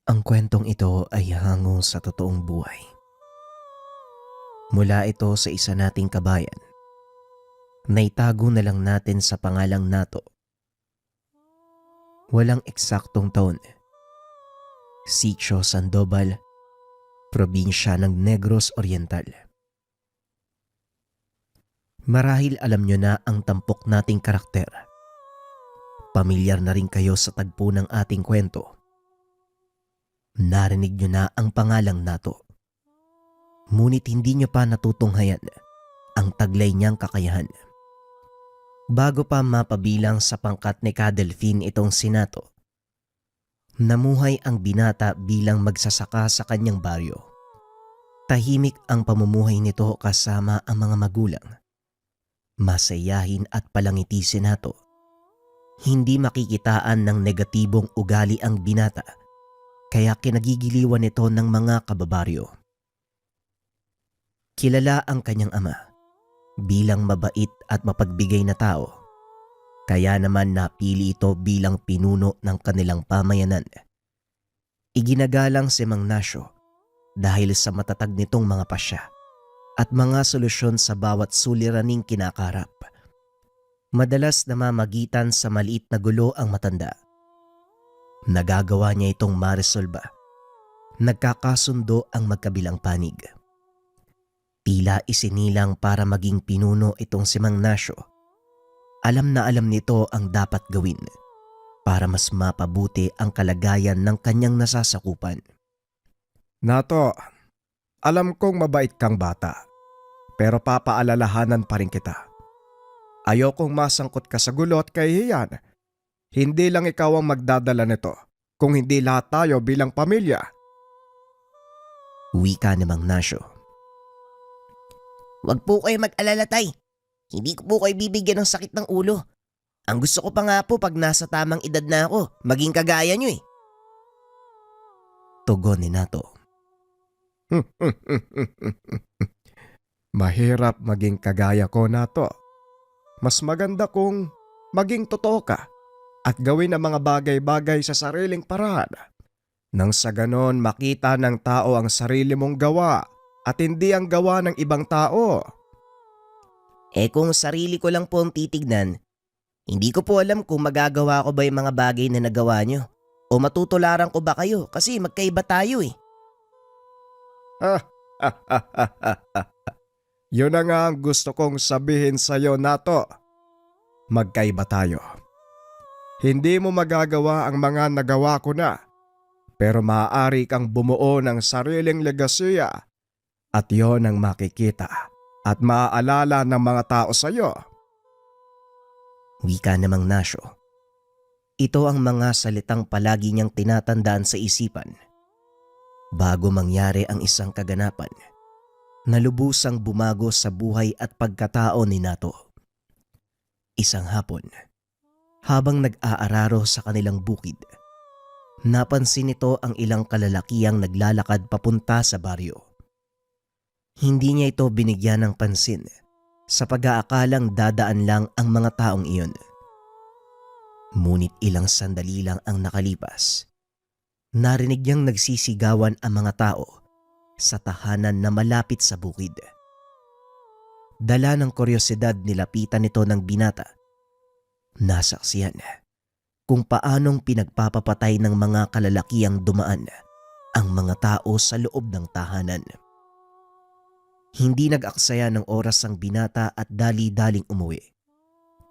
Ang kwentong ito ay hango sa totoong buhay. Mula ito sa isa nating kabayan na itago na lang natin sa pangalang Nato. Walang eksaktong taon. Sitio Sandoval, probinsya ng Negros Oriental. Marahil alam nyo na ang tampok nating karakter. Pamilyar na rin kayo sa tagpo ng ating kwento. Narinig nyo na ang pangalang Nato. Ngunit hindi nyo pa natutunghayan ang taglay niyang kakayahan. Bago pa mapabilang sa pangkat ni Kadelfin itong si Nato, namuhay ang binata bilang magsasaka sa kanyang baryo. Tahimik ang pamumuhay nito kasama ang mga magulang. Masayahin at palangiti si Nato. Hindi makikitaan ng negatibong ugali ang binata, kaya kinagigiliwan nito ng mga kababaryo. Kilala ang kanyang ama bilang mabait at mapagbigay na tao, kaya naman napili ito bilang pinuno ng kanilang pamayanan. Iginagalang si Mang Nasyo dahil sa matatag nitong mga pasya at mga solusyon sa bawat suliraning kinakarap. Madalas namamagitan sa maliit na gulo ang matanda. Nagagawa niya itong maresolba. Nagkakasundo ang magkabilang panig. Tila isinilang para maging pinuno itong si Mang Nasyo. Alam na alam nito ang dapat gawin para mas mapabuti ang kalagayan ng kanyang nasasakupan. Nato, alam kong mabait kang bata, pero papaalalahanan pa rin kita. Ayokong masangkot ka sa gulo at kahihiyan. Hindi lang ikaw ang magdadala nito, kung hindi lahat tayo bilang pamilya. Wika ni Mang Nasyo. Huwag po kayo mag-alala, tay. Hindi ko po kayo bibigyan ng sakit ng ulo. Ang gusto ko pa nga po pag nasa tamang edad na ako, maging kagaya nyo eh. Tugon ni Nato. Mahirap maging kagaya ko, Nato. Mas maganda kung maging totoo ka at gawin ang mga bagay-bagay sa sariling paraan. Nang sa ganon makita ng tao ang sarili mong gawa at hindi ang gawa ng ibang tao. Eh kung sarili ko lang po ang titignan, hindi ko po alam kung magagawa ko ba yung mga bagay na nagawa nyo. O matutularan ko ba kayo kasi magkaiba tayo eh. Yun na nga ang gusto kong sabihin sa'yo, Nato. Magkaiba tayo. Hindi mo magagawa ang mga nagawa ko na, pero maaari kang bumuo ng sariling legasiya at yon ang makikita at maaalala ng mga tao sa'yo. Wika ni Mang Nasyo. Ito ang mga salitang palagi niyang tinatandaan sa isipan. Bago mangyari ang isang kaganapan na lubusang bumago sa buhay at pagkatao ni Nato. Isang hapon, habang nag-aararo sa kanilang bukid, napansin nito ang ilang kalalakiyang naglalakad papunta sa baryo. Hindi niya ito binigyan ng pansin sa pag-aakalang dadaan lang ang mga taong iyon. Ngunit ilang sandali lang ang nakalipas. Narinig niyang nagsisigawan ang mga tao sa tahanan na malapit sa bukid. Dala ng kuryosidad nilapitan nito ng binata. Nasaksiyan kung paanong pinagpapapatay ng mga kalalakiyang dumaan ang mga tao sa loob ng tahanan. Hindi nag-aksaya ng oras ang binata at dali-daling umuwi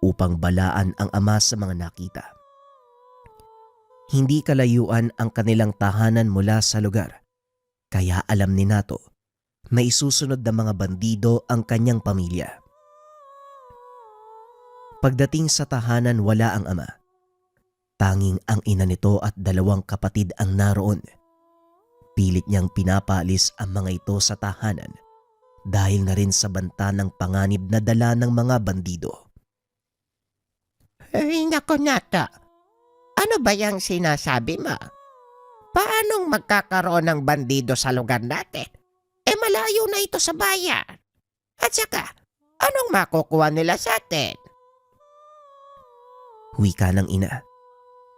upang balaan ang ama sa mga nakita. Hindi kalayuan ang kanilang tahanan mula sa lugar, kaya alam ni Nato na isusunod ng mga bandido ang kanyang pamilya. Pagdating sa tahanan, wala ang ama. Tanging ang ina nito at dalawang kapatid ang naroon. Pilit niyang pinapaalis ang mga ito sa tahanan dahil na rin sa banta ng panganib na dala ng mga bandido. Ay nako Nata, ano ba yung sinasabi mo? Paanong magkakaroon ng bandido sa lugar natin? Eh malayo na ito sa bayan. At saka, anong makukuha nila sa atin? Wika ng ina,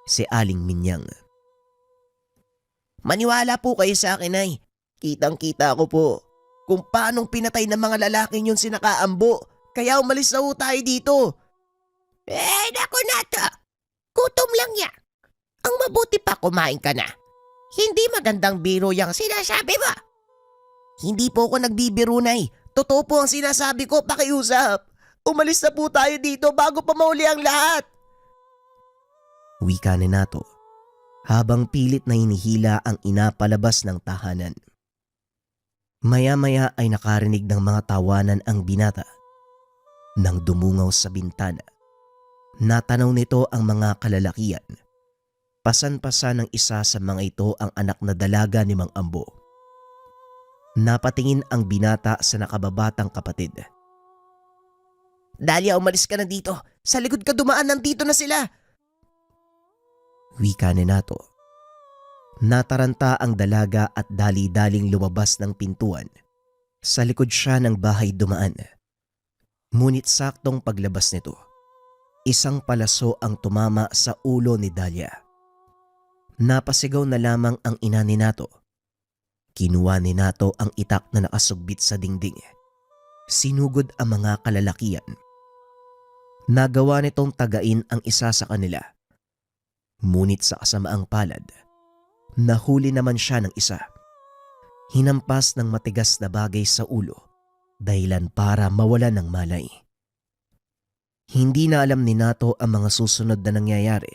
si Aling Minyang. Maniwala po kayo sa akin, Nay. Kitang-kita ko po kung paanong pinatay ng mga lalaking yun si Nakaambo. Kaya umalis na po tayo dito. Naku nato. Gutom lang yan. Ang mabuti pa kumain ka na. Hindi magandang biro yung sinasabi mo. Hindi po ako nagbibiro, Nay. Totoo po ang sinasabi ko, pakiusap. Umalis na po tayo dito bago pa mauli ang lahat. Wika ni Nato habang pilit na hinihila ang ina palabas ng tahanan. Maya-maya ay nakarinig ng mga tawanan ang binata. Nang dumungaw sa bintana, natanaw nito ang mga kalalakian. Pasan-pasan ng isa sa mga ito ang anak na dalaga ni Mang Ambo. Napatingin ang binata sa nakababatang kapatid. Dalia, umalis ka na dito. Sa likod ka dumaan, nandito na sila. Wika ni Nato. Nataranta ang dalaga at dali-daling lumabas ng pintuan. Sa likod siya ng bahay dumaan. Ngunit saktong paglabas nito, isang palaso ang tumama sa ulo ni Dalia. Napasigaw na lamang ang ina ni Nato. Kinuha ni Nato ang itak na nakasugbit sa dingding. Sinugod ang mga kalalakian. Nagawa nitong tagain ang isa sa kanila. Ngunit sa kasamaang palad, nahuli naman siya ng isa. Hinampas ng matigas na bagay sa ulo, dahilan para mawala ng malay. Hindi na alam ni Nato ang mga susunod na nangyayari.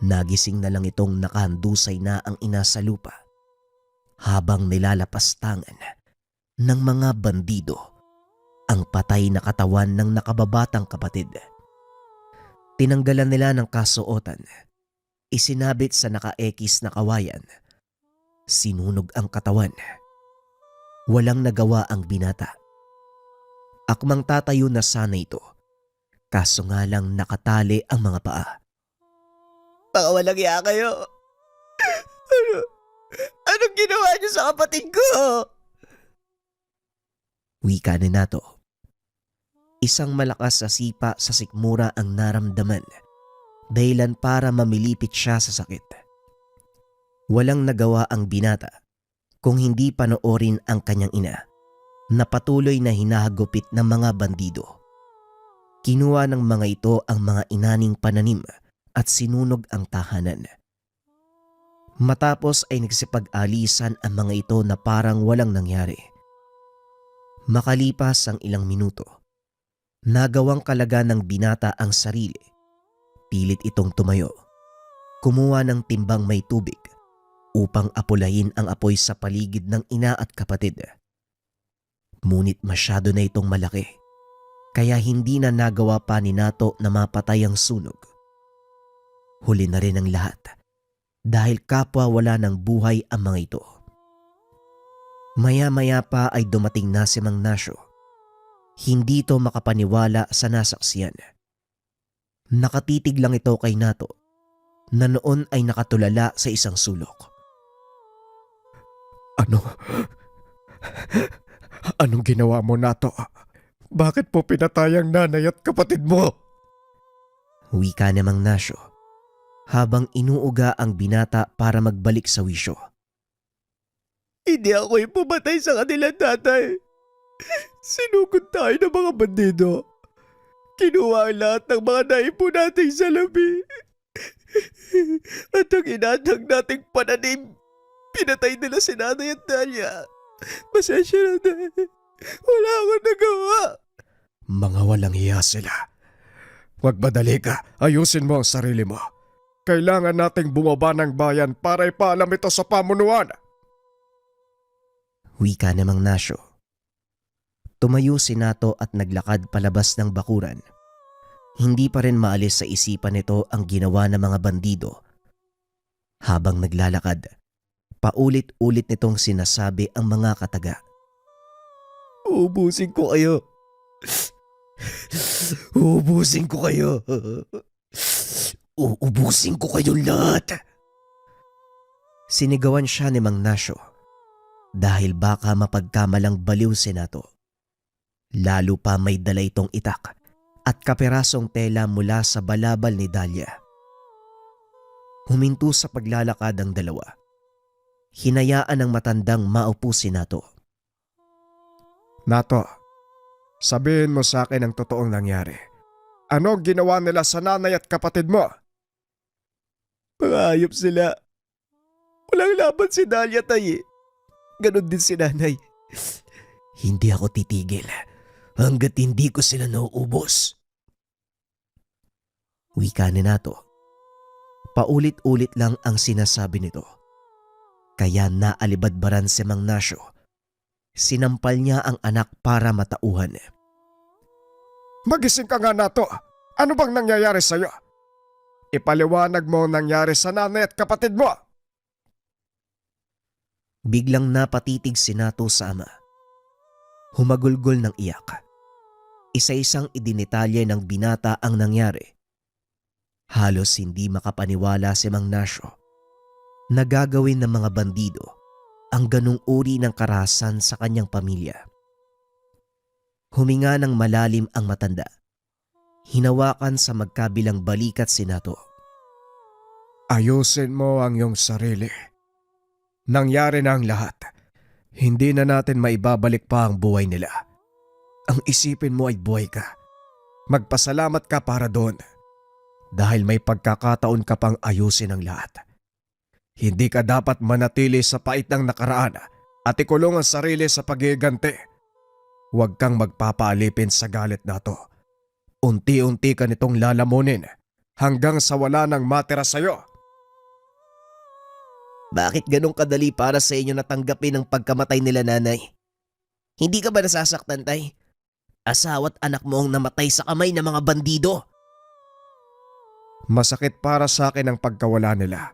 Nagising na lang itong nakahandusay na ang ina sa lupa habang nilalapastangan ng mga bandido ang patay na katawan ng nakababatang kapatid. Tinanggalan nila ng kasuotan, isinabit sa nakaekis na kawayan, sinunog ang katawan. Walang nagawa ang binata. Akmang tatayo na sana ito, kaso nga lang nakatali ang mga paa. Baka walang iya kayo. Anong ginawa niyo sa kapatid ko? Wika ni Nato. Isang malakas sa sipa sa sikmura ang naramdaman, dahilan para mamilipit siya sa sakit. Walang nagawa ang binata kung hindi panoorin ang kanyang ina na patuloy na hinahagupit ng mga bandido. Kinuha ng mga ito ang mga inaning pananim at sinunog ang tahanan. Matapos ay nagsipag-alisan ang mga ito na parang walang nangyari. Makalipas ang ilang minuto, nagawang kalaga ng binata ang sarili. Pilit itong tumayo. Kumuha ng timbang may tubig upang apulahin ang apoy sa paligid ng ina at kapatid. Ngunit masyado na itong malaki, kaya hindi na nagawa pa ni Nato na mapatay ang sunog. Huli na rin ang lahat dahil kapwa wala ng buhay ang mga ito. Maya-maya pa ay dumating na si Mang Nasyo. Hindi ito makapaniwala sa nasaksiyan. Nakatitig lang ito kay Nato na noon ay nakatulala sa isang sulok. Anong ginawa mo, Nato? Bakit po pinatay ang nanay at kapatid mo? Wika ni Mang Nasyo habang inuuga ang binata para magbalik sa wisyo. Hindi ako yung pumatay sa kanila, tatay. Sinugod tayo ng mga bandido. Kinuha ang lahat ng mga naipo nating salapi. At ang inatang nating pananim, pinatay nila si Nanay at Dalia. Pasensya na, Day. Wala akong nagawa. Mga walang hiya sila. Huwag madali ka. Ayusin mo ang sarili mo. Kailangan nating bumaba ng bayan para ipaalam ito sa pamunuan. Wika ni Mang Nasyo. Tumayo si Nato at naglakad palabas ng bakuran. Hindi pa rin maalis sa isipan nito ang ginawa ng mga bandido. Habang naglalakad, paulit-ulit nitong sinasabi ang mga kataga. Uubusin ko kayo. Uubusin ko kayo. Uubusin ko kayong lahat. Sinigawan siya ni Mang Nasyo dahil baka mapagkamalang baliw si Nato. Lalo pa may dala itong itak at kapirasong tela mula sa balabal ni Dalia. Huminto sa paglalakad ang dalawa Hinayaan ng matandang maupo si Nato. Nato, sabihin mo sa akin ang totoong nangyari. Ano ginawa nila sa nanay at kapatid mo? Mga hayop sila. Walang laban si Dahlia, tay. Ganon din si nanay. Hindi ako titigil hanggat hindi ko sila nauubos. Wika ni Nato. Paulit-ulit lang ang sinasabi nito. Kaya naalibadbaran si Mang Nasyo. Sinampal niya ang anak para matauhan. Magising ka nga, Nato. Ano bang nangyayari sa'yo? Ipaliwanag mo ang nangyari sa nanay at kapatid mo. Biglang napatitig si Nato sa ama. Humagulgol ng iyak. Isa-isang idinitalye ng binata ang nangyari. Halos hindi makapaniwala si Mang Nasyo na gagawin ng mga bandido ang ganung uri ng karahasan sa kanyang pamilya. Huminga ng malalim ang matanda. Hinawakan sa magkabilang balikat si Nato. Ayusin mo ang iyong sarili. Nangyari na ang lahat. Hindi na natin maibabalik pa ang buhay nila. Ang isipin mo ay buhay ka. Magpasalamat ka para doon. Dahil may pagkakataon ka pang ayusin ang lahat. Hindi ka dapat manatili sa pait ng nakaraan at ikulong ang sarili sa pagigante. Huwag kang magpapaalipin sa galit na to. Unti-unti ka nitong lalamunin hanggang sa wala nang matira sa'yo. Bakit ganun kadali para sa inyo natanggapin ang pagkamatay nila, nanay? Hindi ka ba nasasaktan, tay? Asawa't anak mo ang namatay sa kamay ng mga bandido. Masakit para sa akin ang pagkawala nila.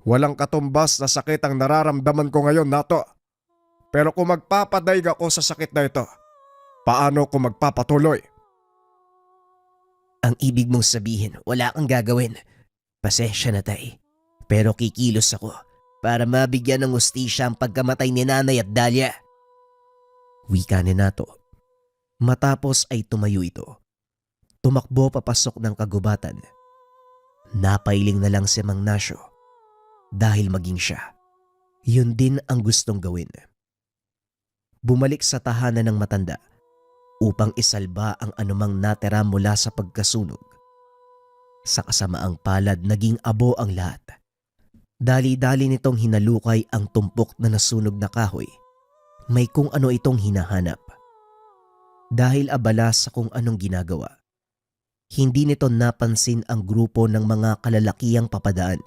Walang katumbas na sakit ang nararamdaman ko ngayon, Nato. Pero kung magpapadaig ako sa sakit na ito, paano ko magpapatuloy? Ang ibig mong sabihin, wala kang gagawin. Pasensya na, tay. Pero kikilos ako para mabigyan ng hustisya ang pagkamatay ni nanay at Dahlia. Wika ni Nato. Matapos ay tumayo ito. Tumakbo papasok ng kagubatan. Napailing na lang si Mang Nasyo dahil maging siya. Yun din ang gustong gawin. Bumalik sa tahanan ng matanda upang isalba ang anumang natira mula sa pagkasunog. Sa kasamaang palad naging abo ang lahat. Dali-dali nitong hinalukay ang tumpok na nasunog na kahoy. May kung ano itong hinahanap. Dahil abala sa kung anong ginagawa, hindi nito napansin ang grupo ng mga kalalakihang papadaan.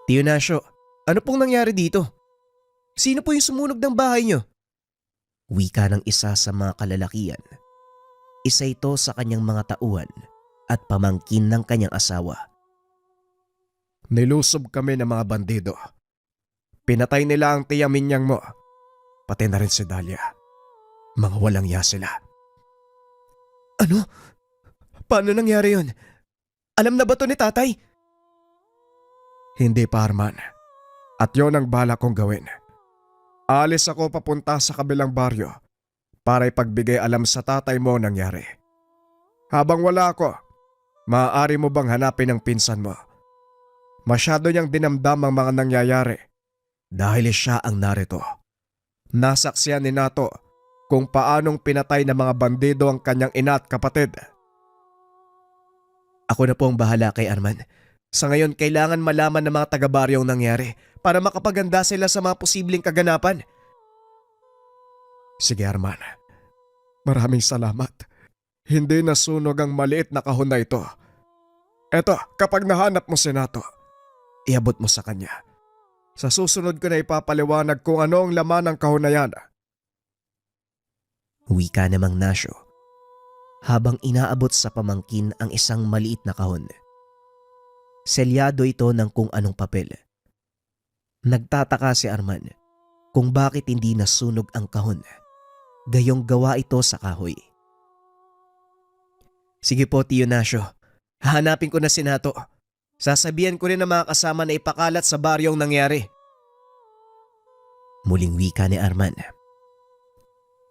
Tio Nasyo, ano pong nangyari dito? Sino po yung sumunog ng bahay niyo? Wika ng isa sa mga kalalakihan. Isa ito sa kanyang mga tauhan at pamangkin ng kanyang asawa. Nilusob kami ng mga bandido. Pinatay nila ang tiya Minyang mo. Pati na rin si Dahlia. Mga walang ya sila. Ano? Paano nangyari yun? Alam na ba to ni tatay? Hindi pa, Arman. At yon ang bala kong gawin. Alis ako papunta sa kabilang baryo para ipagbigay alam sa tatay mo ang nangyari. Habang wala ako, maaari mo bang hanapin ang pinsan mo? Masyado niyang dinamdam ang mga nangyayari dahil siya ang narito. Nasaksiyan ni Nato kung paanong pinatay ng mga bandido ang kanyang ina at kapatid. Ako na po ang bahala kay Arman. Sa ngayon, kailangan malaman ng mga taga-baryo ang nangyari para makapaganda sila sa mga posibleng kaganapan. Sige, Arman. Maraming salamat. Hindi nasunog ang maliit na kahon na ito. Eto, kapag nahanap mo si Nato, iabot mo sa kanya. Sa susunod ko na ipapaliwanag kung ano ang laman ng kahon na yan. Wika ni Mang Nasyo habang inaabot sa pamangkin ang isang maliit na kahon. Selyado ito ng kung anong papel. Nagtataka si Arman kung bakit hindi nasunog ang kahon. Gayong gawa ito sa kahoy. Sige po, Tio Nasyo. Hahanapin ko na si Nato. Sasabihan ko rin ng mga kasama na ipakalat sa baryong nangyari. Muling wika ni Arman.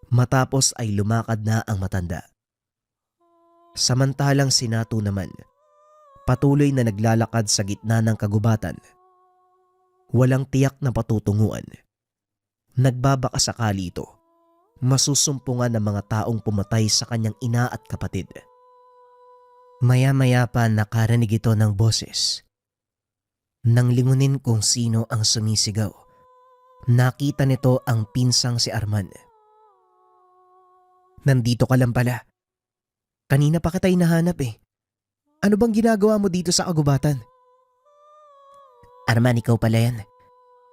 Matapos ay lumakad na ang matanda. Samantalang si Nato naman, patuloy na naglalakad sa gitna ng kagubatan Walang tiyak na patutunguhan. Nagbabaka sakali ito. Masusumpungan ng mga taong pumatay sa kanyang ina at kapatid. Maya-maya pa nakarinig ito ng boses. Nang lingunin kung sino ang sumisigaw, nakita nito ang pinsang si Arman. Nandito ka lang pala. Kanina pa kita hinahanap eh. Ano bang ginagawa mo dito sa kagubatan? Arman, ikaw pala yan.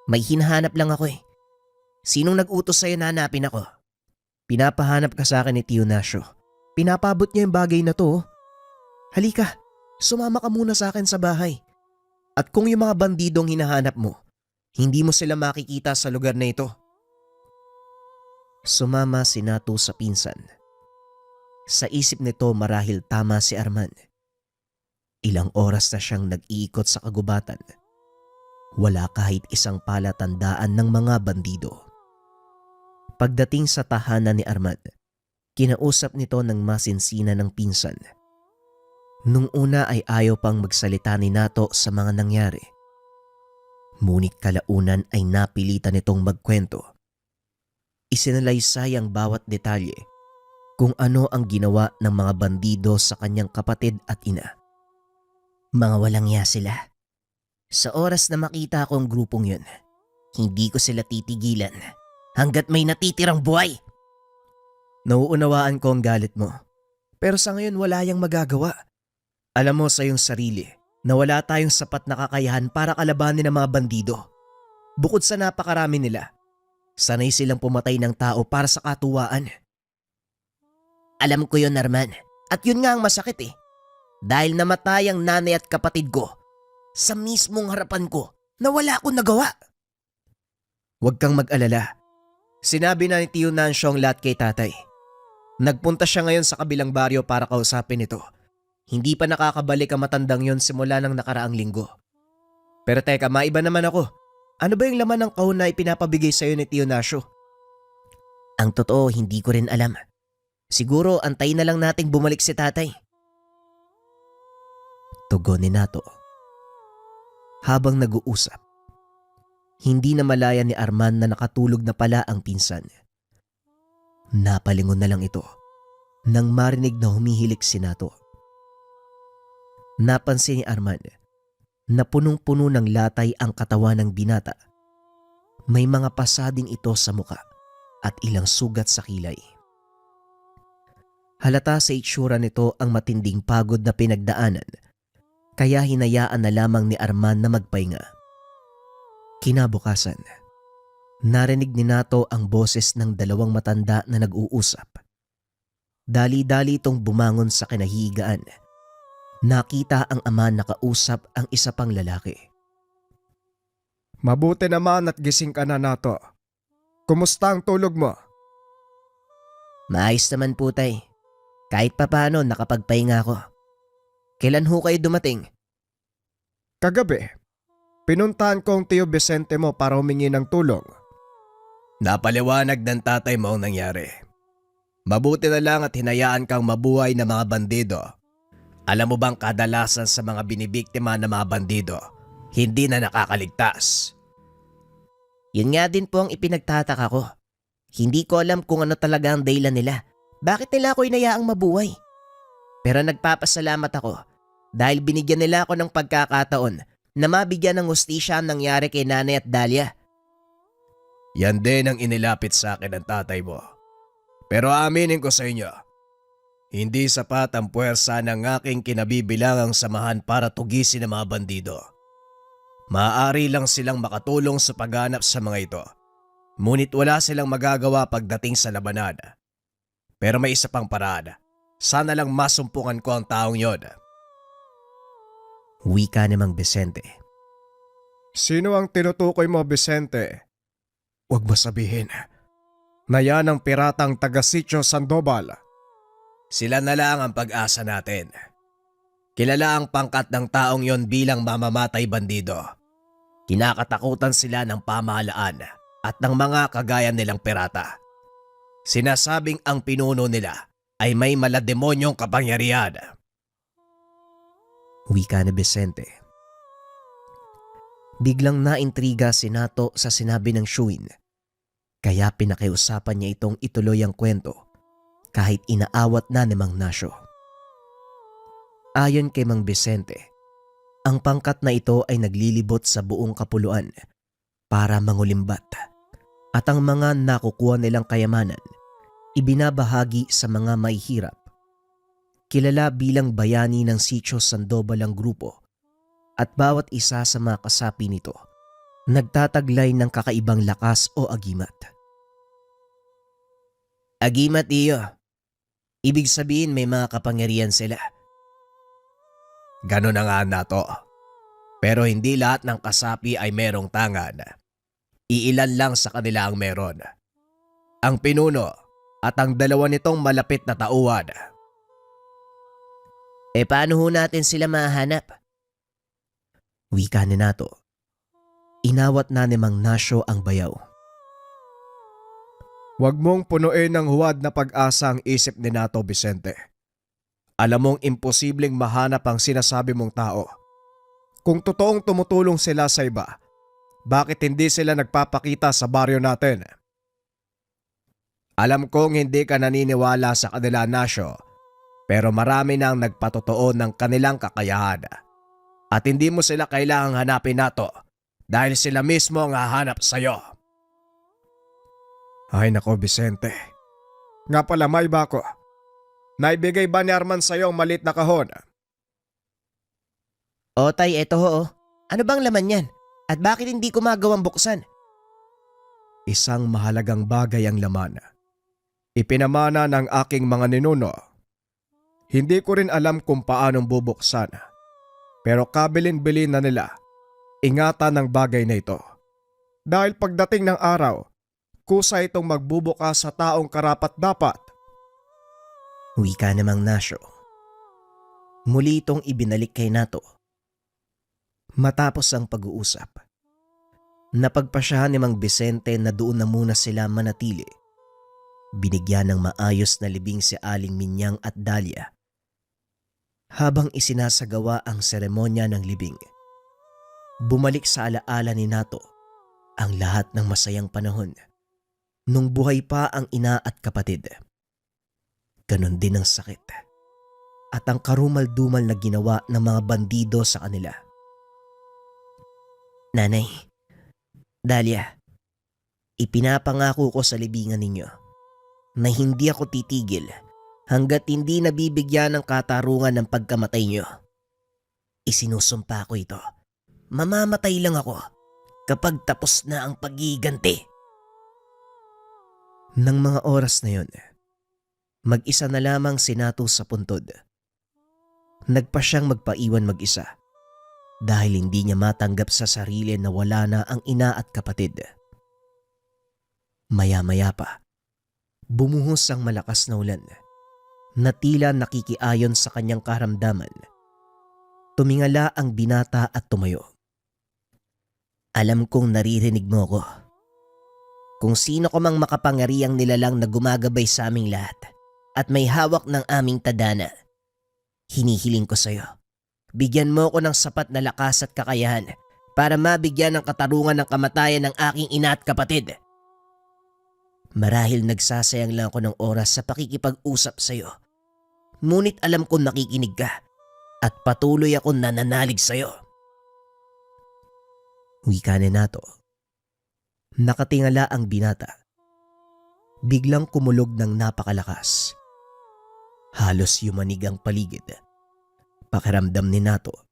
May hinahanap lang ako eh. Sinong nag-utos sa'yo na hanapin ako? Pinapahanap ka sa akin ni Tio Nasio. Pinapabot niya yung bagay na to. Halika, sumama ka muna sa akin sa bahay. At kung yung mga bandidong hinahanap mo, hindi mo sila makikita sa lugar na ito. Sumama si Nato sa pinsan. Sa isip nito marahil tama si Arman. Ilang oras na siyang nag-iikot sa kagubatan. Wala kahit isang palatandaan ng mga bandido. Pagdating sa tahanan ni Arman, kinausap nito ng masinsina ng pinsan. Nung una ay ayaw pang magsalita ni Nato sa mga nangyari. Ngunit kalaunan ay napilitan nitong magkwento. Isinalaysay ang bawat detalye kung ano ang ginawa ng mga bandido sa kanyang kapatid at ina. Mga walang ya sila. Sa oras na makita ko ang grupong yun, hindi ko sila titigilan hanggat may natitirang buhay. Nauunawaan ko ang galit mo, pero sa ngayon wala yang magagawa. Alam mo sa iyong sarili na wala tayong sapat na kakayahan para kalabanin ang mga bandido. Bukod sa napakarami nila, sanay silang pumatay ng tao para sa katuwaan. Alam ko yun, Arman. At yun nga ang masakit eh. Dahil namatay ang nanay at kapatid ko sa mismong harapan ko na wala akong nagawa. Huwag kang mag-alala. Sinabi na ni Tio Nancio ang lahat kay tatay. Nagpunta siya ngayon sa kabilang baryo para kausapin ito. Hindi pa nakakabalik ang matandang yon simula ng nakaraang linggo. Pero teka, maiba naman ako. Ano ba yung laman ng kahon na ipinapabigay sa'yo ni Tio Nasio? Ang totoo, hindi ko rin alam. Siguro antayin na lang nating bumalik si tatay. Tugon ni Nato. Habang nag-uusap, hindi na malaya ni Arman na nakatulog na pala ang pinsan. Napalingon na lang ito nang marinig na humihilik si Nato. Napansin ni Arman na punong-puno ng latay ang katawan ng binata. May mga pasading ito sa muka at ilang sugat sa kilay. Halata sa itsura nito ang matinding pagod na pinagdaanan, kaya hinayaan na lamang ni Arman na magpahinga. Kinabukasan, narinig ni Nato ang boses ng dalawang matanda na nag-uusap. Dali-dali itong bumangon sa kinahigaan. Nakita ang ama na kausap ang isa pang lalaki. Mabuti naman at gising ka na, Nato. Kumusta ang tulog mo? Maayos naman po tay. Kahit papaano nakapagpahinga ako. Kailan ho kayo dumating? Kagabi, pinuntahan ko ang Tio Vicente mo para humingi ng tulong. Napaliwanag ng tatay mo ang nangyari. Mabuti na lang at hinayaan kang mabuhay ng mga bandido. Alam mo bang kadalasan sa mga binibiktima ng mga bandido, hindi na nakakaligtas? Yun nga din po ang ipinagtataka ko. Hindi ko alam kung ano talaga ang dahilan nila. Bakit nila ako inayaang mabuhay? Pero nagpapasalamat ako dahil binigyan nila ako ng pagkakataon na mabigyan ng hustisya ang nangyari kay Nanay at Dalia. Yan din ang inilapit sa akin ng tatay mo. Pero aminin ko sa inyo, hindi sapat ang puwersa ng aking kinabibilangang samahan para tugisin ang mga bandido. Maaari lang silang makatulong sa pagganap sa mga ito. Ngunit wala silang magagawa pagdating sa labanan. Pero may isa pang paraan. Sana lang masumpungan ko ang taong yon. Wika ni Mang Vicente. Sino ang tinutukoy mo, Vicente? Huwag mo sabihin na yan ang piratang taga-Sitio Sandoval. Sila na lang ang pag-asa natin. Kilala ang pangkat ng taong yon bilang mamamatay bandido. Kinakatakutan sila ng pamahalaan at ng mga kagaya nilang pirata. Sinasabing ang pinuno nila ay may malademonyong kapangyarihan. Wika ni Vicente. Biglang naintriga si Nato sa sinabi ng Shuin, kaya pinakiusapan niya itong ituloy ang kwento kahit inaawat na ni Mang Nasyo. Ayon kay Mang Vicente, ang pangkat na ito ay naglilibot sa buong kapuluan para mangulimbat at ang mga nakukuha nilang kayamanan ibinabahagi sa mga mahihirap. Kilala bilang bayani ng Sitio Sandoval ang grupo at bawat isa sa mga kasapi nito nagtataglay ng kakaibang lakas o agimat. Agimat iyo. Ibig sabihin may mga kapangyarihan sila. Ganon na nga na to. Pero hindi lahat ng kasapi ay merong tangan. Iilan lang sa kanila ang meron. Ang pinuno at ang dalawa nitong malapit na tauhan. Paano ho natin sila mahanap? Wika ni Nato. Inawat na ni Mang Nasyo ang bayaw. Huwag mong punuin ng huwad na pag-asa ang isip ni Nato, Vicente. Alam mong imposibleng mahanap ang sinasabi mong tao. Kung totoong tumutulong sila sa iba, bakit hindi sila nagpapakita sa baryo natin? Alam kong hindi ka naniniwala sa kanila, Nasyo, pero marami nang nagpatotoo ng kanilang kakayahan. At hindi mo sila kailangang hanapin, Nato, dahil sila mismo ang hahanap sa'yo. Ay nako, Vicente. Nga pala, may bako. Naibigay ba ni Arman sa'yo ang malit na kahon? O tay, eto ho. Ano bang laman yan? At bakit hindi ko magawang buksan? Isang mahalagang bagay ang laman. Ipinamana ng aking mga ninuno. Hindi ko rin alam kung paanong bubuksan. Pero kabilin-bilin na nila. Ingatan ng bagay na ito. Dahil pagdating ng araw, kusa itong magbubukas sa taong karapat-dapat. Wika ni Mang Nasyo. Muli itong ibinalik kay Nato. Matapos ang pag-uusap, napagpasyahan ni Mang Vicente na doon na muna sila manatili. Binigyan ng maayos na libing si Aling Minyang at Dalia. Habang isinasagawa ang seremonya ng libing, bumalik sa alaala ni Nato ang lahat ng masayang panahon nung buhay pa ang ina at kapatid. Ganon din ang sakit at ang karumal-dumal na ginawa ng mga bandido sa kanila. Nanay, Dalia, ipinapangako ko sa libingan ninyo na hindi ako titigil hanggat hindi nabibigyan ng katarungan ng pagkamatay nyo. Isinusumpa ko ito. Mamamatay lang ako kapag tapos na ang paggiganti. Nang mga oras na yon, mag-isa na lamang si Nato sa puntod. Nagpa siyang magpaiwan mag-isa dahil hindi niya matanggap sa sarili na wala na ang ina at kapatid. Maya-maya pa, bumuhos ang malakas na ulan na tila nakikiayon sa kanyang karamdaman. Tumingala ang binata at tumayo. Alam kong naririnig mo ko. Kung sino ko mang makapangyarihang nilalang na gumagabay sa aming lahat at may hawak ng aming tadhana, hinihiling ko sa'yo. Bigyan mo ko ng sapat na lakas at kakayahan para mabigyan ng katarungan ng kamatayan ng aking ina at kapatid. Marahil nagsasayang lang ako ng oras sa pakikipag-usap sa'yo. Ngunit alam kong nakikinig ka at patuloy akong nananalig sa'yo. Wika ni Nato. Nakatingala ang binata. Biglang kumulog ng napakalakas. Halos yumanig ang paligid. Pakiramdam ni Nato,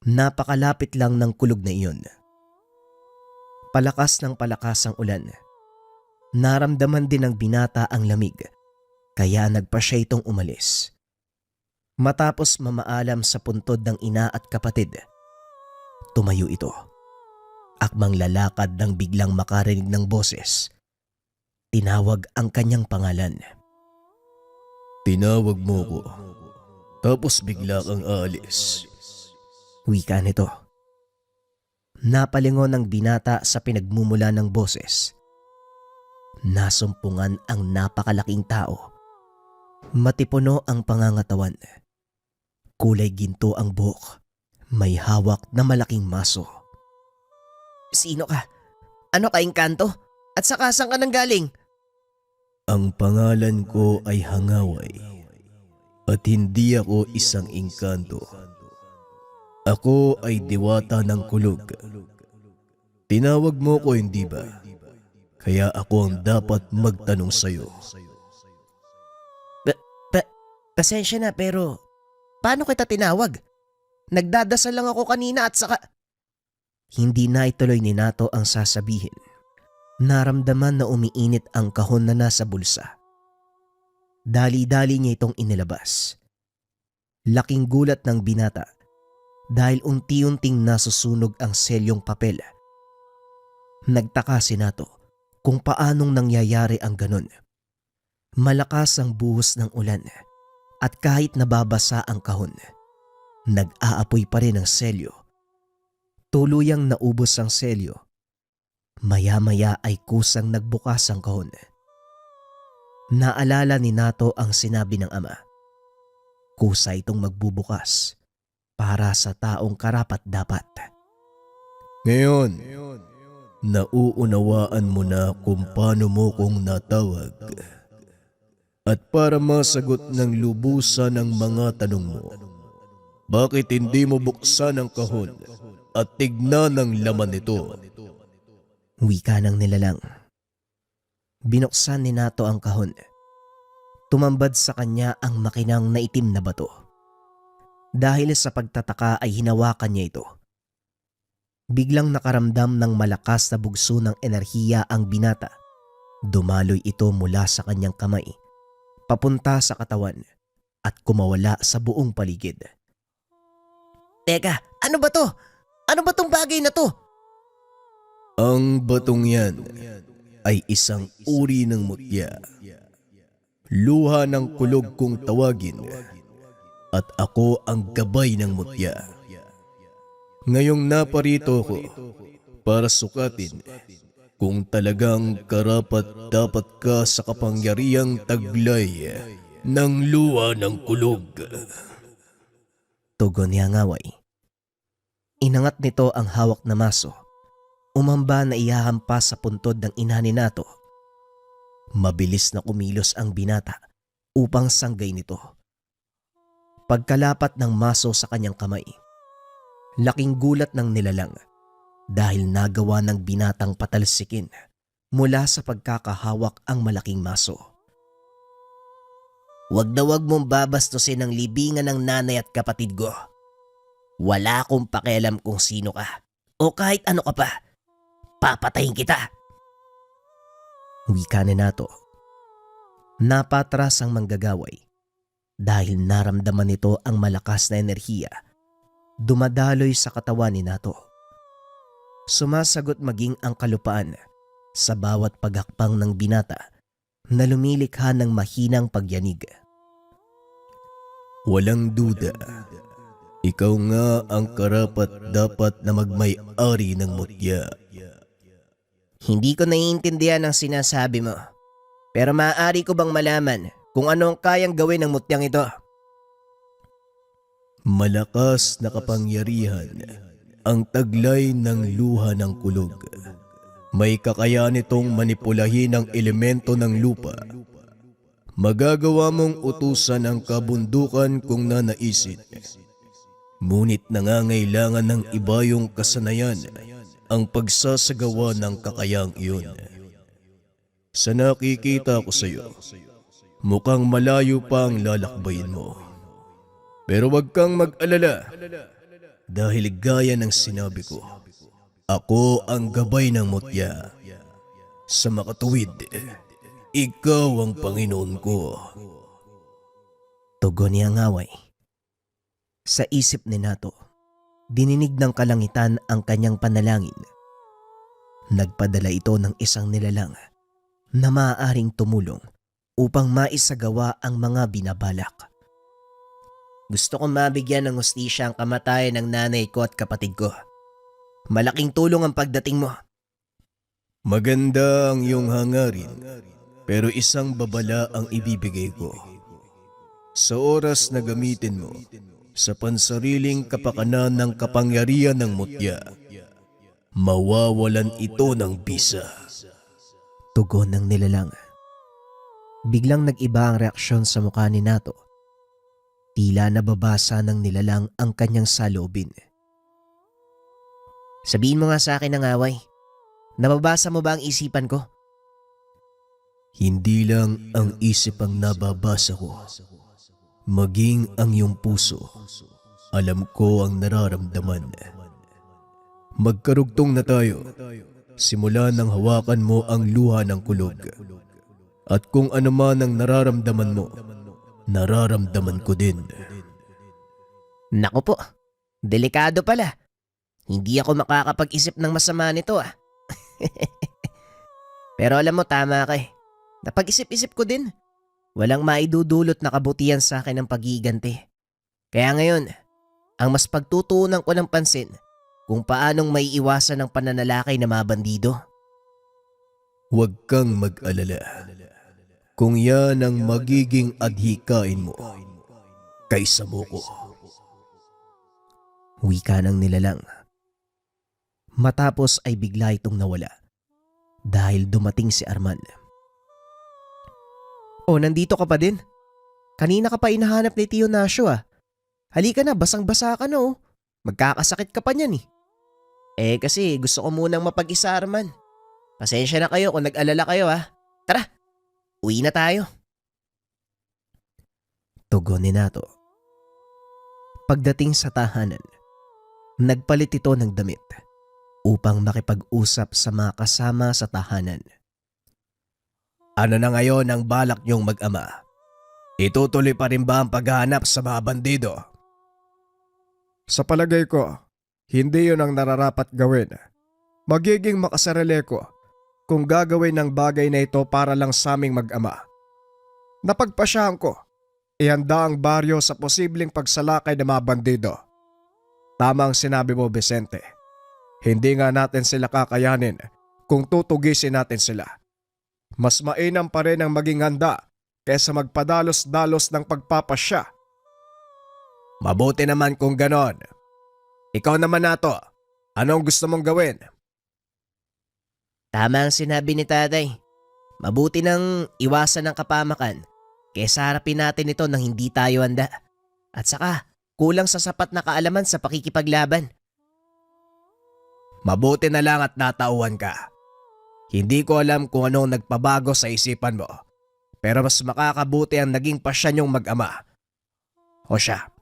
napakalapit lang ng kulog na iyon. Palakas ng palakas ang ulan. Naramdaman din ng binata ang lamig, kaya nagpa siya itong umalis. Matapos mamaalam sa puntod ng ina at kapatid, tumayo ito. Akmang lalakad nang biglang makarinig ng boses. Tinawag ang kanyang pangalan. Tinawag mo ko, tapos bigla kang aalis. Wika nito. Napalingon ng binata sa pinagmumula ng boses. Nasumpungan ang napakalaking tao. Matipuno ang pangangatawan. Kulay ginto ang buhok. May hawak na malaking maso. Sino ka? Ano ka, engkanto? At saka saan ka nang galing? Ang pangalan ko ay Hangaway at hindi ako isang engkanto. Ako ay diwata ng kulog. Tinawag mo ko, hindi ba? Kaya ako ang dapat magtanong sa'yo. Pasensya na pero paano kita tinawag? Nagdadasal lang ako kanina at saka... Hindi na ituloy ni Nato ang sasabihin. Naramdaman na umiinit ang kahon na nasa bulsa. Dali-dali niya itong inilabas. Laking gulat ng binata dahil unti-unting nasusunog ang selyong papel. Nagtaka si Nato kung paanong nangyayari ang ganon. Malakas ang buhos ng ulan at kahit nababasa ang kahon, nag-aapoy pa rin ang selyo. Tuluyang naubos ang selyo. Maya-maya ay kusang nagbukas ang kahon. Naalala ni Nato ang sinabi ng ama. Kusa itong magbubukas para sa taong karapat-dapat. Ngayon, nauunawaan mo na kung paano mo kong natawag. At para masagot ng lubusan ang mga tanong mo, bakit hindi mo buksan ang kahon at tignan ang laman nito? Wika ng nilalang. Binuksan ni Nato ang kahon. Tumambad sa kanya ang makinang na itim na bato. Dahil sa pagtataka ay hinawakan niya ito. Biglang nakaramdam ng malakas na bugso ng enerhiya ang binata. Dumaloy ito mula sa kanyang kamay, papunta sa katawan at kumawala sa buong paligid. Teka, ano ba to? Ano ba tong bagay na to? Ang batong yan ay isang uri ng mutya. Luha ng kulog kung tawagin at ako ang gabay ng mutya. Ngayong naparito ko para sukatin kung talagang karapat-dapat ka sa kapangyarihang taglay ng luha ng kulog. Tugon ni Hangaway. Inangat nito ang hawak na maso. Umamba na ihahampas sa puntod ng ina ni Nato. Mabilis na kumilos ang binata upang sanggay nito. Pagkalapat ng maso sa kanyang kamay, laking gulat ng nilalang dahil nagawa ng binatang patalsikin mula sa pagkakahawak ang malaking maso. Wag na wag mong babastusin ang libingan ng nanay at kapatid ko. Wala akong pakialam kung sino ka o kahit ano ka pa. Papatayin kita. Wika ni Nato. Napatras ang manggagaway dahil naramdaman nito ang malakas na enerhiya dumadaloy sa katawan ni Nato. Sumasagot maging ang kalupaan sa bawat paghakpang ng binata na lumilikha ng mahinang pagyanig. Walang duda, ikaw nga ang karapat-dapat na magmay-ari ng mutya. Hindi ko naiintindihan ang sinasabi mo. Pero maaari ko bang malaman kung ano ang kayang gawin ng mutyang ito? Malakas na kapangyarihan ang taglay ng luha ng kulog. May kakayahan itong manipulahin ang elemento ng lupa. Magagawa mong utusan ang kabundukan kung nanaisin. Ngunit nangangailangan ng iba yung kasanayan ang pagsasagawa ng kakayang iyon. Sa nakikita ko sa iyo, mukhang malayo pa ang lalakbayin mo. Pero wag kang mag-alala dahil gaya ng sinabi ko, ako ang gabay ng mutya. Sa makatuwid, ikaw ang Panginoon ko. Tugon ni Hangaway. Sa isip ni Nato, dininig ng kalangitan ang kanyang panalangin. Nagpadala ito ng isang nilalang na maaaring tumulong upang maisagawa ang mga binabalak. Gusto kong mabigyan ng hustisya ang kamatayan ng nanay ko at kapatid ko. Malaking tulong ang pagdating mo. Maganda ang iyong hangarin, pero isang babala ang ibibigay ko. Sa oras na gamitin mo sa pansariling kapakanan ng kapangyarihan ng mutya, mawawalan ito ng bisa. Tugon ng nilalang. Biglang nag-iba ang reaksyon sa mukha ni Nato. Tila nababasa ng nilalang ang kanyang saloobin. Sabihin mo nga sa akin ng away. Nababasa mo ba ang isipan ko? Hindi lang ang isip ang nababasa ko, maging ang iyong puso. Alam ko ang nararamdaman. Magkarugtong na tayo. Simula nang hawakan mo ang luha ng kulog. At kung ano man ang nararamdaman mo, nararamdaman ko din. Naku po, delikado pala. Hindi ako makakapag-isip ng masama nito ah. Pero alam mo, tama ka eh. Napag-isip-isip ko din. Walang maidudulot na kabutihan sa akin ng pag-iiganti. Kaya ngayon, ang mas pagtutuunan ko ng pansin kung paanong maiiwasan ang pananalakay na mga bandido. Huwag kang mag-alala. Kung yan ang magiging adhikain mo, kaysa mo ko. Wika ng nilalang. Matapos ay bigla itong nawala dahil dumating si Arman. Oh, nandito ka pa din? Kanina ka pa inahanap ni Tio Nasyo ah. Halika na, basang-basa ka na oh. Magkakasakit ka pa niyan eh. Kasi gusto ko munang mapag-isa, Arman. Pasensya na kayo kung nag-alala kayo ah. Tara, uwi na tayo. Tugon ni Nato. Pagdating sa tahanan, nagpalit ito ng damit upang makipag-usap sa mga kasama sa tahanan. Ano na ngayon ang balak niyong mag-ama? Itutuloy pa rin ba ang paghahanap sa mga bandido? Sa palagay ko, hindi yun ang nararapat gawin. Magiging makasarili ko kung gagawin ng bagay na ito para lang sa aming mag-ama. Napagpasyahan ko, ihanda ang baryo sa posibleng pagsalakay ng mga bandido. Tama ang sinabi mo, Vicente. Hindi nga natin sila kakayanin kung tutugisin natin sila. Mas mainam pa rin ang maging handa kaysa magpadalos-dalos ng pagpapasya. Mabuti naman kung ganon. Ikaw naman, Nato, anong gusto mong gawin? Tama ang sinabi ni tatay. Mabuti nang iwasan ng kapamakan kaysa harapin natin ito nang hindi tayo handa. At saka, kulang sa sapat na kaalaman sa pakikipaglaban. Mabuti na lang at natauhan ka. Hindi ko alam kung anong nagpabago sa isipan mo, pero mas makakabuti ang naging pasya niyong mag-ama. O siya,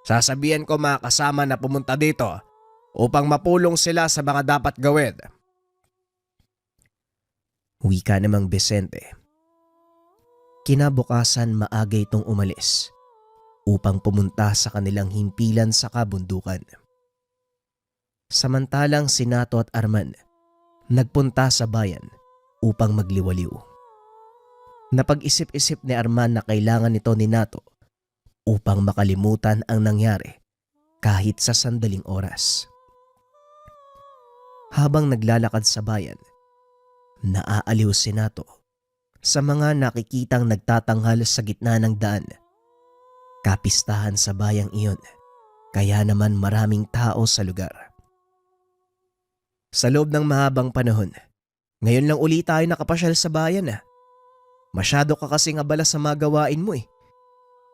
sasabihan ko mga kasama na pumunta dito upang mapulong sila sa mga dapat gawin. Wika namang Vicente. Kinabukasan maaga itong umalis upang pumunta sa kanilang himpilan sa kabundukan. Samantalang si Nato at Arman nagpunta sa bayan upang magliwaliw. Napag-isip-isip ni Arman na kailangan nito ni Nato upang makalimutan ang nangyari kahit sa sandaling oras. Habang naglalakad sa bayan, naaaliw si Nato sa mga nakikitang nagtatanghal sa gitna ng daan. Kapistahan sa bayang iyon, kaya naman maraming tao sa lugar. Sa loob ng mahabang panahon, ngayon lang uli tayo nakapasyal sa bayan ah. Masyado ka kasing abala sa mga gawain mo eh.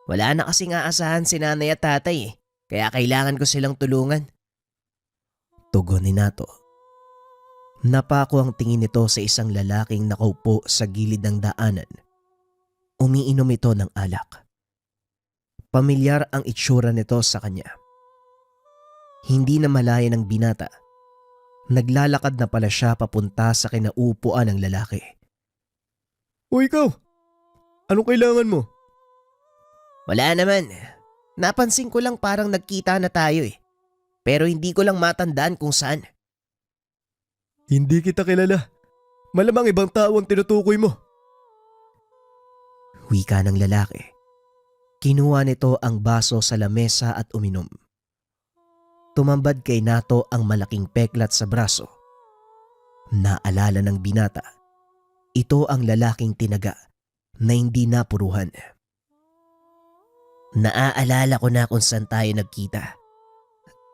Wala na kasing aasahan si nanay at tatay eh, kaya kailangan ko silang tulungan. Tugon ni Nato. Napako ang tingin nito sa isang lalaking nakaupo sa gilid ng daanan. Umiinom ito ng alak. Pamilyar ang itsura nito sa kanya. Hindi na malaya ng binata. Naglalakad na pala siya papunta sa kinaupuan ng lalaki. O ikaw, anong kailangan mo? Wala naman. Napansin ko lang parang nagkita na tayo eh. Pero hindi ko lang matandaan kung saan. Hindi kita kilala. Malamang ibang tao ang tinutukoy mo. Wika ng lalaki. Kinuha nito ang baso sa lamesa at uminom. Tumambad kay Nato ang malaking peklat sa braso. Naalala ng binata. Ito ang lalaking tinaga na hindi napuruhan. Naaalala ko na kung saan tayo nagkita.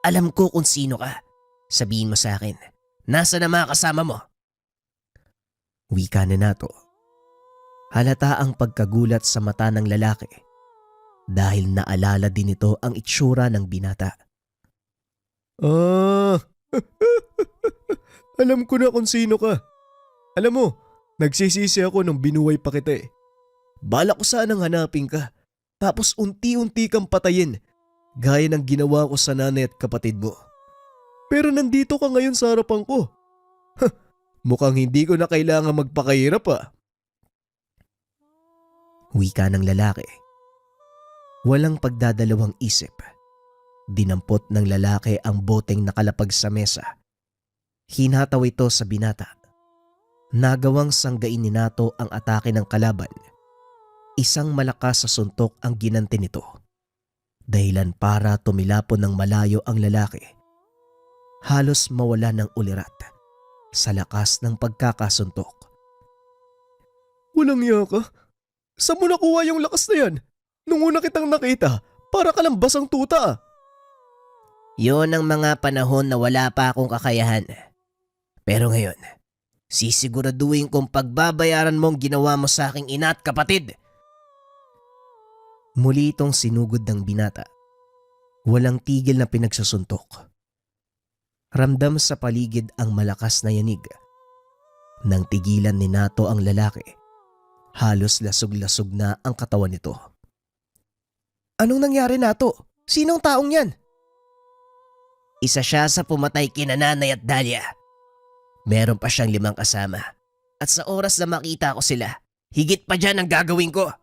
Alam ko kung sino ka. Sabihin mo sa akin. Nasa na mga kasama mo? Wika ni Nato. Halata ang pagkagulat sa mata ng lalaki dahil naalala din ito ang itsura ng binata. Ah, alam ko na kung sino ka. Alam mo, nagsisisi ako nung binuhay pa kita eh. Bala ko sanang hanapin ka, tapos unti-unti kang patayin, gaya ng ginawa ko sa nanay at kapatid mo. Pero nandito ka ngayon sa harapan ko. Mukhang hindi ko na kailangan magpakahirap ah. Wika ng lalaki. Walang pagdadalawang isip. Dinampot ng lalaki ang boteng nakalapag sa mesa. Hinataw ito sa binata. Nagawang sanggain ni Nato ang atake ng kalaban. Isang malakas sa suntok ang ginanti nito. Dahilan para tumilapon ng malayo ang lalaki. Halos mawala ng ulirat sa lakas ng pagkakasuntok. Walang iya ka? Saan mo nakuha yung lakas na yan? Nung una kitang nakita, para ka lang basang tuta ah. Yun ang mga panahon na wala pa akong kakayahan. Pero ngayon, sisiguraduhin kong pagbabayaran mong ginawa mo sa aking ina at kapatid. Muli itong sinugod ng binata. Walang tigil na pinagsusuntok. Ramdam sa paligid ang malakas na yanig. Nang tigilan ni Nato ang lalaki, halos lasog-lasog na ang katawan nito. Anong nangyari Nato? Sinong taong yan? Isa siya sa pumatay kina Nanay at Dalia. Meron pa siyang 5 kasama. At sa oras na makita ko sila, higit pa dyan ang gagawin ko.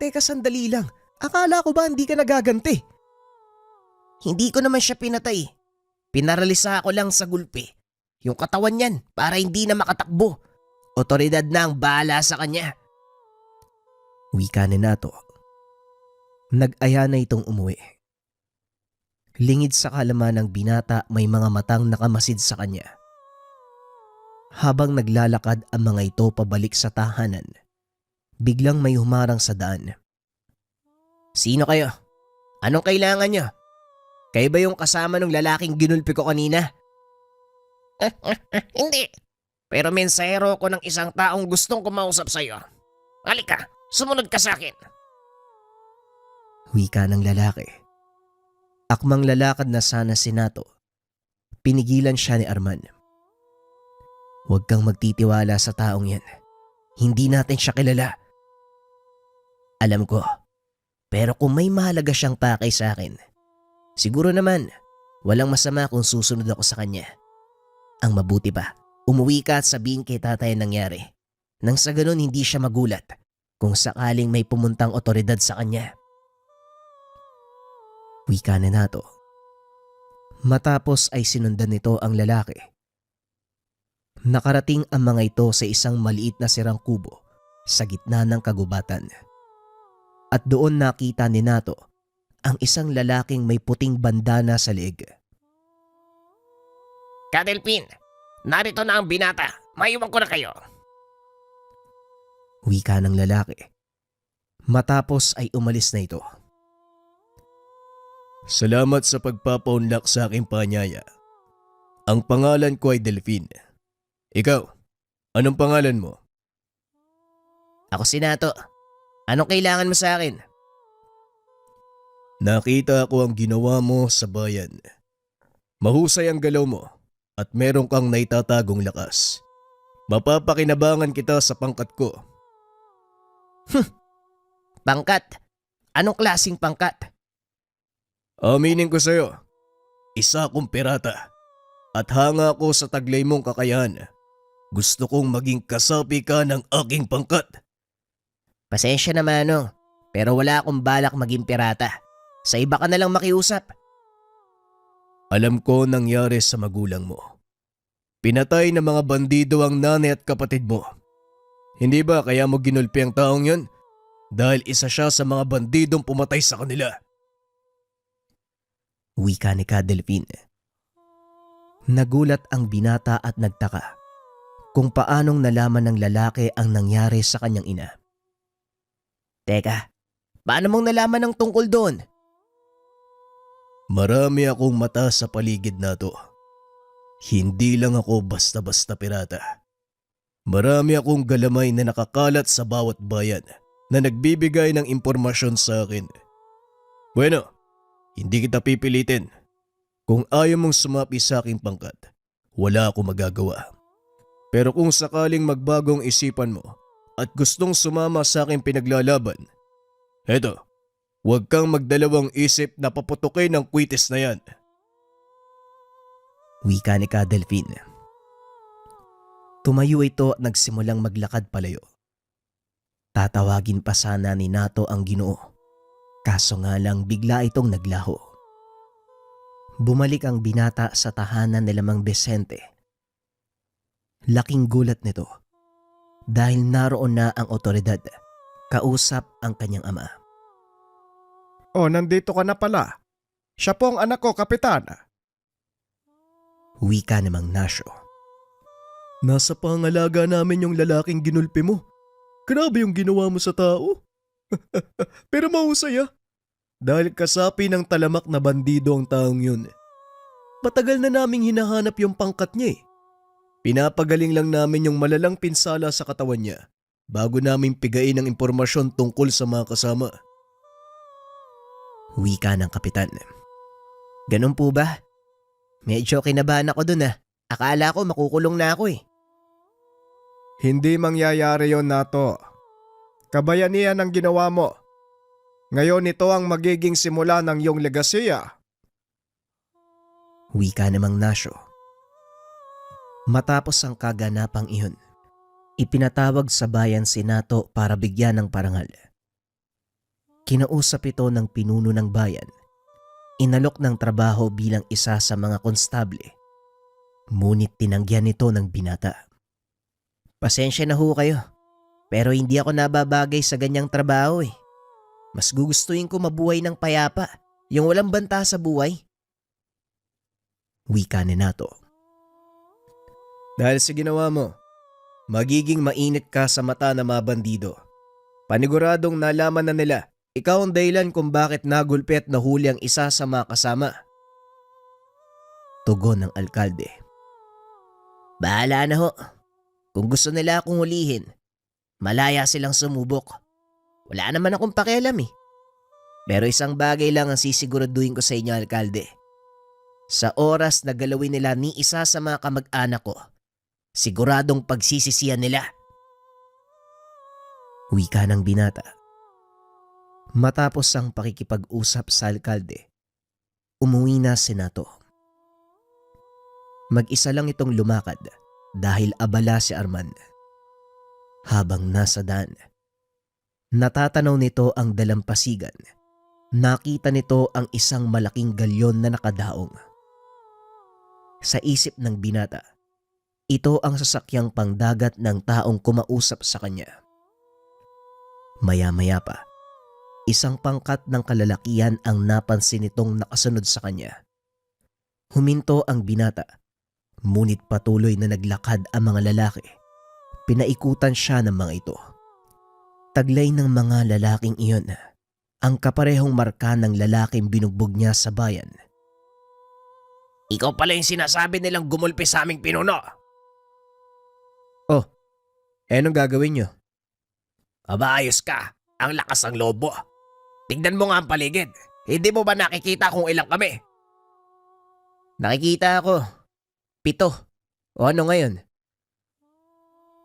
Teka sandali lang, akala ko ba hindi ka nagaganti? Hindi ko naman siya pinatay. Pinaralisa ko lang sa gulpi. Yung katawan niyan para hindi na makatakbo. Otoridad na ang bahala sa kanya. Wika ni Nato. Nag-aya na itong umuwi. Lingid sa kalaman ng binata may mga matang nakamasid sa kanya. Habang naglalakad ang mga ito pabalik sa tahanan, biglang may humarang sa daan. Sino kayo? Anong kailangan niyo? Kayo ba yung kasama ng lalaking ginulpi ko kanina? Hindi. Pero mensahero ko ng isang taong gustong kumausap sa'yo. Halika, sumunod ka sa akin. Wika ng lalaki. Akmang lalakad na sana si Nato. Pinigilan siya ni Arman. Huwag kang magtitiwala sa taong yan. Hindi natin siya kilala. Alam ko, pero kung may mahalaga siyang pakay sa akin, siguro naman, walang masama kung susunod ako sa kanya. Ang mabuti pa, umuwi ka at sabihin kay tatay ang nangyari. Nang sa ganun hindi siya magulat kung sakaling may pumuntang otoridad sa kanya. Wika ni Nato. Matapos ay sinundan nito ang lalaki. Nakarating ang mga ito sa isang maliit na sirang kubo sa gitna ng kagubatan. At doon nakita ni Nato ang isang lalaking may puting bandana sa leeg. Kadelpin, narito na ang binata. Maiwan ko na kayo. Wika ng lalaki. Matapos ay umalis na ito. Salamat sa pagpapaunlak sa aking panyaya. Ang pangalan ko ay Delphine. Ikaw, anong pangalan mo? Ako si Nato. Anong kailangan mo sa akin? Nakita ko ang ginawa mo sa bayan. Mahusay ang galaw mo at meron kang naitatagong lakas. Mapapakinabangan kita sa pangkat ko. Pangkat? Anong klaseng pangkat? Aminin ko sa'yo, isa akong pirata at hanga ko sa taglay mong kakayahan. Gusto kong maging kasapi ka ng aking pangkat. Pasensya na mano, pero wala akong balak maging pirata. Sa iba ka na lang makiusap. Alam ko nangyari sa magulang mo. Pinatay ng mga bandido ang nanay at kapatid mo. Hindi ba kaya mo ginulpi ang taong yun? Dahil isa siya sa mga bandidong pumatay sa kanila. Wika ni Kadelpin. Nagulat ang binata at nagtaka kung paanong nalaman ng lalaki ang nangyari sa kanyang ina. Teka, paano mong nalaman ang tungkol doon? Marami akong mata sa paligid na to. Hindi lang ako basta-basta pirata. Marami akong galamay na nakakalat sa bawat bayan na nagbibigay ng impormasyon sa akin. Bueno, hindi kita pipilitin. Kung ayaw mong sumapi sa aking pangkat, wala akong magagawa. Pero kung sakaling magbagong isipan mo at gustong sumama sa aking pinaglalaban, eto, huwag kang magdalawang isip na paputukin ang kwitis na yan. Wika ni Ka Delphine. Tumayo ito at nagsimulang maglakad palayo. Tatawagin pa sana ni Nato ang Ginoo. Kaso nga lang bigla itong naglaho. Bumalik ang binata sa tahanan nila Mang Vicente. Laking gulat nito dahil naroon na ang otoridad, kausap ang kanyang ama. Oh, nandito ka na pala. Siya po ang anak ko, Kapitan. Wika ni Mang Nasyo. Nasa pangalaga namin yung lalaking ginulpi mo. Grabe yung ginawa mo sa tao. Pero mahusay ah. Dahil kasapi ng talamak na bandido ang taong yun. Matagal na naming hinahanap yung pangkat niya eh. Pinapagaling lang namin yung malalang pinsala sa katawan niya bago namin pigain ang impormasyon tungkol sa mga kasama. Wika ng kapitan. Ganun po ba? Medyo kinabahan ako dun ah. Akala ko makukulong na ako eh. Hindi mangyayari yon, Nato. Kabayanihan ang ginawa mo. Ngayon ito ang magiging simula ng iyong legasiya. Wika ni Mang Nasyo. Matapos ang kaganapang iyon, ipinatawag sa bayan si Nato para bigyan ng parangal. Kinausap ito ng pinuno ng bayan. Inalok ng trabaho bilang isa sa mga konstable. Ngunit tinanggihan nito ng binata. Pasensya na ho kayo, pero hindi ako nababagay sa ganyang trabaho eh. Mas gugustuhin ko mabuhay ng payapa, yung walang banta sa buhay. Wika ni Nato. Dahil sa ginawa mo, magiging mainit ka sa mata ng mga bandido. Paniguradong nalaman na nila, ikaw ang dahilan kung bakit nagulpi at nahuli ang isa sa mga kasama. Tugon ng alkalde. Bahala na ho. Kung gusto nila akong hulihin, malaya silang sumubok. Wala naman akong pakialam eh. Pero isang bagay lang ang sisiguraduhin ko sa inyo, alkalde. Sa oras na galawin nila ni isa sa mga kamag-anak ko, siguradong pagsisisihan nila. Wika ng binata. Matapos ang pakikipag-usap sa alkalde, umuwi na si Nato. Mag-isa lang itong lumakad dahil abala si Arman. Habang nasa daan, natatanaw nito ang dalampasigan. Nakita nito ang isang malaking galyon na nakadaong. Sa isip ng binata, ito ang sasakyang pangdagat ng taong kumausap sa kanya. Maya-maya pa, isang pangkat ng kalalakihan ang napansin nitong nakasunod sa kanya. Huminto ang binata, ngunit patuloy na naglakad ang mga lalaki. Pinaikutan siya ng mga ito. Taglay ng mga lalaking iyon ang kaparehong marka ng lalaking binugbog niya sa bayan. Ikaw pala yung sinasabi nilang gumulpi sa aming pinuno. Oh, anong gagawin niyo? Aba, ayos ka. Ang lakas ng lobo. Tignan mo nga ang paligid. Hindi mo ba nakikita kung ilang kami? Nakikita ako. 7. O ano ngayon?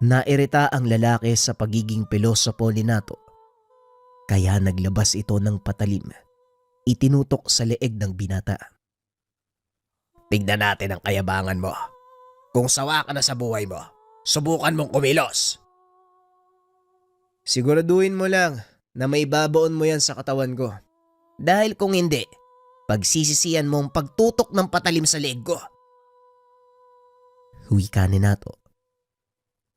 Nairita ang lalaki sa pagiging pilosopo ni Nato. Kaya naglabas ito ng patalim. Itinutok sa leeg ng binata. Tignan natin ang kayabangan mo. Kung sawa ka na sa buhay mo, subukan mong kumilos. Siguraduhin mo lang na may babaon mo yan sa katawan ko. Dahil kung hindi, pagsisisihan mo ang pagtutok ng patalim sa leeg ko. Wika ni Nato.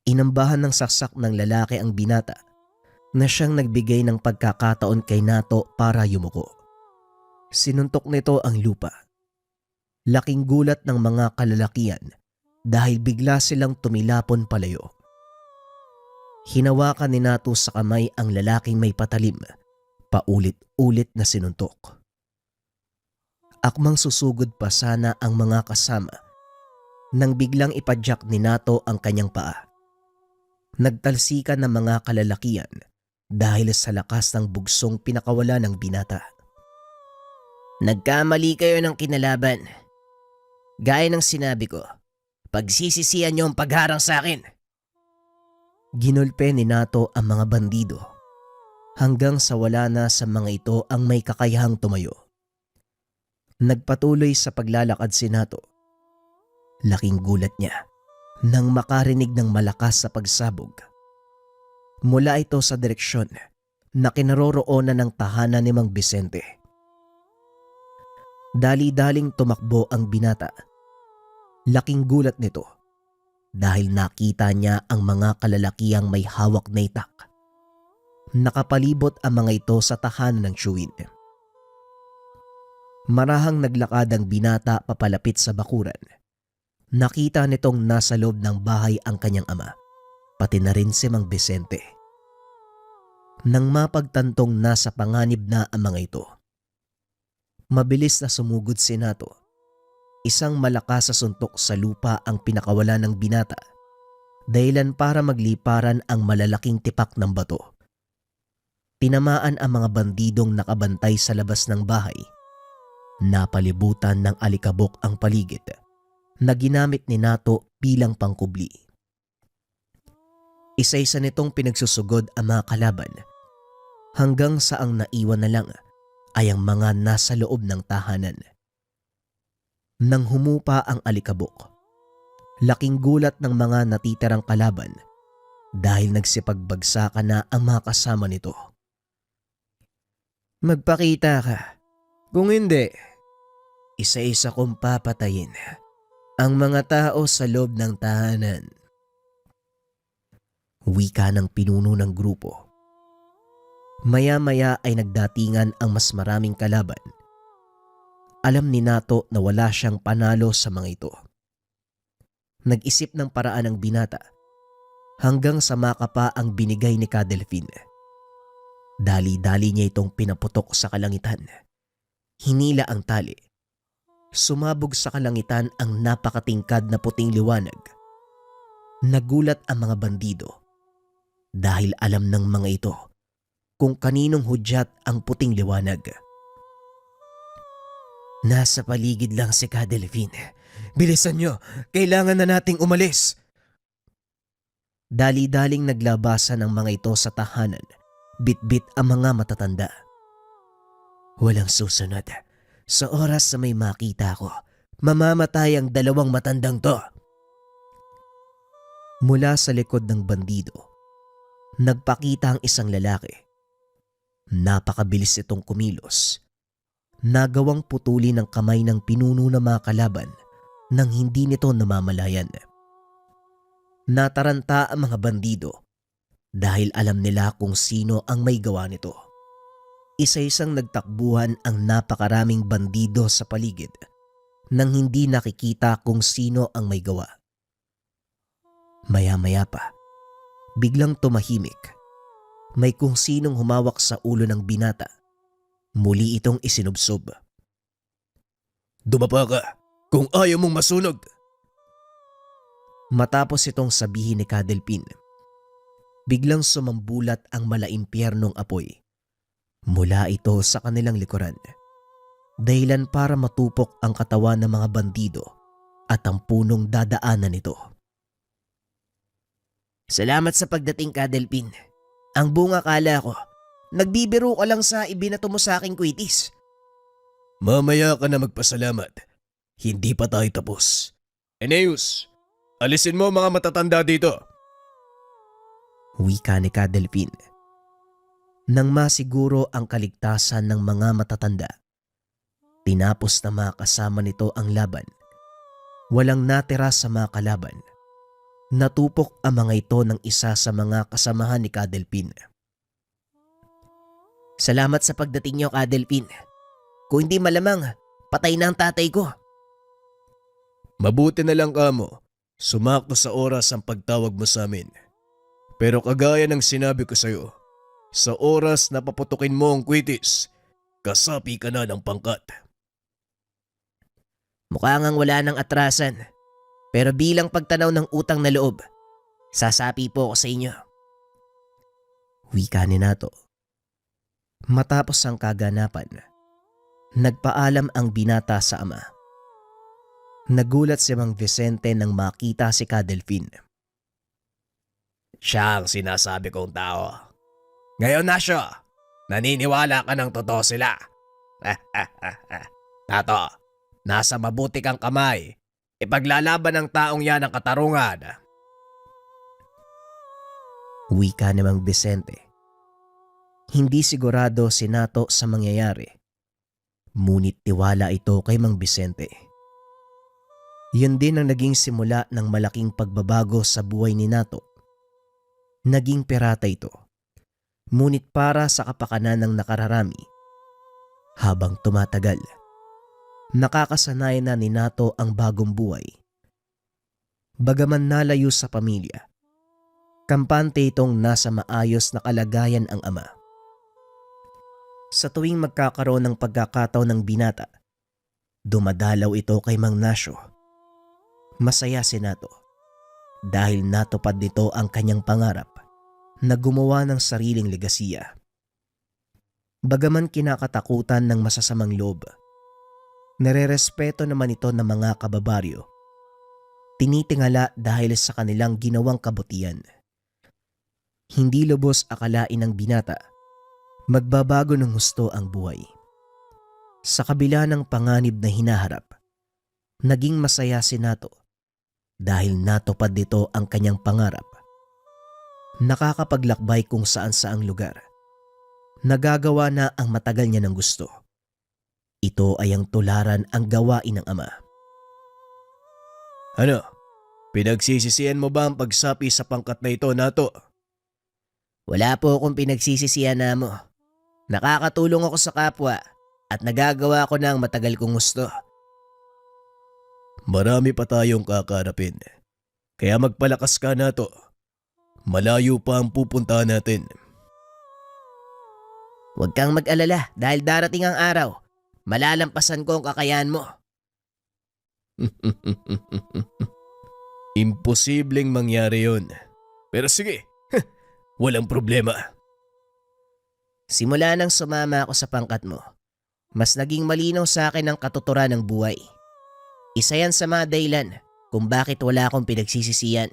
Inambahan ng saksak ng lalaki ang binata na siyang nagbigay ng pagkakataon kay Nato para yumuko. Sinuntok nito ang lupa. Laking gulat ng mga kalalakihan dahil bigla silang tumilapon palayo. Hinawakan ni Nato sa kamay ang lalaking may patalim, paulit-ulit na sinuntok. Akmang susugod pa sana ang mga kasama nang biglang ipadyak ni Nato ang kanyang paa. Nagtalsikan ng mga kalalakian dahil sa lakas ng bugsong pinakawala ng binata. Nagkamali kayo ng kinalaban. Gaya ng sinabi ko, pagsisisihan niyo ang pagharang sa akin. Ginulpe ni Nato ang mga bandido hanggang sa wala na sa mga ito ang may kakayahang tumayo. Nagpatuloy sa paglalakad si Nato. Laking gulat niya nang makarinig ng malakas sa pagsabog. Mula ito sa direksyon na kinaroroonan ng tahanan ni Mang Vicente. Dali-daling tumakbo ang binata. Laking gulat nito dahil nakita niya ang mga kalalakihang may hawak na itak. Nakapalibot ang mga ito sa tahanan ng tiyuhin. Marahang naglakad ang binata papalapit sa bakuran. Nakita nitong nasa loob ng bahay ang kanyang ama, pati na rin si Mang Vicente. Nang mapagtantong nasa panganib na ang mga ito, mabilis na sumugod si Nato. Isang malakas sa suntok sa lupa ang pinakawala ng binata, dahilan para magliparan ang malalaking tipak ng bato. Tinamaan ang mga bandidong nakabantay sa labas ng bahay. Napalibutan ng alikabok ang paligid na ginamit ni Nato bilang pangkubli. Isa-isa nitong pinagsusugod ang mga kalaban hanggang sa ang naiwan na lang ay ang mga nasa loob ng tahanan. Nang humupa ang alikabok, laking gulat ng mga natitirang kalaban dahil nagsipagbagsakan na ang mga kasama nito. Magpakita ka. Kung hindi, Isa-isa kong papatayin ang mga tao sa loob ng tahanan. Wika ng pinuno ng grupo. Maya-maya ay nagdatingan ang mas maraming kalaban. Alam ni Nato na wala siyang panalo sa mga ito. Nag-isip ng paraan ang binata hanggang sa makapa ang binigay ni Cadelfin. Dali-dali niya itong pinaputok sa kalangitan. Hinila ang tali. Sumabog sa kalangitan ang napakatingkad na puting liwanag. Nagulat ang mga bandido dahil alam ng mga ito kung kaninong hudyat ang puting liwanag. nasa paligid lang si Cadelfin. Bilisan nyo, kailangan na nating umalis. Dali-daling naglabasan ang mga ito sa tahanan. Bit-bit ang mga matatanda. Walang susunod. Sa oras na may makita ko, mamamatay ang dalawang matandang to. Mula sa likod ng bandido, nagpakita ang isang lalaki. Napakabilis itong kumilos. Nagawang putuli ng kamay ng pinuno ng mga kalaban nang hindi nito namamalayan. Nataranta ang mga bandido dahil alam nila kung sino ang may gawa nito. Isa-isang nagtakbuhan ang napakaraming bandido sa paligid nang hindi nakikita kung sino ang may gawa. Maya-maya pa, biglang tumahimik. May kung sinong humawak sa ulo ng binata. Muli itong isinubsob. Dumapa ka kung ayaw mong masunog. Matapos itong sabihin ni Cadelpin, biglang sumambulat ang malaimpyernong apoy. Mula ito sa kanilang likuran. Dahilan para matupok ang katawan ng mga bandido at ang punong dadaanan nito. Salamat sa pagdating, Cadelpin. Ang bunga kala ko, nagbibiro ka lang sa ibinato mo sa aking kwitis. Mamaya ka na magpasalamat. Hindi pa tayo tapos. Eneus, alisin mo mga matatanda dito. Wika ni Cadelpin. Nang masiguro ang kaligtasan ng mga matatanda, tinapos na mga kasama nito ang laban. Walang natira sa mga kalaban. Natupok ang mga ito ng isa sa mga kasamahan ni Cadelpin. Salamat sa pagdating niyo, Cadelpin. Kung hindi malamang, patay na ang tatay ko. Mabuti na lang kamo. Sumakto sa oras ang pagtawag mo sa amin. Pero kagaya ng sinabi ko sa'yo, sa oras na paputukin mo ang kwitis, kasapi ka na ng pangkat. Mukha ngang wala ng atrasan. Pero bilang pagtanaw ng utang na loob, sasapi po ako sa inyo. Wika ni Nato. Matapos ang kaganapan, nagpaalam ang binata sa ama. Nagulat si Mang Vicente nang makita si Kadelfin. Siya ang sinasabi kong tao. Ngayon na siya, naniniwala ka ng totoo sila. Nato, nasa mabuti kang kamay. Ipaglalaban ng taong yan ang katarungan. Wika ni Mang Vicente. Hindi sigurado si Nato sa mangyayari. Ngunit tiwala ito kay Mang Vicente. Yun din ang naging simula ng malaking pagbabago sa buhay ni Nato. Naging pirata ito. Ngunit para sa kapakanan ng nakararami. Habang tumatagal, nakakasanay na ni Nato ang bagong buhay. Bagaman nalayo sa pamilya, kampante itong nasa maayos na kalagayan ang ama. Sa tuwing magkakaroon ng pagkakataon ng binata, dumadalaw ito kay Mang Nasyo. Masaya si Nato dahil natupad nito ang kanyang pangarap na gumawa ng sariling legasiya. Bagaman kinakatakutan ng masasamang loob, nare-respeto naman ito ng mga kababaryo. Tinitingala dahil sa kanilang ginawang kabutihan. Hindi lubos akalain ng binata, magbabago ng husto ang buhay. Sa kabila ng panganib na hinaharap, naging masaya si Nato dahil natupad nito ang kanyang pangarap. Nakakapaglakbay kung saan-saang lugar. Nagagawa na ang matagal niya ng gusto. Ito ay ang tularan ang gawain ng ama. Ano? Pinagsisisihan mo ba ang pagsapi sa pangkat na ito, Nato? Wala po akong pinagsisisihan na mo. Nakakatulong ako sa kapwa at nagagawa ko na ang matagal kong gusto. Marami pa tayong kakarapin. Kaya magpalakas ka, Nato. Malayo pa ang pupuntahan natin. Huwag kang mag-alala dahil darating ang araw. Malalampasan ko ang kakayahan mo. Imposibleng mangyari yun. Pero sige, walang problema. Simula nang sumama ako sa pangkat mo, mas naging malinaw sa akin ang katuturan ng buhay. Isa yan sa mga dahilan kung bakit wala akong pinagsisisihan.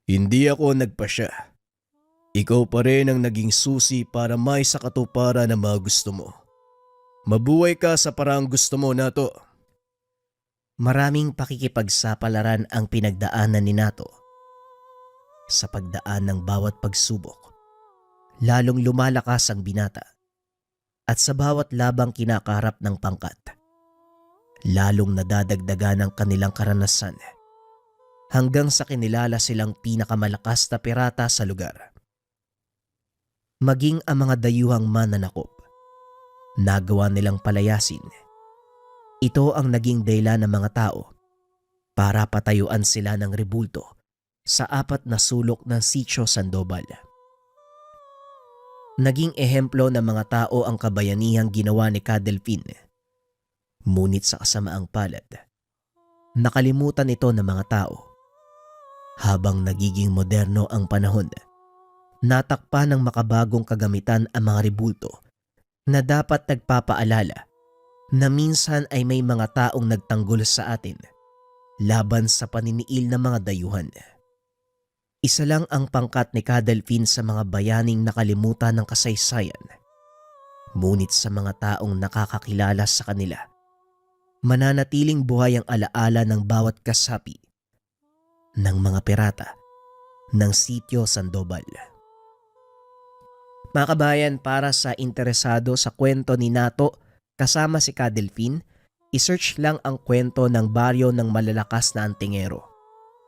Hindi ako nagpasya. Ikaw pa rin ang naging susi para may sa katuparan ang mga gusto mo. Mabuhay ka sa paraang gusto mo, Nato. Maraming pakikipagsapalaran ang pinagdaanan ni Nato. Sa pagdaan ng bawat pagsubok, lalong lumalakas ang binata. At sa bawat labang kinakaharap ng pangkat, lalong nadadagdagan ang kanilang karanasan hanggang sa kinilala silang pinakamalakas na pirata sa lugar. Maging ang mga dayuhang mananakop, nagawa nilang palayasin. Ito ang naging dahilan ng mga tao para patayuan sila ng rebulto sa 4 na sulok ng Sitio Sandoval. Naging ehemplo ng mga tao ang kabayanihang ginawa ni Kadelfin. Ngunit sa kasamaang palad, nakalimutan ito ng mga tao. Habang nagiging moderno ang panahon, natakpan ng makabagong kagamitan ang mga rebulto na dapat nagpapaalala na minsan ay may mga taong nagtanggol sa atin laban sa paniniil ng mga dayuhan. Isa lang ang pangkat ni Kadelfin sa mga bayaning nakalimutan ng kasaysayan. Ngunit sa mga taong nakakakilala sa kanila, mananatiling buhay ang alaala ng bawat kasapi ng mga pirata ng Sitio Sandoval. Mga kabayan, para sa interesado sa kwento ni Nato kasama si Kadelfin, isearch lang ang kwento ng baryo ng malalakas na antingero.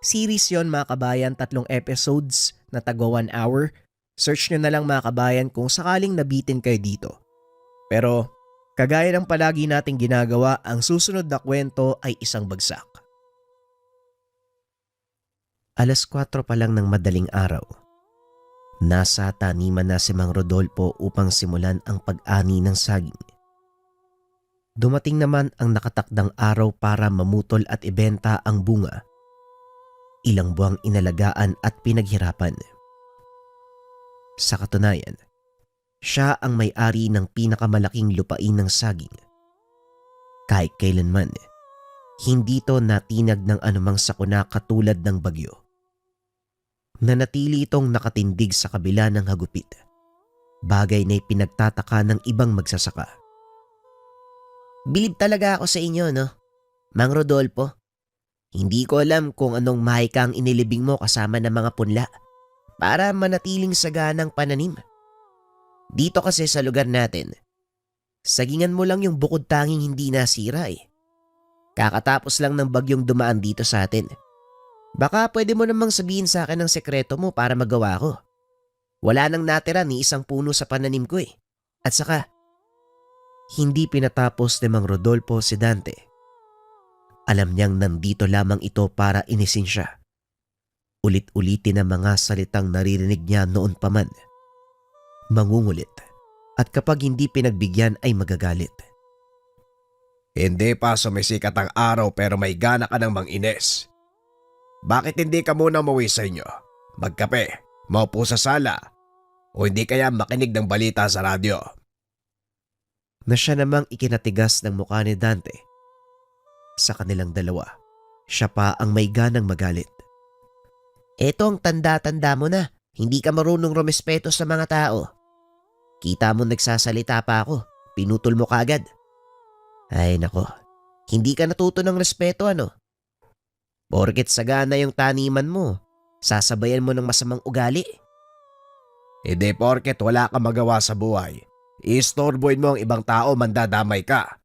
Series yon mga kabayan, 3 episodes na tagwa 1 hour. Search nyo na lang mga kabayan kung sakaling nabitin kayo dito. Pero kagaya ng palagi nating ginagawa, ang susunod na kwento ay isang bagsak. 4:00 pa lang ng madaling araw. Nasa taniman na si Mang Rodolfo upang simulan ang pag-ani ng saging. Dumating naman ang nakatakdang araw para mamutol at ibenta ang bunga. Ilang buwang inalagaan at pinaghirapan. Sa katunayan, siya ang may-ari ng pinakamalaking lupain ng saging. Kahit kailanman, hindi to natinag ng anumang sakuna katulad ng bagyo. Nanatili itong nakatindig sa kabila ng hagupit. Bagay na pinagtataka ng ibang magsasaka. Bilib talaga ako sa inyo, no? Mang Rodolfo, hindi ko alam kung anong mahika ang inilibing mo kasama ng mga punla para manatiling saganang pananim. Dito kasi sa lugar natin, sagingan mo lang yung bukod tanging hindi nasira eh. Kakatapos lang ng bagyong dumaan dito sa atin. Baka pwede mo namang sabihin sa akin ang sekreto mo para magawa ko. Wala nang natira ni isang puno sa pananim ko eh. At saka, hindi pinatapos ni Mang Rodolfo si Dante. Alam niyang nandito lamang ito para inisin siya. Ulit-ulitin ang mga salitang naririnig niya noon pa man. Mangungulit at kapag hindi pinagbigyan ay magagalit. Hindi pa sumisikat ang araw pero may gana ka ng mang-ines. Bakit hindi ka muna umuwi sa inyo? Magkape, maupo sa sala, o hindi kaya makinig ng balita sa radyo? Na siya namang ikinatigas ng mukha ni Dante. Sa kanilang dalawa, siya pa ang may ganang magalit. Eto ang tanda-tanda mo na, hindi ka marunong rumespeto sa mga tao. Kita mo nagsasalita pa ako, pinutol mo kaagad. Ay nako, hindi ka natuto ng respeto ano? Porket sagana yung taniman mo, sasabayan mo ng masamang ugali. Hindi porket wala kang magawa sa buhay, istorboin mo ang ibang tao, mandadamay ka.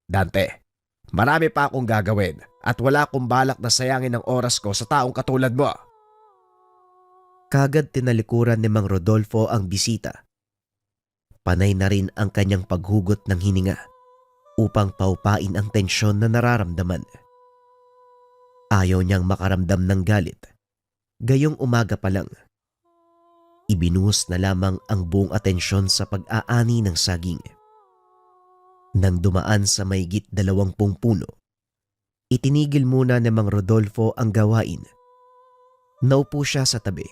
Dante, marami pa akong gagawin at wala akong balak na sayangin ang oras ko sa taong katulad mo. Kagad tinalikuran ni Mang Rodolfo ang bisita. Panay na rin ang kanyang paghugot ng hininga upang paupain ang tensyon na nararamdaman. Ayaw niyang makaramdam ng galit. Gayong umaga pa lang, ibinuhos na lamang ang buong atensyon sa pag-aani ng saging. Nang dumaan sa mahigit 20 puno, itinigil muna ni Mang Rodolfo ang gawain. Naupo siya sa tabi.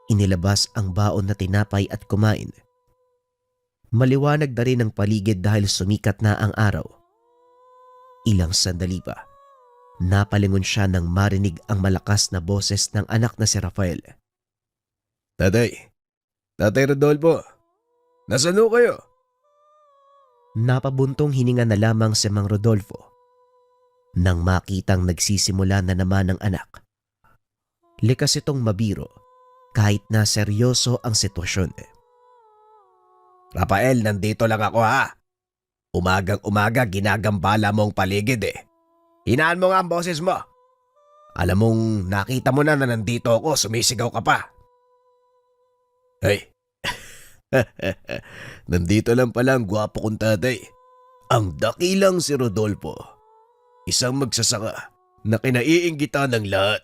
Inilabas ang baon na tinapay at kumain. Maliwanag na rin ang paligid dahil sumikat na ang araw. Ilang sandali pa, napalingon siya nang marinig ang malakas na boses ng anak na si Rafael. Tatay Rodolfo, nasaan ho kayo? Napabuntong hininga na lamang si Mang Rodolfo nang makitang nagsisimula na naman ang anak. Likas itong mabiro kahit na seryoso ang sitwasyon. Rafael, nandito lang ako ha. Umagang-umaga ginagambala mo ang paligid eh. Hinaan mo nga ang boses mo. Alam mong nakita mo na nandito ako, sumisigaw ka pa. Hey, nandito lang pala ang gwapo kong tatay. Ang dakilang si Rodolfo. Isang magsasaka na kinaiinggitan ng lahat.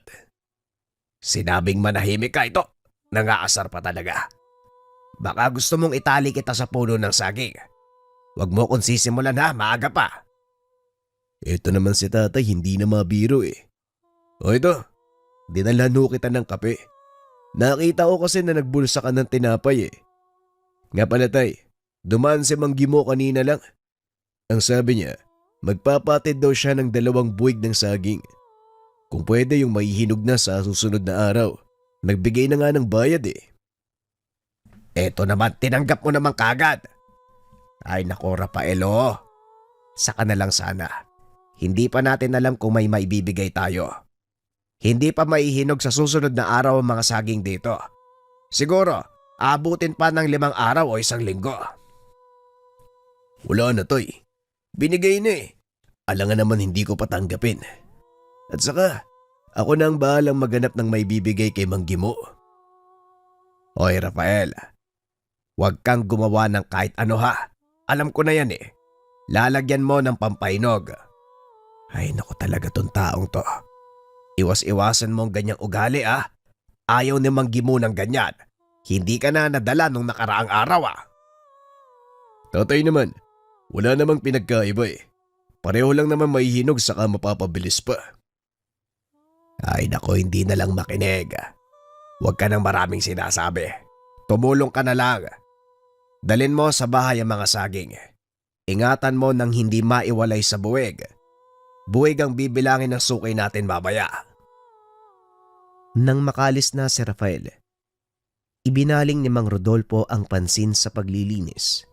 Sinabing manahimik ka, ito. Nangaasar pa talaga. Baka gusto mong itali kita sa puno ng saging. Huwag mo kong sisimulan ha, maaga pa. Ito naman si tatay, hindi na mabiro eh. O ito, dinalhan ho kita ng kape. Nakita ko kasi na nagbulsa ka ng tinapay eh. Nga pala tay, dumaan si Mang Gimo kanina lang. Ang sabi niya, magpapatid daw siya ng 2 buwig ng saging. Kung pwede yung maihinog na sa susunod na araw. Nagbigay na nga ng bayad eh. Eto naman, tinanggap mo naman kagad. Ay nako Rafaelo, saka na lang sana. Hindi pa natin alam kung may maibibigay tayo. Hindi pa maihinog sa susunod na araw ang mga saging dito. Siguro, abutin pa ng 5 araw o 1 linggo. Wala na toy. Binigay na eh. Alangan naman hindi ko patanggapin. At saka, ako na ang bahalang maganap ng maibibigay kay Mang Gimo. Hoy Rafael, huwag kang gumawa ng kahit ano ha. Alam ko na yan eh. Lalagyan mo ng pampainog. Ay naku talaga tong taong to. Iwas-iwasan mo ang ganyang ugali ah. Ayaw ni Mang Gimo ng ganyan. Hindi ka na nadala nung nakaraang araw ah. Tatay naman, Wala namang pinagkaiba eh. Pareho lang naman maihinog saka mapapabilis pa. Ay nako, hindi na lang makinig. Huwag ka nang maraming sinasabi. Tumulong ka na lang. Dalin mo sa bahay ang mga saging. Ingatan mo nang hindi maiwalay sa buwig. Buwig ang bibilangin ng sukay natin mamaya. Nang makalis na si Rafael, ibinaling ni Mang Rodolfo ang pansin sa paglilinis.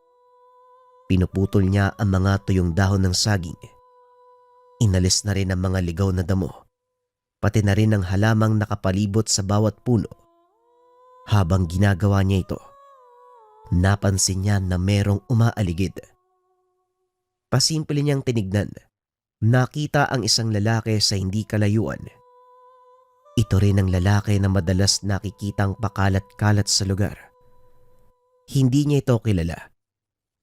Pinuputol niya ang mga tuyong dahon ng saging. Inalis na rin ang mga ligaw na damo, pati na rin ang halamang nakapalibot sa bawat puno. Habang ginagawa niya ito, napansin niya na merong umaaligid. Pasimple niyang tinignan, nakita ang isang lalaki sa hindi kalayuan. Ito rin ang lalaki na madalas nakikitang pakalat-kalat sa lugar. Hindi niya ito kilala,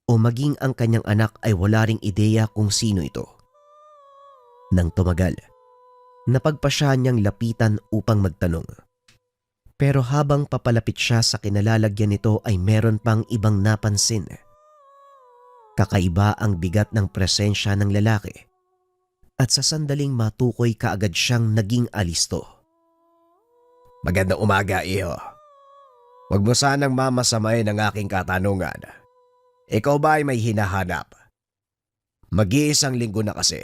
o maging ang kanyang anak ay wala ring ideya kung sino ito. Nang tumagal, napagpasya niyang lapitan upang magtanong. Pero habang papalapit siya sa kinalalagyan nito ay meron pang ibang napansin. Kakaiba ang bigat ng presensya ng lalaki at sa sandaling matukoy kaagad siyang naging alisto. Magandang umaga, iho. Huwag mo sanang mamasamain ang aking katanungan. Ikaw ba ay may hinahanap? Mag-iisang linggo na kasi.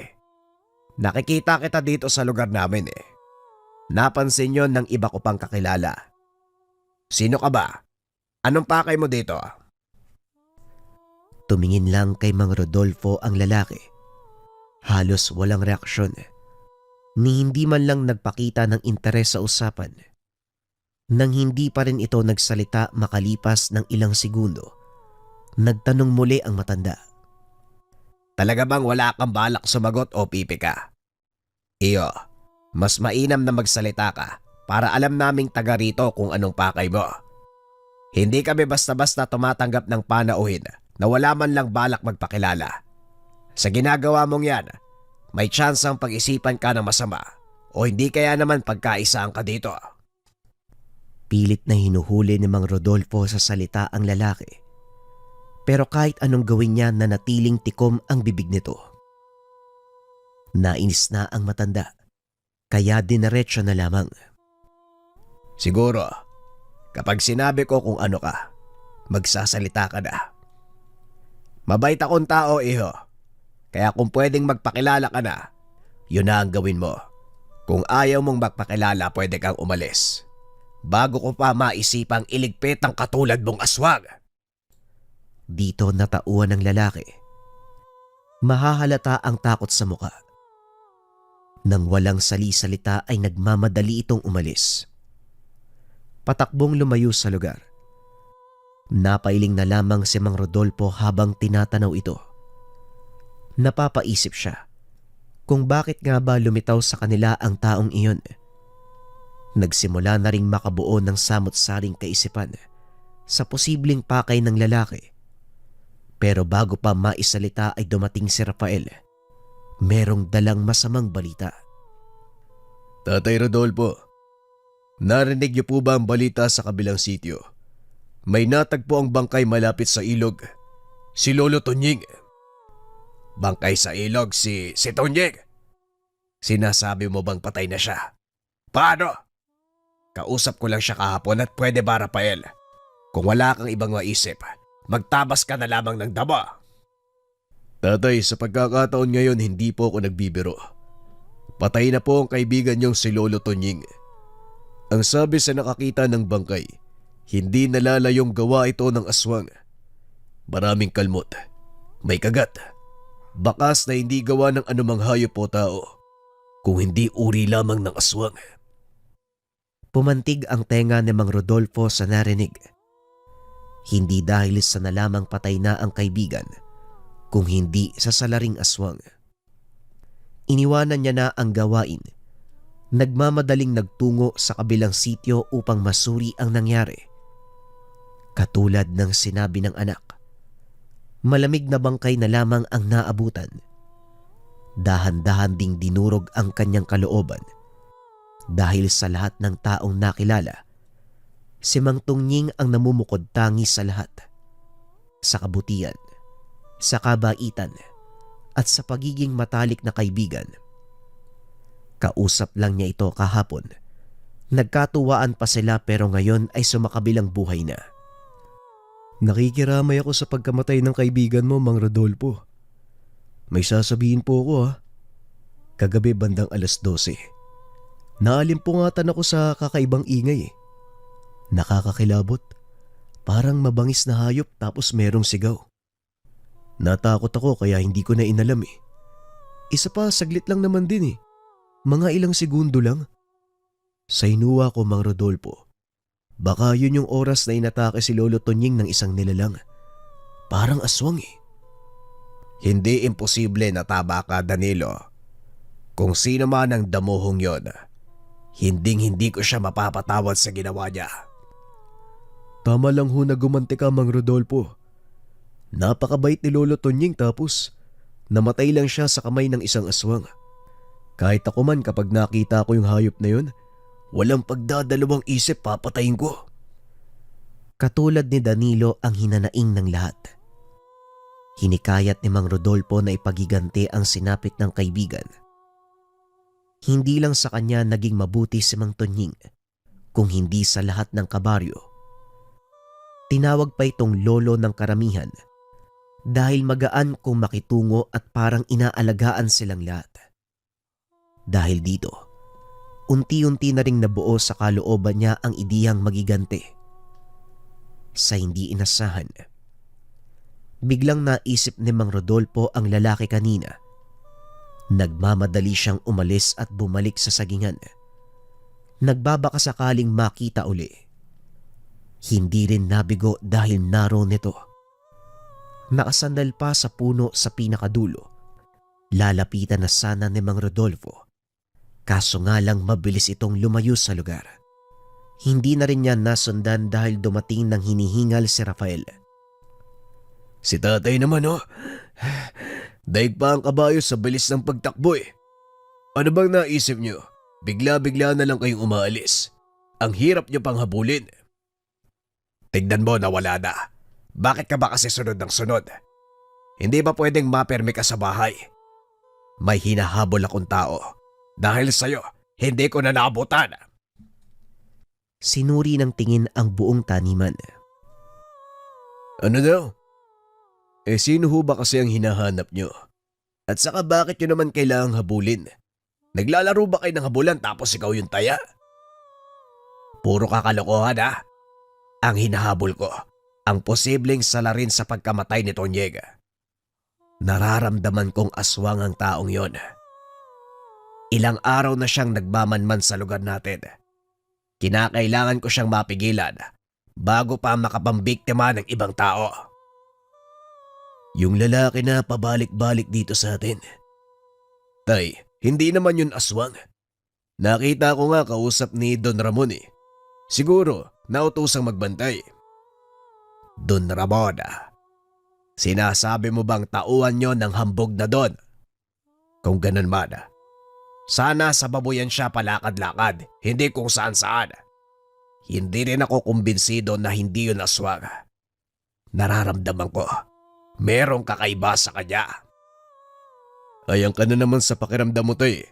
Nakikita kita dito sa lugar namin eh. Napansin yon ng iba ko pang kakilala. Sino ka ba? Anong pakay mo dito? Tumingin lang kay Mang Rodolfo ang lalaki. Halos walang reaksyon. Ni hindi man lang nagpakita ng interes sa usapan. Nang hindi pa rin ito nagsalita makalipas ng ilang segundo, nagtanong muli ang matanda. Talaga bang wala kang balak sumagot o pipi ka? Iyo, mas mainam na magsalita ka para alam naming taga rito kung anong pakay mo. Hindi kami basta-basta tumatanggap ng panauhin na wala man lang balak magpakilala. Sa ginagawa mong yan, may tsansang pag-isipan ka ng masama o hindi kaya naman pagkaisaan ka dito. Pilit na hinuhuli ni Mang Rodolfo sa salita ang lalaki. Pero kahit anong gawin niya, nanatiling tikom ang bibig nito. Nainis na ang matanda, kaya dinaretso na lamang. Siguro, kapag sinabi ko kung ano ka, magsasalita ka na. Mabait akong tao, iho. Kaya kung pwedeng magpakilala ka na, yun na ang gawin mo. Kung ayaw mong magpakilala, pwede kang umalis. Bago ko pa maisipang iligpit ang katulad mong aswang. Dito natauhan ng lalaki. Mahahalata ang takot sa muka. Nang walang sali-salita ay nagmamadali itong umalis. Patakbong lumayo sa lugar. Napailing na lamang si Mang Rodolfo habang tinatanaw ito. Napapaisip siya kung bakit nga ba lumitaw sa kanila ang taong iyon. Nagsimula na ring makabuo ng samot-saring kaisipan sa posibleng pakay ng lalaki. Pero bago pa maisalita ay dumating si Rafael. Merong dalang masamang balita. Tatay Rodolfo, narinig niyo po ba ang balita sa kabilang sitio? May natagpo ang bangkay malapit sa ilog. Si Lolo Tonying. Bangkay sa ilog si Tonying? Sinasabi mo bang patay na siya? Paano? Kausap ko lang siya kahapon at pwede ba, Rafael? Kung wala kang ibang maisip, magtabas ka na lamang ng dama. Tatay, sa pagkakataon ngayon hindi po ako nagbibiro. Patay na po ang kaibigan niyong si Lolo Tonying. Ang sabi sa nakakita ng bangkay, hindi nalalayong gawa ito ng aswang. Maraming kalmot, may kagat, bakas na hindi gawa ng anumang hayop o tao, kung hindi uri lamang ng aswang. Pumantig ang tenga ni Mang Rodolfo sa narinig. Hindi dahil sa nalamang patay na ang kaibigan, kung hindi sa salaring aswang. Iniwanan niya na ang gawain. Nagmamadaling nagtungo sa kabilang sitio upang masuri ang nangyari. Katulad ng sinabi ng anak, malamig na bangkay na lamang ang naabutan. Dahan-dahan ding dinurog ang kanyang kalooban. Dahil sa lahat ng taong nakilala, si Mang Tonying ang namumukod tangi sa lahat. Sa kabutihan, sa kabaitan at sa pagiging matalik na kaibigan. Kausap lang niya ito kahapon. Nagkatuwaan pa sila pero ngayon ay sumakabilang buhay na. Nakikiramay ako sa pagkamatay ng kaibigan mo, Mang Rodolfo. May sasabihin po ako ha. Kagabi bandang 12:00. Naalimpungatan ako sa kakaibang ingay eh. Nakakakilabot. Parang mabangis na hayop tapos merong sigaw. Natakot ako kaya hindi ko na inalam eh. Isa pa, saglit lang naman din eh. Mga ilang segundo lang. Sa inuwa ko, Mang Rodolfo. Baka yun yung oras na inatake si Lolo Tonying ng isang nilalang. Parang aswang eh. Hindi imposible na tama ka, Danilo. Kung sino man ang damuhong yon, hindi ko siya mapapatawad sa ginawa niya. Tama lang ho na gumanti ka, Mang Rodolfo. Napakabait ni Lolo Tonying tapos namatay lang siya sa kamay ng isang aswang. Kahit ako man kapag nakita ko yung hayop na yun, walang pagdadalawang isip papatayin ko. Katulad ni Danilo ang hinanaing ng lahat. Hinikayat ni Mang Rodolfo na ipagiganti ang sinapit ng kaibigan. Hindi lang sa kanya naging mabuti si Mang Tonying, kung hindi sa lahat ng kabaryo. Tinawag pa itong lolo ng karamihan dahil magaan kung makitungo at parang inaalagaan silang lahat. Dahil dito, unti-unti na ring nabuo sa kalooban niya ang ideyang magigante. Sa hindi inasahan, biglang naisip ni Mang Rodolfo ang lalaki kanina. Nagmamadali siyang umalis at bumalik sa sagingan. Nagbabaka sakaling makita uli. Hindi rin nabigo dahil naroon nito. Nakasandal pa sa puno sa pinakadulo. Lalapitan na sana ni Mang Rodolfo. Kaso nga lang mabilis itong lumayo sa lugar. Hindi na rin niya nasundan dahil dumating ng hinihingal si Rafael. Si tatay naman oh. Daig pa ang kabayo sa bilis ng pagtakbo eh. Ano bang naisip niyo? Bigla-bigla na lang kayong umaalis. Ang hirap niyo pang habulin. Tignan mo na wala na. Bakit ka ba kasi sunod ng sunod? Hindi ba pwedeng maperme ka sa bahay? May hinahabol akong tao. Dahil sa'yo, hindi ko na naabutan. Sinuri ng tingin ang buong taniman. Ano daw? Sino ho ba kasi ang hinahanap nyo? At saka bakit nyo naman kailangang habulin? Naglalaro ba kayo ng habulan tapos ikaw yung taya? Puro kakalokohan ha? Ang hinahabol ko, ang posibleng salarin sa pagkamatay ni Tonyeg. Nararamdaman kong aswang ang taong yon. Ilang araw na siyang nagmamanman sa lugar natin. Kinakailangan ko siyang mapigilan bago pa makapambiktima ng ibang tao. Yung lalaki na pabalik-balik dito sa atin. Tay, hindi naman yun aswang. Nakita ko nga kausap ni Don Ramon eh. Siguro, nautusang magbantay. Don Ramon, sinasabi mo bang tauhan nyo ng hambog na Don? Kung ganun man, sana sa babuyan siya palakad-lakad, hindi kung saan-saan. Hindi rin ako kumbinsido na hindi yun aswang. Nararamdaman ko, merong kakaiba sa kanya. Ayang ka na naman sa pakiramdam mo to eh.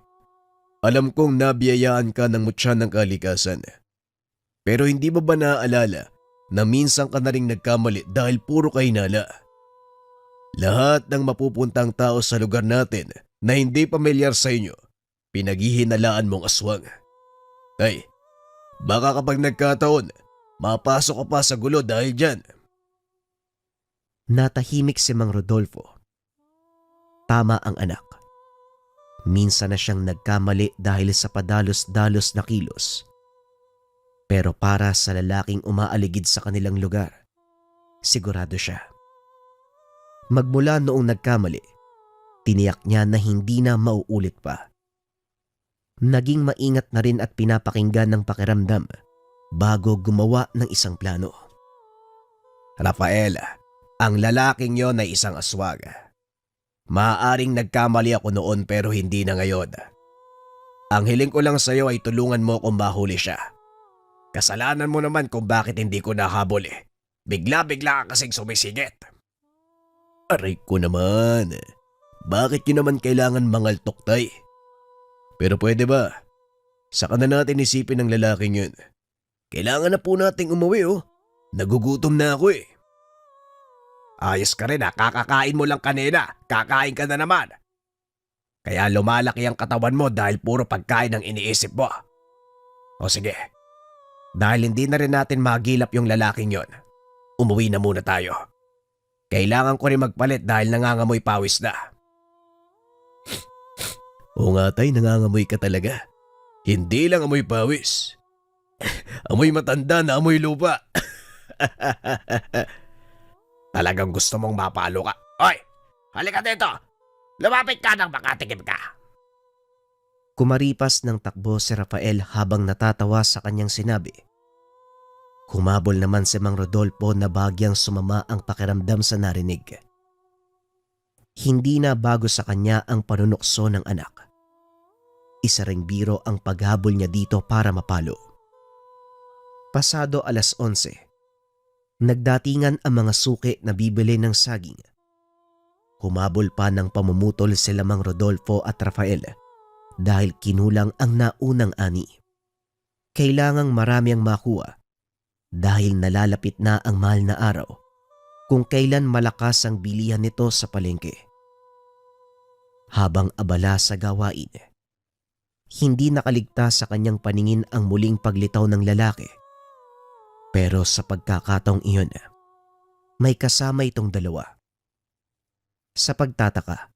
Alam kong nabiyayaan ka ng mutya ng kalikasan. Pero hindi mo ba naaalala na minsan ka na rin nagkamali dahil puro ka hinala? Lahat ng mapupuntang tao sa lugar natin na hindi pamilyar sa inyo, pinaghihinalaan mong aswang. Ay, baka kapag nagkataon, mapasok ka pa sa gulo dahil dyan. Natahimik si Mang Rodolfo. Tama ang anak. Minsan na siyang nagkamali dahil sa padalos-dalos na kilos. Pero para sa lalaking umaaligid sa kanilang lugar, sigurado siya. Magmula noong nagkamali, tiniyak niya na hindi na mauulit pa. Naging maingat na rin at pinapakinggan ng pakiramdam bago gumawa ng isang plano. Rafael, ang lalaking yon ay isang aswang. Maaaring nagkamali ako noon pero hindi na ngayon. Ang hiling ko lang sa iyo ay tulungan mo kung mahuli siya. Kasalanan mo naman kung bakit hindi ko nahabol eh. Bigla-bigla ka kasing sumisigit. Aray ko naman. Bakit yun naman kailangan mangaltok, tay? Pero pwede ba? Saka na natin isipin ng lalaking yun. Kailangan na po nating umuwi oh. Nagugutom na ako eh. Ayos ka rin kakakain mo lang kanina, kakain ka na naman. Kaya lumalaki ang katawan mo dahil puro pagkain ang iniisip mo. O sige, dahil hindi na rin natin magilap yung lalaking yon, umuwi na muna tayo. Kailangan ko rin magpalit dahil nangangamoy pawis na. Oo nga tay, nangangamoy ka talaga. Hindi lang amoy pawis. Amoy matanda na amoy lupa. Talagang gusto mong mapalo ka. Hoy, halika dito. Lumapit ka nang makatikim ka. Kumaripas ng takbo si Rafael habang natatawa sa kanyang sinabi. Humabol naman si Mang Rodolfo na bagyang sumama ang pakiramdam sa narinig. Hindi na bago sa kanya ang panunukso ng anak. Isa ring biro ang paghabol niya dito para mapalo. Pasado 11:00, nagdatingan ang mga suki na bibili ng saging. Humabol pa ng pamumutol sila Mang Rodolfo at Rafael dahil kinulang ang naunang ani. Kailangang marami ang makuha dahil nalalapit na ang mahal na araw kung kailan malakas ang bilihan nito sa palengke. Habang abala sa gawain, hindi nakaligtas sa kanyang paningin ang muling paglitaw ng lalaki. Pero sa pagkakataong iyon, may kasama itong dalawa. Sa pagtataka,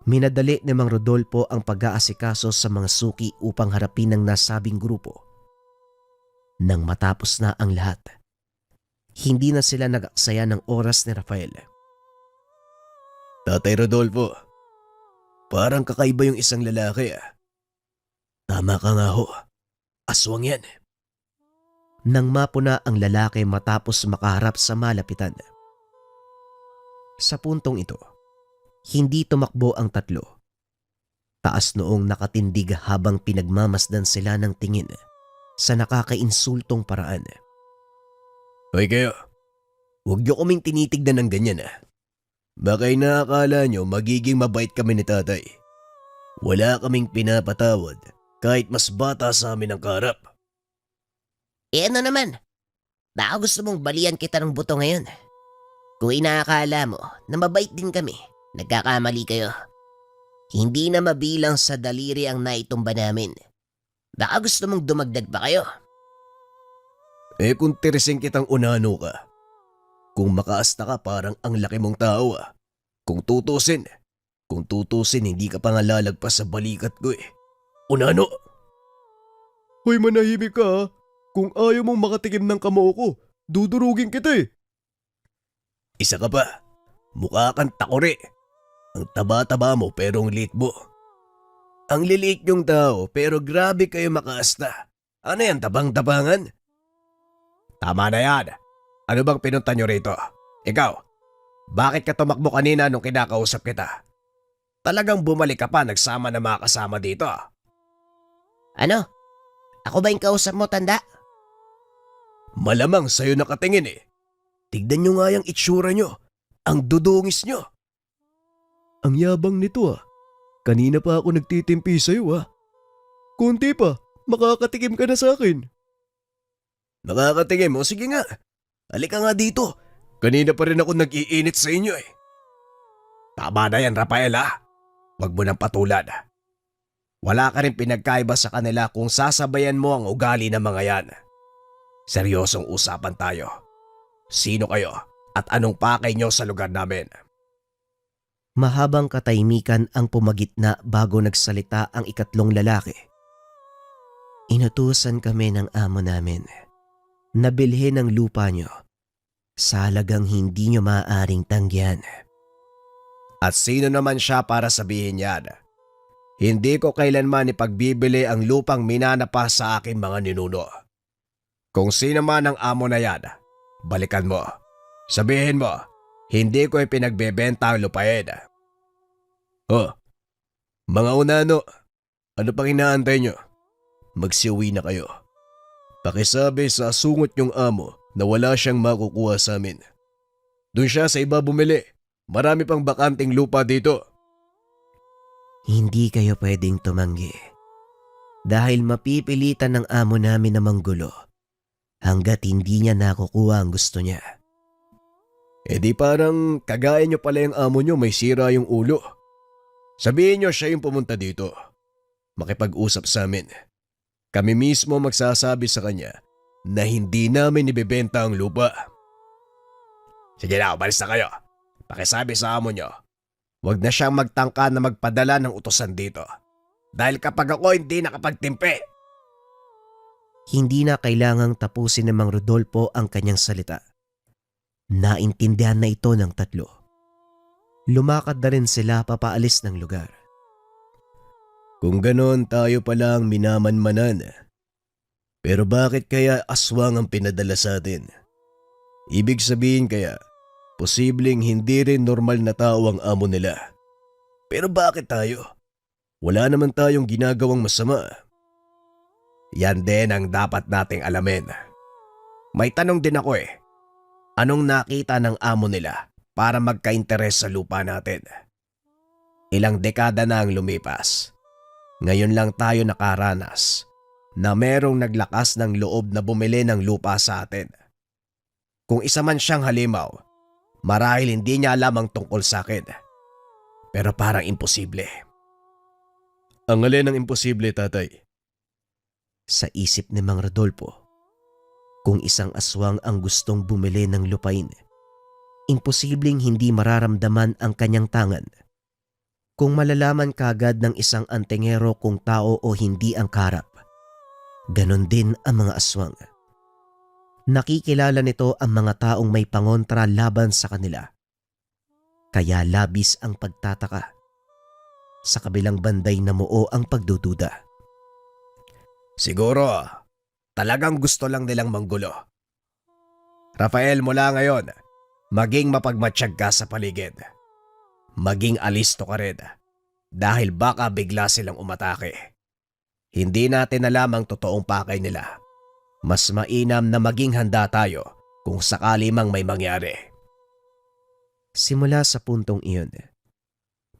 minadali ni Mang Rodolfo ang pag-aasikaso sa mga suki upang harapin ang nasabing grupo. Nang matapos na ang lahat, hindi na sila nag-aksaya ng oras ni Rafael. Tatay Rodolfo, parang kakaiba yung isang lalaki ah. Tama ka nga ho, aswang yan. Nang mapuna ang lalaki matapos makaharap sa malapitan. Sa puntong ito, hindi tumakbo ang tatlo. Taas noong nakatindig habang pinagmamasdan sila ng tingin sa nakakainsultong paraan. Hoy kayo, huwag niyo kaming tinitignan ng ganyan ah. Baka inaakala niyo magiging mabait kami ni tatay. Wala kaming pinapatawad kahit mas bata sa amin ang kaharap. Ano naman? Baka gusto mong balian kita ng buto ngayon. Kung inaakala mo na mabait din kami, nagkakamali kayo. Hindi na mabilang sa daliri ang naitumba namin. Baka gusto mong dumagdag pa kayo. Eh kung tirising kitang unano ka, kung makaasta ka parang ang laki mong tao ah. Kung tutusin hindi ka pa nga lalagpas sa balikat ko eh. Unano? Hoy, manahimik ka ha. Kung ayaw mong makatikim ng kamao ko, dudurugin kita eh. Isa ka pa, mukha kang takore. Ang taba-taba mo pero ang liit mo. Ang liliit yung tao pero grabe kayo makaasta. Ano yan, tabang-tabangan? Tama na yan. Ano bang pinunta nyo rito? Ikaw, bakit ka tumakbo kanina nung kinakausap kita? Talagang bumalik ka pa nagsama na mga kasama dito. Ano? Ako ba yung kausap mo, tanda? Malamang sa'yo nakatingin eh. Tignan nyo nga yung itsura nyo. Ang dudungis nyo. Ang yabang nito ah. Kanina pa ako nagtitimpi sa'yo ah. Kunti pa, makakatikim ka na sa akin. Nakakatingin mo? Sige nga. Halika nga dito. Kanina pa rin ako nag-iinit sa inyo eh. Tama na yan, Rafael ah. Huwag mo nang patulan. Wala ka rin pinagkaiba sa kanila kung sasabayan mo ang ugali ng mga yan. Seryosong usapan tayo. Sino kayo at anong pakay nyo sa lugar namin? Mahabang katahimikan ang pumagitna bago nagsalita ang ikatlong lalaki. Inutusan kami ng amo namin na bilhin ang lupa nyo sa halagang hindi nyo maaaring tanggihan. At sino naman siya para sabihin yan? Hindi ko kailanman ipagbibili ang lupang minanapa sa aking mga ninuno. Kung sino man ang amo na yan, balikan mo. Sabihin mo, hindi ko ipinagbebenta ang lupain. Oh, mga unano, ano pang inaantay nyo? Magsiuwi na kayo. Pakisabi sa sungot yung amo na wala siyang makukuha sa amin. Doon siya sa iba bumili. Marami pang bakanting lupa dito. Hindi kayo pwedeng tumanggi. Dahil mapipilitan ng amo namin na manggulo hanggat hindi niya nakukuha ang gusto niya. E di parang kagaya nyo pala yung amo nyo, may sira yung ulo. Sabihin nyo siya yung pumunta dito. Makipag-usap sa amin. Kami mismo magsasabi sa kanya na hindi namin ibebenta ang lupa. Sige na, umalis na kayo. Pakisabi sa amo nyo, huwag na siyang magtangka na magpadala ng utusan dito. Dahil kapag ako hindi nakapagtimpe. Hindi na kailangang tapusin ni Mang Rodolfo ang kanyang salita. Naintindihan na ito ng tatlo. Lumakad na rin sila papaalis ng lugar. Kung ganon tayo palang minamanmanan. Pero bakit kaya aswang ang pinadala sa atin? Ibig sabihin kaya, posibleng hindi rin normal na tao ang amo nila. Pero bakit tayo? Wala naman tayong ginagawang masama. Yan din ang dapat nating alamin. May tanong din ako eh. Anong nakita ng amo nila para magka-interes sa lupa natin? Ilang dekada na ang lumipas. Ngayon lang tayo nakaranas na merong naglakas ng loob na bumili ng lupa sa atin. Kung isa man siyang halimaw, marahil hindi niya alam ang tungkol sa akin. Pero parang imposible. Ang alin ang imposible, tatay? Sa isip ni Mang Rodolfo, kung isang aswang ang gustong bumili ng lupain, imposibleng hindi mararamdaman ang kanyang tangan. Kung malalaman kagad ng isang antingero kung tao o hindi ang karap, ganon din ang mga aswang. Nakikilala nito ang mga taong may pangontra laban sa kanila. Kaya labis ang pagtataka. Sa kabilang banday namuo ang pagdududa. Siguro, talagang gusto lang nilang manggulo. Rafael, mula ngayon, maging mapagmatsyag ka sa paligid. Maging alisto ka rin dahil baka bigla silang umatake. Hindi natin alam ang totoong pakay nila. Mas mainam na maging handa tayo kung sakali mang may mangyari. Simula sa puntong iyon,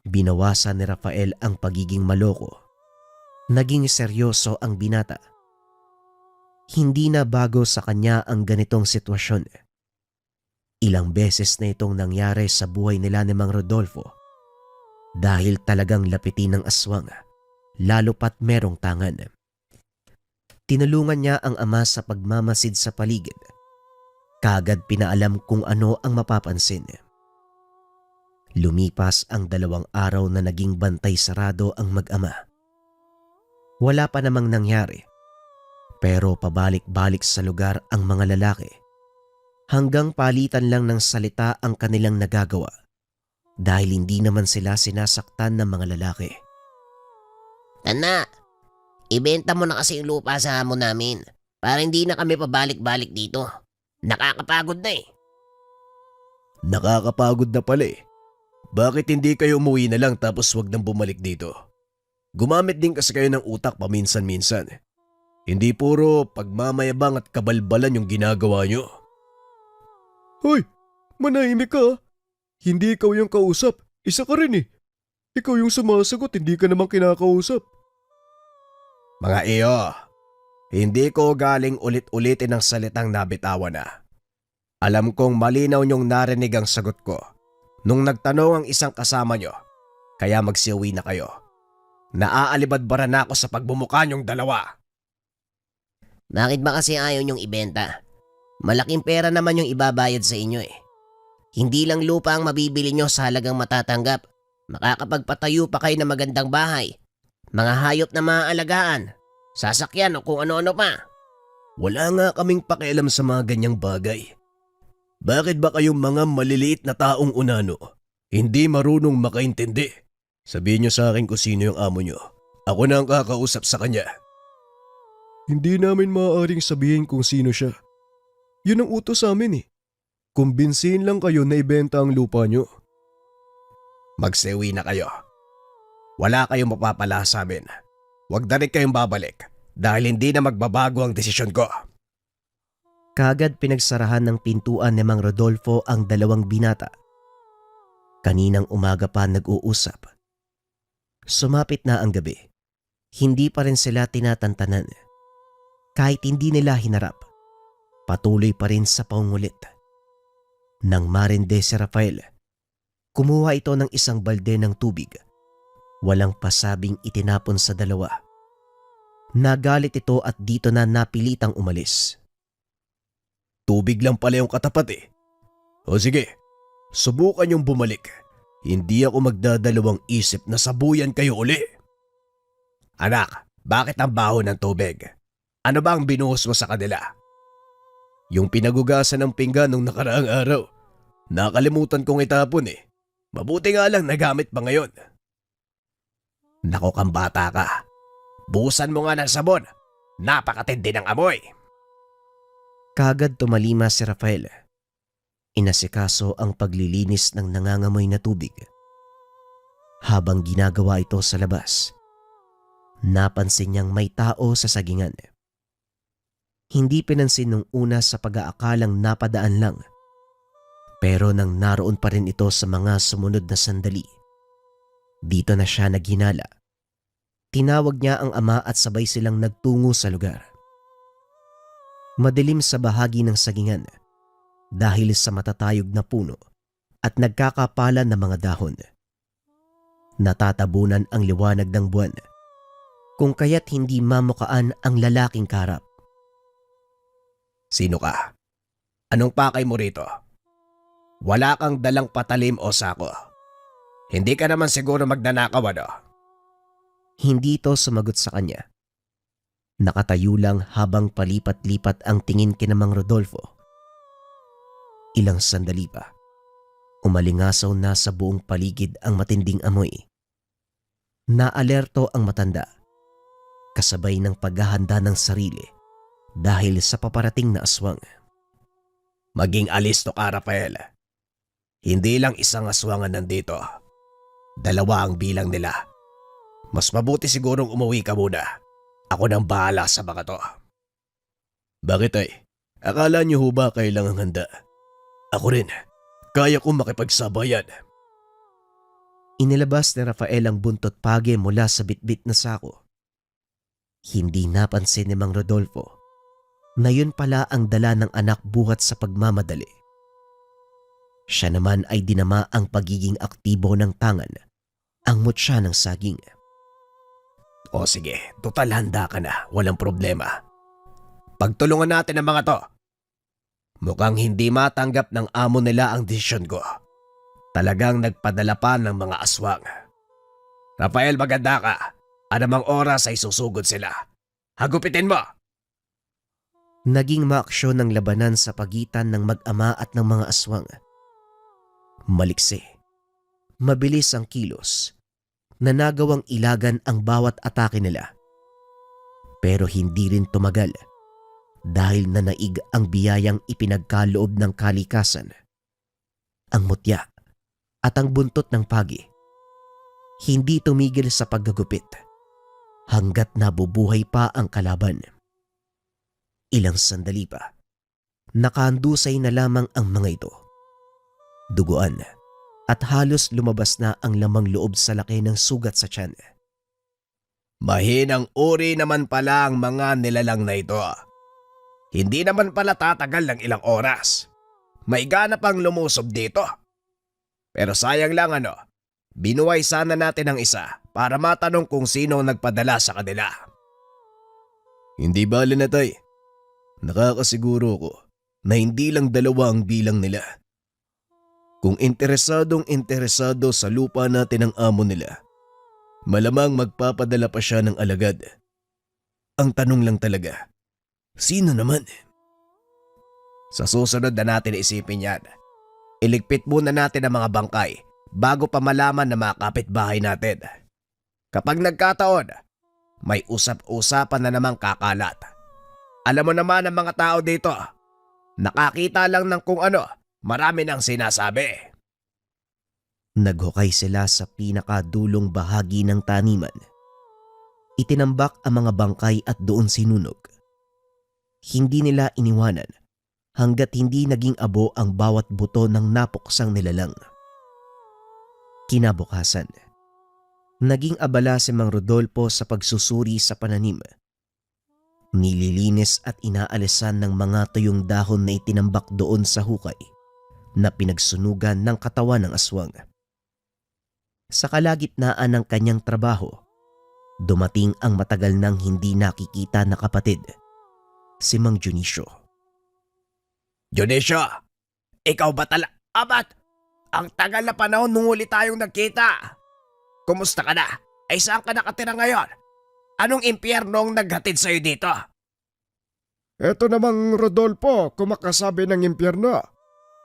binawasan ni Rafael ang pagiging maloko. Naging seryoso ang binata. Hindi na bago sa kanya ang ganitong sitwasyon. Ilang beses na itong nangyari sa buhay nila ni Mang Rodolfo dahil talagang lapitin ng aswang, lalo pat merong tangan. Tinulungan niya ang ama sa pagmamasid sa paligid. Kagad pinaalam kung ano ang mapapansin. Lumipas ang 2 araw na naging bantay sarado ang mag-ama. Wala pa namang nangyari, pero pabalik-balik sa lugar ang mga lalaki. Hanggang palitan lang ng salita ang kanilang nagagawa dahil hindi naman sila sinasaktan ng mga lalaki. Tana, ibenta mo na kasi yung lupa sa amo namin para hindi na kami pabalik-balik dito. Nakakapagod na eh. Nakakapagod na pala eh. Bakit hindi kayo umuwi na lang tapos wag nang bumalik dito? Gumamit din kasi kayo ng utak paminsan-minsan. Hindi puro pagmamayabang at kabalbalan yung ginagawa nyo. Hoy, manahimik ka. Hindi ikaw yung kausap. Isa ka rin eh. Ikaw yung sumasagot, hindi ka namang kinakausap. Mga iyo, hindi ko galing ulit-ulitin ang salitang nabitawan na. Alam kong malinaw niyong narinig ang sagot ko nung nagtanong ang isang kasama nyo, kaya magsiuwi na kayo. Naaalibadbara na ako sa pagbumuka niyong dalawa. Bakit ba kasi ayaw niyong ibenta? Malaking pera naman yung ibabayad sa inyo eh. Hindi lang lupa ang mabibili nyo sa halagang matatanggap. Makakapagpatayo pa kayo ng magandang bahay. Mga hayop na maaalagaan. Sasakyan o kung ano-ano pa. Wala nga kaming pakialam sa mga ganyang bagay. Bakit ba kayong mga maliliit na taong unano hindi marunong makaintindi? Sabihin niyo sa akin kung sino yung amo niyo. Ako na ang kakausap sa kanya. Hindi namin maaaring sabihin kung sino siya. Yun ang utos sa amin eh. Kumbinsihin lang kayo na ibenta ang lupa nyo. Magsewi na kayo. Wala kayong mapapala sa amin. Huwag na rin kayong babalik dahil hindi na magbabago ang desisyon ko. Kagad pinagsarahan ng pintuan ni Mang Rodolfo ang 2 binata. Kaninang umaga pa nag-uusap. Sumapit na ang gabi. Hindi pa rin sila tinatantanan. Kahit hindi nila hinarap, patuloy pa rin sa pangungulit. Nang marinde si Rafael, kumuha ito ng isang balde ng tubig. Walang pasabing itinapon sa dalawa. Nagalit ito at dito na napilitang umalis. Tubig lang pala yung katapat eh. O sige, subukan yung bumalik. Hindi ako magdadalawang isip na sabuyan kayo uli. Anak, bakit ang baho ng tubig? Ano ba ang binuhos mo sa kanila? Yung pinagugasan ng pinggan nung nakaraang araw. Nakalimutan kong itapon eh. Mabuti nga lang nagamit pa ngayon. Nako kang bata ka. Buhusan mo nga ng sabon. Napakatindi ng amoy. Kagad tumalima si Rafael. Inasikaso ang paglilinis ng nangangamoy na tubig. Habang ginagawa ito sa labas, napansin niyang may tao sa sagingan. Hindi pinansin nung una sa pag-aakalang napadaan lang. Pero nang naroon pa rin ito sa mga sumunod na sandali, dito na siya naghinala. Tinawag niya ang ama at sabay silang nagtungo sa lugar. Madilim sa bahagi ng sagingan dahil sa matatayog na puno at nagkakapalan ng mga dahon. Natatabunan ang liwanag ng buwan, kung kaya't hindi mamukaan ang lalaking karap. Sino ka? Anong pakay mo rito? Wala kang dalang patalim o sako. Hindi ka naman siguro magnanakaw ano? Hindi ito sumagot sa kanya. Nakatayo lang habang palipat-lipat ang tingin kina Mang Rodolfo. Ilang sandali pa, umalingasaw na sa buong paligid ang matinding amoy. Naalerto ang matanda, kasabay ng paghahanda ng sarili dahil sa paparating na aswang. Maging alisto ka, Rafael. Hindi lang isang aswangan nandito. Dalawa ang bilang nila. Mas mabuti sigurong umuwi ka muna. Ako nang bahala sa mga to. Bakit ay? Akala niyo ho ba kailangang handa? Ako rin. Kaya kong makipagsabayan. Inilabas ni Rafael ang buntot page mula sa bitbit na sako. Hindi napansin ni Mang Rodolfo na yun pala ang dala ng anak buhat sa pagmamadali. Siya naman ay dinama ang pagiging aktibo ng tangan, ang mutya ng saging. O sige, total handa ka na, walang problema. Pagtulungan natin ang mga to. Mukhang hindi matanggap ng amo nila ang desisyon ko. Talagang nagpadala pa ng mga aswang. Rafael, maganda ka. Anumang oras ay susugod sila. Hagupitin mo! Naging maaksyon ng labanan sa pagitan ng mag-ama at ng mga aswang. Maliksi. Mabilis ang kilos. Nanagawang ilagan ang bawat atake nila. Pero hindi rin tumagal dahil nanaig ang biyayang ipinagkaloob ng kalikasan. Ang mutya at ang buntot ng pagi. Hindi tumigil sa paggagupit hanggat nabubuhay pa ang kalaban. Ilang sandali pa, nakahandusay na lamang ang mga ito. Duguan at halos lumabas na ang lamang loob sa laki ng sugat sa tiyan. Mahinang uri naman pala ang mga nilalang na ito. Hindi naman pala tatagal ng ilang oras. May gana pang lumusob dito. Pero sayang lang binuway sana natin ang isa para matanong kung sino nagpadala sa kanila. Hindi bale na tay. Nakakasiguro ko na hindi lang dalawa ang bilang nila. Kung interesado sa lupa natin ang amo nila, malamang magpapadala pa siya ng alagad. Ang tanong lang talaga, sino naman? Sa susunod na natin isipin yan. Iligpit muna natin ang mga bangkay bago pa malaman ng mga kapitbahay natin. Kapag nagkataon, may usap-usapan na namang kakalat. Alam mo naman ang mga tao dito, nakakita lang ng kung ano, marami nang sinasabi. Naghukay sila sa pinakadulong bahagi ng taniman. Itinambak ang mga bangkay at doon sinunog. Hindi nila iniwanan hanggat hindi naging abo ang bawat buto ng napuksang nilalang. Kinabukasan, naging abala si Mang Rodolfo sa pagsusuri sa pananim. Nililinis at inaalisan ng mga tuyong dahon na itinambak doon sa hukay na pinagsunugan ng katawan ng aswang. Sa kalagitnaan ng kanyang trabaho, dumating ang matagal nang hindi nakikita na kapatid, si Mang Dionisio. Dionisio, ikaw ba Abat, ang tagal na panahon nung uli tayong nagkita. Kumusta ka na? Ay saan ka nakatira ngayon? Anong impyerno ang naghatid sa'yo dito? Eto namang Rodolfo, kumakasabi ng impyerno.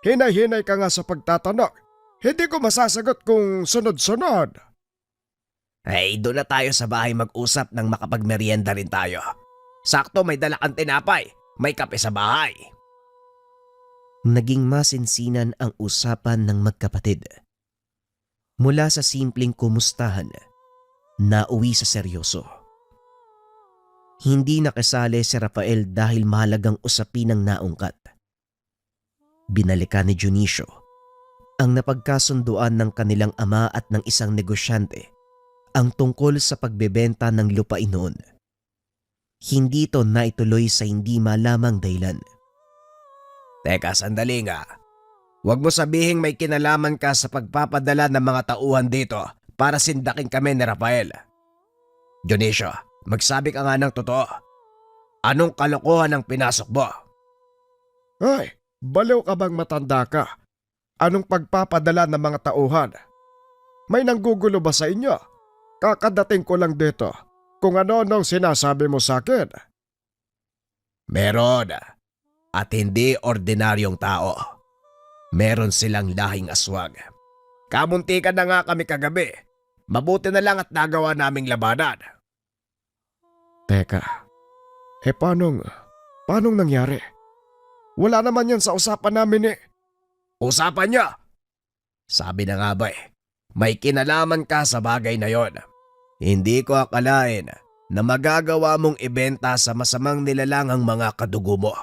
Hinay-hinay ka nga sa pagtatanong. Hindi ko masasagot kung sunod-sunod. Ay, doon na tayo sa bahay mag-usap nang makapagmerienda rin tayo. Sakto may dala kang tinapay, may kape sa bahay. Naging masinsinan ang usapan ng magkapatid. Mula sa simpleng kumustahan, nauwi sa seryoso. Hindi nakasali si Rafael dahil mahalagang usapin ang naungkat. Binalikan ni Dionisio ang napagkasunduan ng kanilang ama at ng isang negosyante ang tungkol sa pagbebenta ng lupain noon. Hindi ito naituloy sa hindi malamang dahilan. Teka, sandali nga. Huwag mo sabihing may kinalaman ka sa pagpapadala ng mga tauhan dito para sindakin kami ni Rafael. Dionisio, magsabi ka nga ng totoo. Anong kalokohan ang pinasok mo? Ay, baliw ka bang matanda ka? Anong pagpapadala ng mga tauhan? May nanggugulo ba sa inyo? Kakadating ko lang dito kung ano-anong sinasabi mo sa akin. Meron. At hindi ordinaryong tao. Meron silang lahing aswang. Kamuntikan na nga kami kagabi. Mabuti na lang at nagawa naming labanan. Teka, paanong nangyari? Wala naman yan sa usapan namin eh. Usapan niya. Sabi na nga ba may kinalaman ka sa bagay na yon. Hindi ko akalain na magagawa mong ibenta sa masamang nilalang ang mga kadugo mo.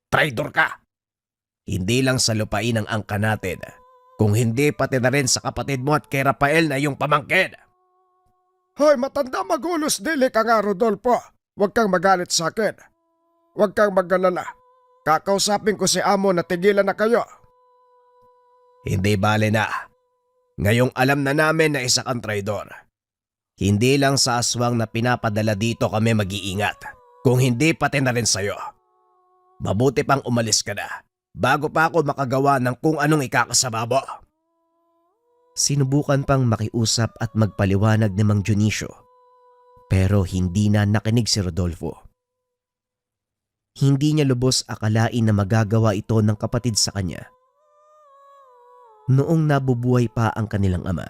Traidor ka! Hindi lang sa lupain ang angka natin, kung hindi pati na rin sa kapatid mo at kay Rafael na iyong pamangkin. Hoy, matanda magulos dili ka nga, Rodolfo. Huwag kang magalit sa akin. Huwag kang mag-alala. Kakausapin ko si Amo na tigilan na kayo. Hindi bale na. Ngayong alam na namin na isa kang traidor. Hindi lang sa aswang na pinapadala dito kami mag-iingat, kung hindi pati na rin sa'yo. Mabuti pang umalis ka na, bago pa ako makagawa ng kung anong ikakasama mo. Sinubukan pang makiusap at magpaliwanag ni Mang Dionisio, pero hindi na nakinig si Rodolfo. Hindi niya lubos akalain na magagawa ito ng kapatid sa kanya. Noong nabubuhay pa ang kanilang ama,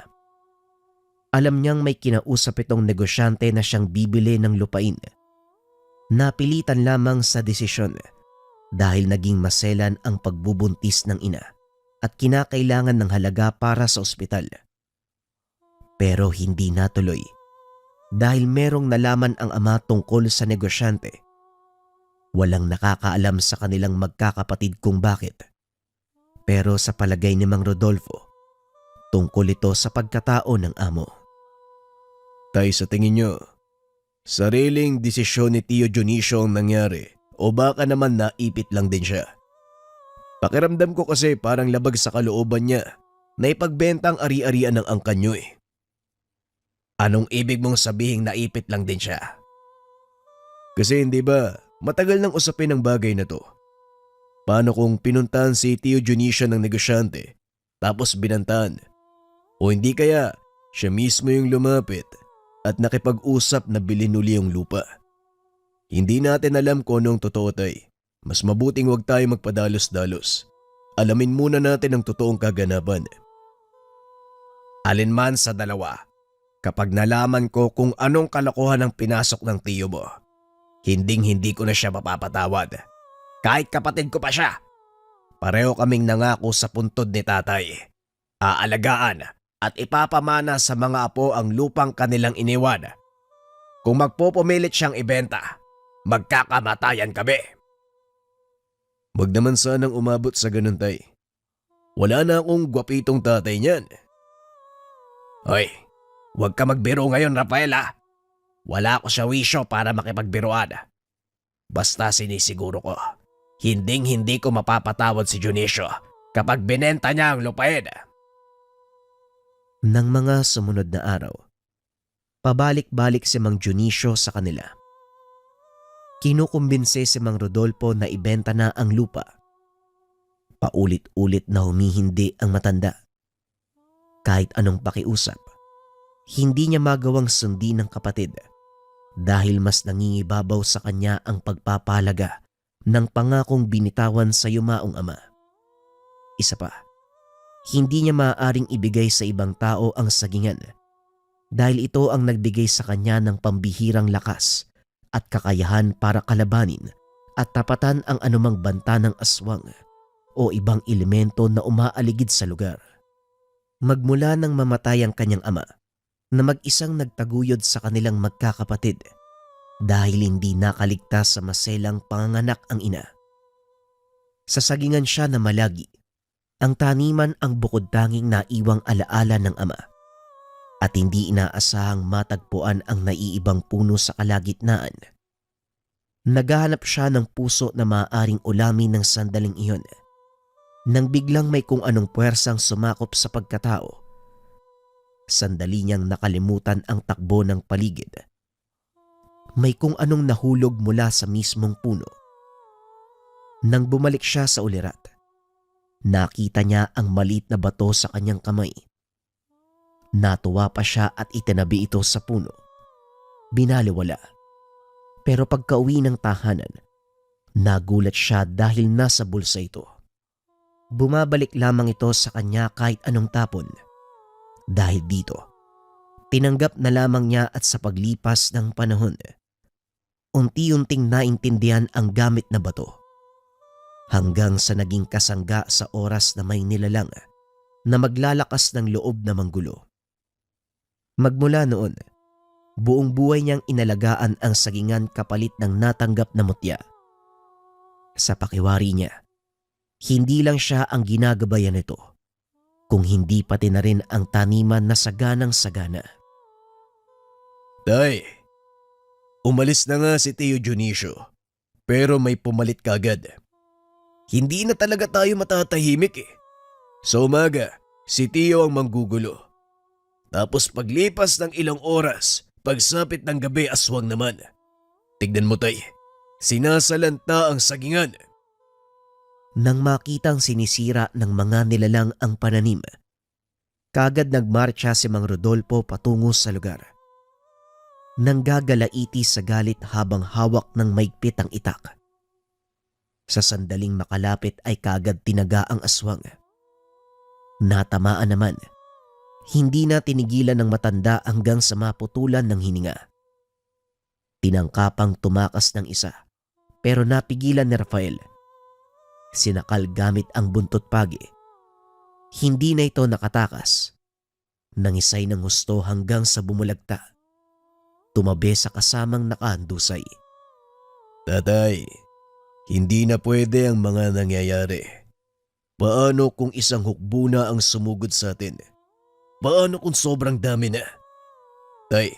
alam niyang may kinausap itong negosyante na siyang bibili ng lupain. Napilitan lamang sa desisyon dahil naging maselan ang pagbubuntis ng ina at kinakailangan ng halaga para sa ospital. Pero hindi natuloy dahil merong nalaman ang ama tungkol sa negosyante. Walang nakakaalam sa kanilang magkakapatid kung bakit. Pero sa palagay ni Mang Rodolfo, tungkol ito sa pagkatao ng amo. Tay, sa tingin niyo, sariling desisyon ni Tio Dionisio ang nangyari o baka naman naipit lang din siya? Pakiramdam ko kasi parang labag sa kalooban niya na ipagbenta ang ari-arian ng angkan niyo eh. Anong ibig mong sabihing naipit lang din siya? Kasi hindi ba matagal nang usapin ang bagay na to? Paano kung pinuntahan si Tio Dionisio ng negosyante tapos binantaan? O hindi kaya siya mismo yung lumapit at nakipag-usap na bilhin uli yung lupa? Hindi natin alam kung anong totoo, tay. Mas mabuting huwag tayo magpadalos-dalos. Alamin muna natin ang totoong kaganapan. Alinman sa dalawa, kapag nalaman ko kung anong kalokohan ang pinasok ng tiyo mo, hinding-hindi ko na siya mapapatawad. Kahit kapatid ko pa siya. Pareho kaming nangako sa puntod ni tatay. Aalagaan at ipapamana sa mga apo ang lupang kanilang iniwan. Kung magpupumilit siyang ibenta, magkakamatayan kami. Wag naman sanang umabot sa ganun, tay. Wala na akong gwapitong tatay niyan. Hoy, huwag ka magbiro ngayon, Rafael ha. Wala ako sa wisyo para makipagbiroan. Basta sinisiguro ko, hinding-hindi ko mapapatawad si Dionisio kapag binenta niya ang lupain. Nang mga sumunod na araw, pabalik-balik si Mang Dionisio sa kanila. Kinukumbinse si Mang Rodolfo na ibenta na ang lupa. Paulit-ulit na humihindi ang matanda. Kahit anong pakiusap, hindi niya magawang sundin ng kapatid dahil mas nangingibabaw sa kanya ang pagpapahalaga ng pangakong binitawan sa yumaong ama. Isa pa, hindi niya maaaring ibigay sa ibang tao ang sagingan dahil ito ang nagbigay sa kanya ng pambihirang lakas at kakayahan para kalabanin at tapatan ang anumang banta ng aswang o ibang elemento na umaaligid sa lugar. Magmula nang mamatay ang kanyang ama, na mag-isang nagtaguyod sa kanilang magkakapatid dahil hindi nakaligtas sa maselang panganganak ang ina. Sa sagingan siya na malagi, ang taniman ang bukod tanging naiwang alaala ng ama at hindi inaasahang matagpuan ang naiibang puno sa kalagitnaan. Naghahanap siya ng puso na maaaring ulamin ng sandaling iyon nang biglang may kung anong puwersang sumakop sa pagkatao. Sandali niyang nakalimutan ang takbo ng paligid. May kung anong nahulog mula sa mismong puno. Nang bumalik siya sa ulirat, nakita niya ang maliit na bato sa kanyang kamay. Natuwa pa siya at itinabi ito sa puno. Binaliwala. Pero pagkauwi ng tahanan, nagulat siya dahil nasa bulsa ito. Bumabalik lamang ito sa kanya kahit anong tapon. Dahil dito, tinanggap na lamang niya at sa paglipas ng panahon, unti-unting naintindihan ang gamit na bato. Hanggang sa naging kasangga sa oras na may nilalang na maglalakas ng loob na manggulo. Magmula noon, buong buhay niyang inalagaan ang sagingan kapalit ng natanggap na mutya. Sa pakiwari niya, hindi lang siya ang ginagabayan nito, kung hindi pati na rin ang taniman na saganang-sagana. Tay, umalis na nga si Tio Dionisio, pero may pumalit kagad. Hindi na talaga tayo matatahimik eh. Sa umaga, si Tio ang manggugulo. Tapos paglipas ng ilang oras, pagsapit ng gabi aswang naman. Tignan mo tay, sinasalanta ang sagingan. Nang makitang sinisira ng mga nilalang ang pananim, kagad nagmarcha si Mang Rodolfo patungo sa lugar. Nanggagalaiti sa galit habang hawak ng maigpit ang itak. Sa sandaling makalapit ay kagad tinaga ang aswang. Natamaan naman, hindi na tinigilan ng matanda hanggang sa maputulan ng hininga. Tinangkapang tumakas ng isa, pero napigilan ni Rafael. Sinakal gamit ang buntot pagi. Hindi na ito nakatakas. Nangisay ng husto hanggang sa bumulagta. Tumabi sa kasamang nakahandusay. Tatay, hindi na pwede ang mga nangyayari. Paano kung isang hukbo na ang sumugod sa atin? Paano kung sobrang dami na? Tay,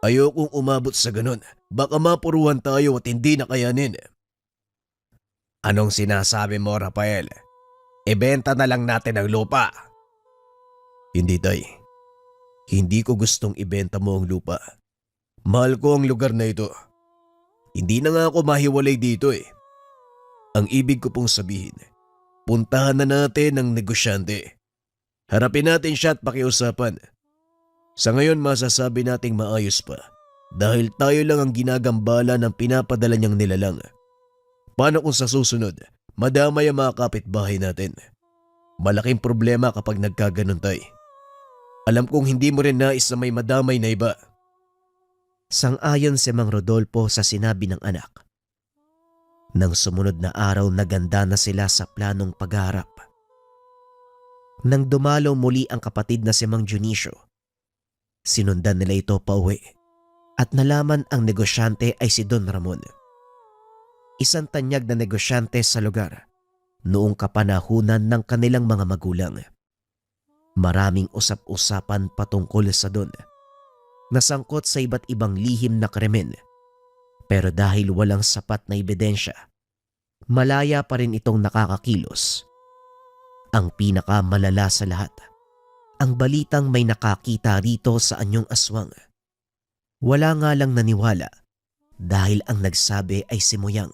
ayokong umabot sa ganun. Baka mapuruhan tayo at hindi na kayanin. Anong sinasabi mo, Rafael? Ibenta na lang natin ang lupa. Hindi, tay. Hindi ko gustong ibenta mo ang lupa. Mahal ko ang lugar na ito. Hindi na nga ako mahiwalay dito eh. Ang ibig ko pong sabihin, puntahan na natin ang negosyante. Harapin natin siya at pakiusapan. Sa ngayon masasabi nating maayos pa dahil tayo lang ang ginagambala ng pinapadala niyang nilalang. Paano kung sa susunod, madamay ang mga kapitbahay natin? Malaking problema kapag nagkaganon tay. Alam kong hindi mo rin nais na may madamay na iba. Sang-ayon si Mang Rodolfo sa sinabi ng anak. Nang sumunod na araw naganda na sila sa planong pagharap. Nang dumalaw muli ang kapatid na si Mang Dionisio, sinundan nila ito pauwi at nalaman ang negosyante ay si Don Ramon. Isang tanyag na negosyante sa lugar noong kapanahunan ng kanilang mga magulang. Maraming usap-usapan patungkol sa Don. Nasangkot sa iba't ibang lihim na krimen. Pero dahil walang sapat na ebidensya, malaya pa rin itong nakakakilos. Ang pinakamalala sa lahat, ang balitang may nakakita rito sa anyong aswang. Wala nga lang naniwala dahil ang nagsabi ay si Moyang,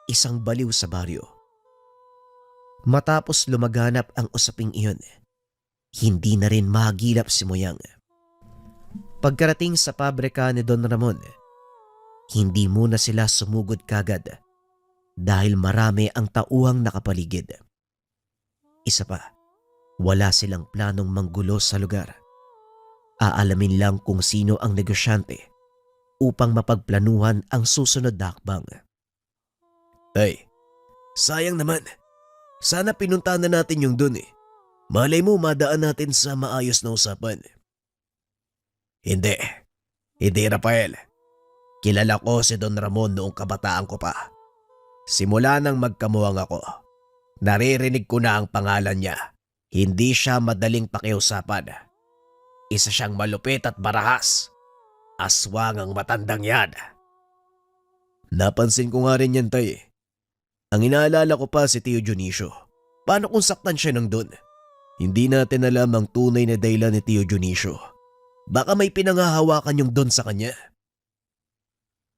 isang baliw sa baryo. Matapos lumaganap ang usaping iyon, hindi na rin mahagilap si Moyang. Pagkarating sa pabrika ni Don Ramon, hindi muna sila sumugod kagad dahil marami ang tauhang nakapaligid. Isa pa, wala silang planong manggulo sa lugar. Aalamin lang kung sino ang negosyante upang mapagplanuhan ang susunod na hakbang. Tay, sayang naman. Sana pinuntahan na natin yung Don eh. Malay mo madaan natin sa maayos na usapan. Hindi. Hindi, Rafael. Kilala ko si Don Ramon noong kabataan ko pa. Simula nang magkamuwang ako, naririnig ko na ang pangalan niya. Hindi siya madaling pakiusapan. Isa siyang malupit at barahas. Aswang ang matandang yan. Napansin ko nga rin yan, tay. Ang inaalala ko pa si Tio Dionisio. Paano kung saktan siya ng Don? Hindi natin alam ang tunay na dahilan ni Tio Dionisio. Baka may pinangahawakan yung Don sa kanya.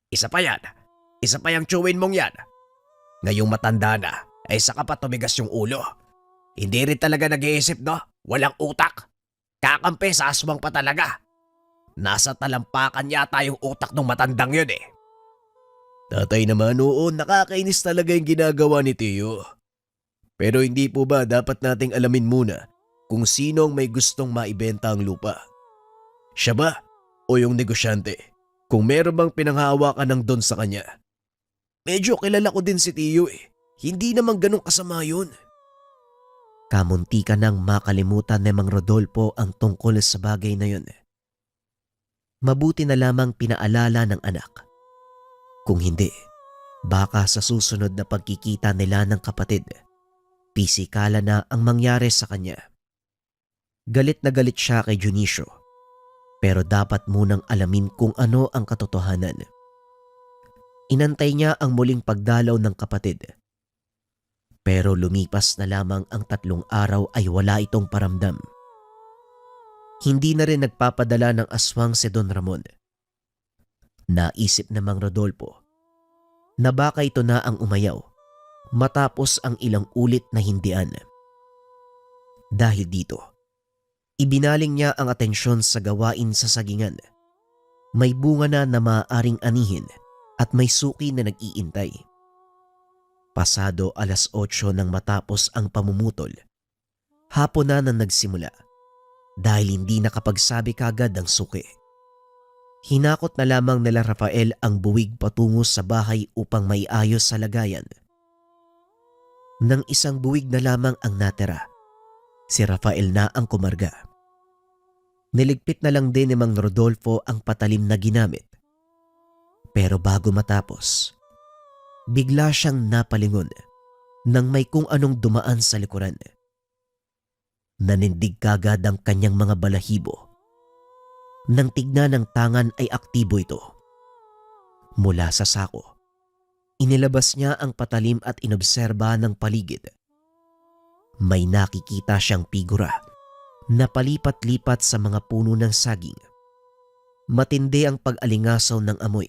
Isa pa yan. Isa pa yung chewin mong yan. Ngayong matanda na, ay saka pa tumigas yung ulo. Hindi rin talaga nag-iisip, no? Walang utak. Kakampi sa aswang pa talaga. Nasa talampakan yata yung utak ng matandang yun eh. Tatay naman, oo, nakakainis talaga yung ginagawa ni Tio. Pero hindi po ba dapat nating alamin muna kung sino ang may gustong maibenta ang lupa? Siya ba o yung negosyante? Kung meron bang pinanghahawakan ng Don sa kanya? Medyo kilala ko din si Tio eh. Hindi naman ganun kasama yun. Kamunti ka nang makalimutan ni Mang Rodolfo ang tungkol sa bagay na yun. Mabuti na lamang pinaalala ng anak. Kung hindi, baka sa susunod na pagkikita nila ng kapatid, pisikala na ang mangyari sa kanya. Galit na galit siya kay Dionisio, pero dapat munang alamin kung ano ang katotohanan. Inantay niya ang muling pagdalaw ng kapatid. Pero lumipas na lamang ang 3 araw ay wala itong paramdam. Hindi na rin nagpapadala ng aswang si Don Ramon. Naisip na Mang Rodolfo na baka ito na ang umayaw matapos ang ilang ulit na hindian. Dahil dito, ibinaling niya ang atensyon sa gawain sa sagingan. May bunga na maaaring anihin at may suki na nag-iintay. Pasado 8:00 nang matapos ang pamumutol. Hapon na nagsimula dahil hindi nakapagsabi kagad ang suki. Hinakot na lamang nila Rafael ang buwig patungo sa bahay upang maiayos sa lagayan. Nang isang buwig na lamang ang natira, si Rafael na ang kumarga. Niligpit na lang din ni Mang Rodolfo ang patalim na ginamit. Pero bago matapos, bigla siyang napalingon nang may kung anong dumaan sa likuran. Nanindig kagad ang kanyang mga balahibo. Nang tignan ng tangan ay aktibo ito. Mula sa sako, inilabas niya ang patalim at inobserba ng paligid. May nakikita siyang figura na palipat-lipat sa mga puno ng saging. Matindi ang pag-alingasaw ng amoy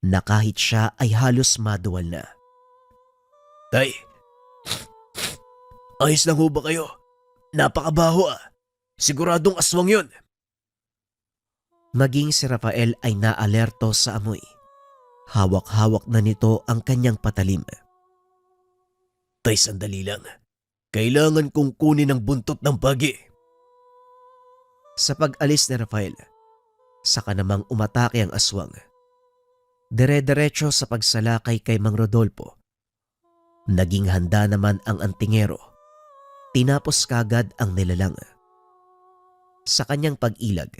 na kahit siya ay halos maduwal na. Tay, ayos lang ho ba kayo? Napakabaho ah. Siguradong aswang yun. Maging si Rafael ay naalerto sa amoy. Hawak-hawak na nito ang kanyang patalim. Tay, sandali lang. Kailangan kong kunin ang buntot ng pagi. Sa pag-alis ni Rafael, saka namang umatake ang aswang. Dire-diretso sa pagsalakay kay Mang Rodolfo. Naging handa naman ang antingero. Tinapos kagad ang nilalang. Sa kanyang pag-ilag,